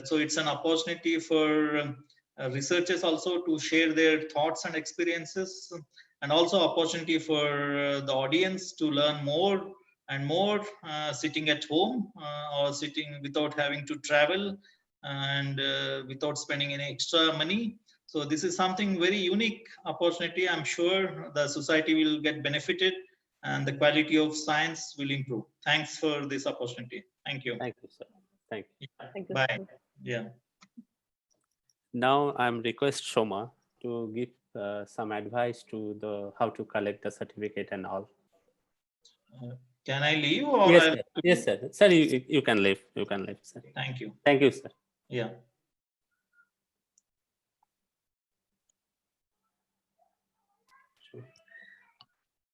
So it's an opportunity for researchers also to share their thoughts and experiences, and also opportunity for the audience to learn more and more sitting at home or sitting without having to travel and without spending any extra money. So this is something very unique opportunity. I'm sure the society will get benefited and the quality of science will improve. Thanks for this opportunity. Thank you. Thank you, sir. Thank you. Yeah. Thank you. Bye. Yeah. Now I'm request Shoma to give some advice to the how to collect the certificate and all. Can I leave or? Yes, sir. Yes, sir. Sir, you can leave. You can leave, sir. Thank you. Thank you, sir. Yeah.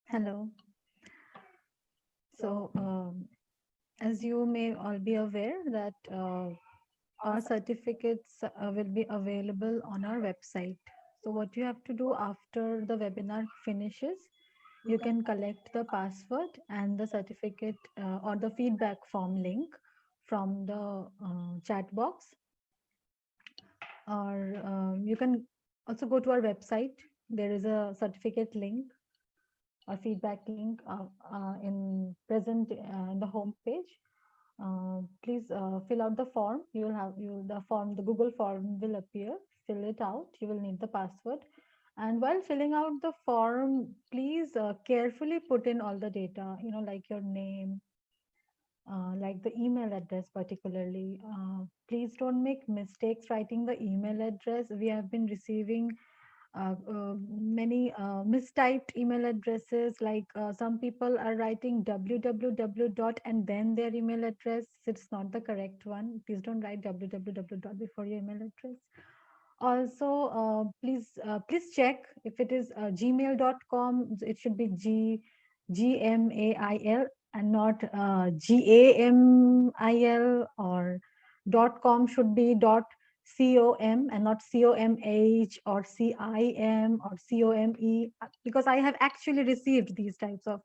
Hello. So, as you may all be aware that our certificates will be available on our website. So what you have to do after the webinar finishes, you can collect the password and the certificate or the feedback form link from the chat box, or you can also go to our website. there is a certificate link or feedback link in present in the home page. Please fill out the form. You will have the Google form will appear. Fill it out. You will need the password. And while filling out the form, please carefully put in all the data, like your name, like the email address particularly. Please don't make mistakes writing the email address. We have been receiving many mistyped email addresses, like some people are writing www dot and then their email address. It's not the correct one. Please don't write www dot before your email address. Also, please check if it is gmail.com. It should be gmail and not gamil, or .com should be .com and not comh or cim or come, because I have actually received these types of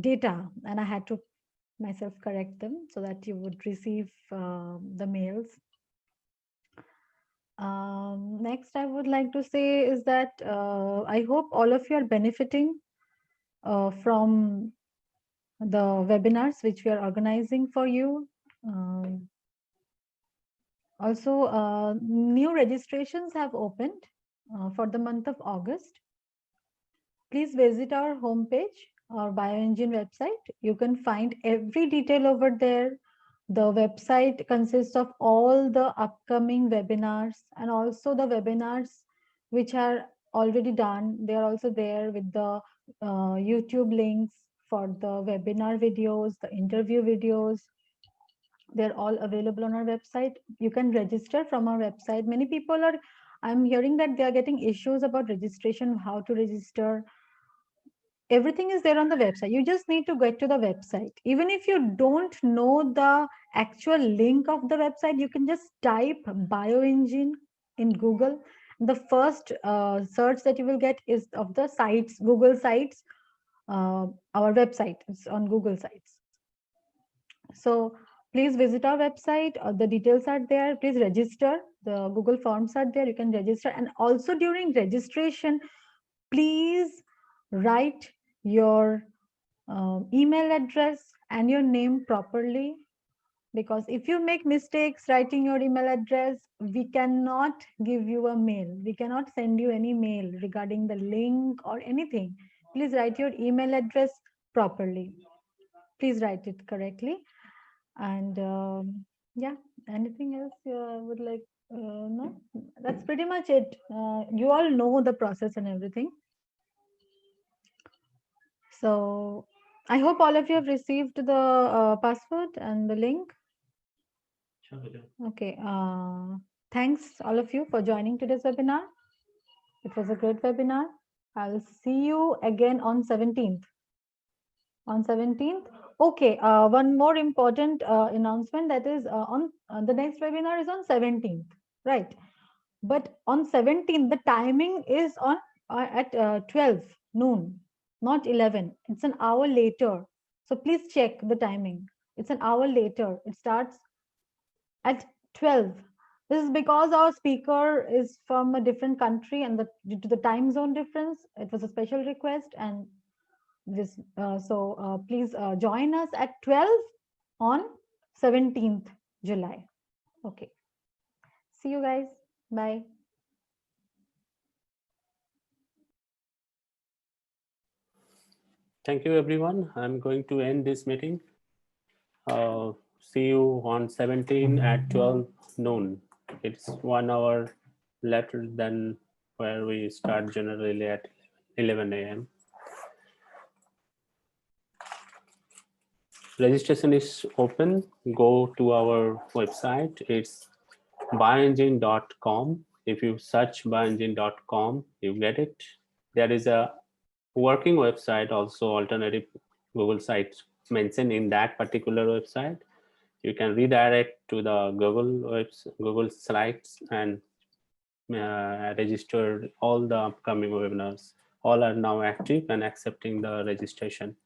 data and I had to myself correct them so that you would receive the mails. Next, I would like to say is that I hope all of you are benefiting from the webinars which we are organizing for you. Also, new registrations have opened for the month of August. Please visit our homepage, our Bioingene website. You can find every detail over there. The website consists of all the upcoming webinars and also the webinars which are already done. They are also there with the YouTube links for the webinar videos, the interview videos. They're all available on our website. You can register from our website. Many people are, I'm hearing that they are getting issues about registration, how to register. Everything is there on the website. You just need to get to the website. Even if you don't know the actual link of the website, you can just type Bioingene in Google. The first search that you will get is of the sites, Google sites. Our website is on Google sites. So please visit our website. The details are there. Please register. The Google forms are there. You can register. And also during registration, please write your email address and your name properly, because if you make mistakes writing your email address, we cannot give you a mail. We cannot send you any mail regarding the link or anything. Please write your email address properly. Please write it correctly. And yeah, anything else you would like? No, that's pretty much it. You all know the process and everything. So I hope all of you have received the password and the link. Okay. Thanks all of you for joining today's webinar. It was a great webinar. I'll see you again on 17th. On 17th. Okay. One more important announcement, that is on the next webinar is on 17th, right? But on 17th, the timing is on at 12 noon, not 11. It's an hour later. So please check the timing. It's an hour later. It starts at 12. This is because our speaker is from a different country, and due to the time zone difference, it was a special request. And this, please join us at 12 on 17th July. Okay. See you guys. Bye. Thank you, everyone. I'm going to end this meeting. See you on 17 at 12 noon. It's 1 hour later than where we start generally at 11 a.m. Registration is open. Go to our website. It's bioingene.com. If you search bioingene.com, you get it. There is a working website, also alternative Google sites mentioned in that particular website. You can redirect to the Google slides and register all the upcoming webinars. All are now active and accepting the registration.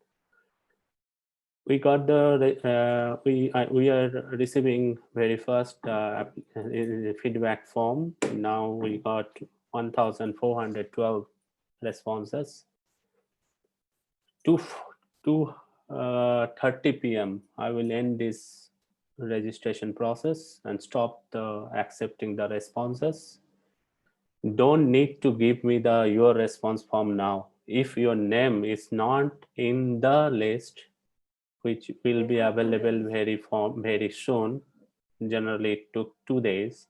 We got the we are receiving very first feedback form. Now we got 1,412 responses. 2:30 p.m. I will end this registration process and stop the accepting the responses. Don't need to give me the your response form now. If your name is not in the list, which will be available very soon, generally it took 2 days.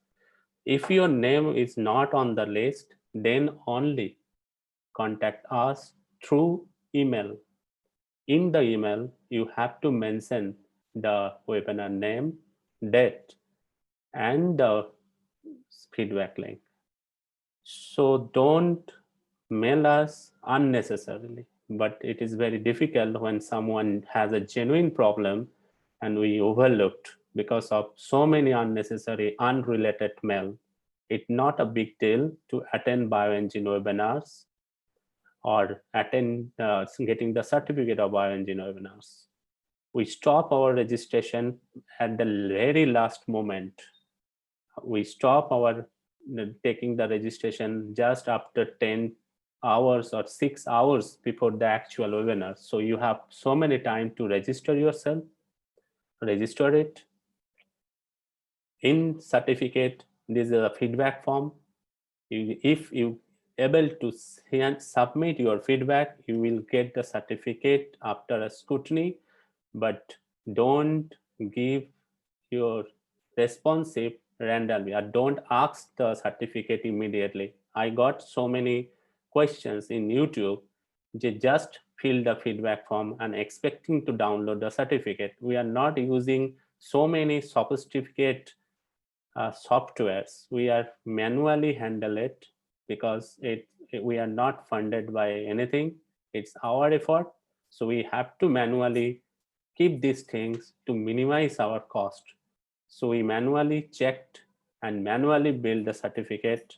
If your name is not on the list, then only contact us through email. In the email, you have to mention the webinar name, date, and the feedback link. So don't mail us unnecessarily, but it is very difficult when someone has a genuine problem and we overlooked because of so many unnecessary, unrelated mail. It's not a big deal to attend Bioingene webinars or attend getting the certificate of Bioingene webinars. We stop our registration at the very last moment. We stop our taking the registration just after 10 hours or 6 hours before the actual webinar. So you have so many time to register yourself, register it. In certificate, this is a feedback form. If you able to submit your feedback, you will get the certificate after a scrutiny, but don't give your responsive randomly, or don't ask the certificate immediately. I got so many questions in YouTube. They just fill the feedback form and expecting to download the certificate. We are not using so many sophisticated softwares. We are manually handle it because we are not funded by anything. It's our effort. So we have to manually keep these things to minimize our cost. So we manually checked and manually build the certificate,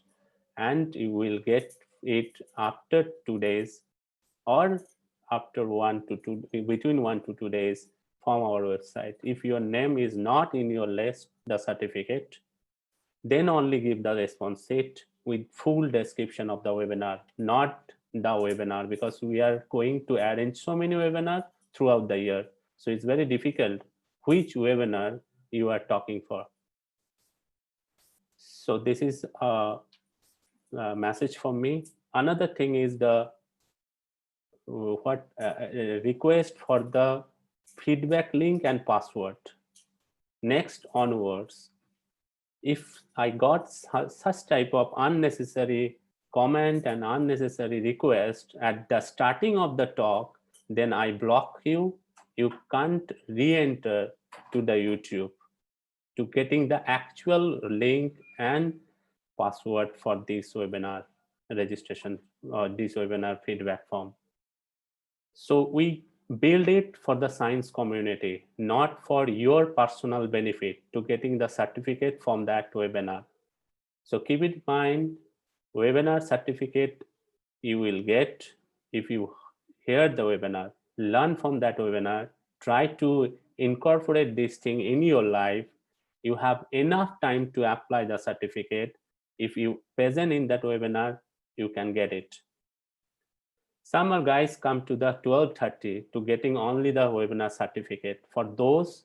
and you will get it after 2 days or after between 1 to 2 days from our website. If your name is not in your list, the certificate, then only give the response sheet with full description of the webinar, not the webinar, because we are going to arrange so many webinars throughout the year. So it's very difficult which webinar you are talking for. So this is a message from me. Another thing is the request for the feedback link and password. Next onwards, if I got such type of unnecessary comment and unnecessary request at the starting of the talk, then I block you. You can't re-enter to the YouTube to getting the actual link and password for this webinar registration or this webinar feedback form. So we build it for the science community, not for your personal benefit to getting the certificate from that webinar. So keep it in mind, webinar certificate you will get if you hear the webinar, learn from that webinar, try to incorporate this thing in your life. You have enough time to apply the certificate. If you present in that webinar, you can get it. Some guys come to the 12:30 to getting only the webinar certificate. For those,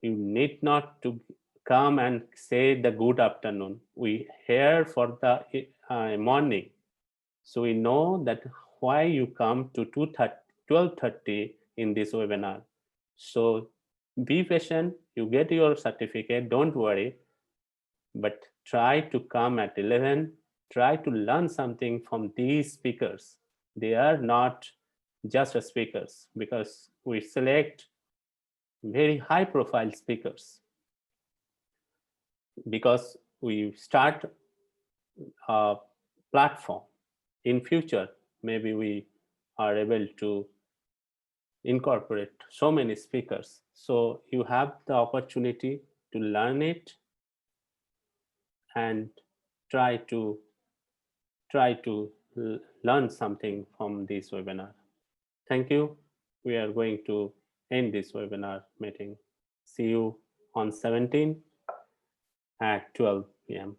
you need not to come and say the good afternoon. We here for the morning. So we know that why you come to 12:30 in this webinar. So be patient, you get your certificate, don't worry, but try to come at 11, try to learn something from these speakers. They are not just speakers, because we select very high profile speakers, because we start a platform. In future, maybe we are able to incorporate so many speakers. So you have the opportunity to learn it and try to learn something from this webinar. Thank you. We are going to end this webinar meeting. See you on 17 at 12 p.m.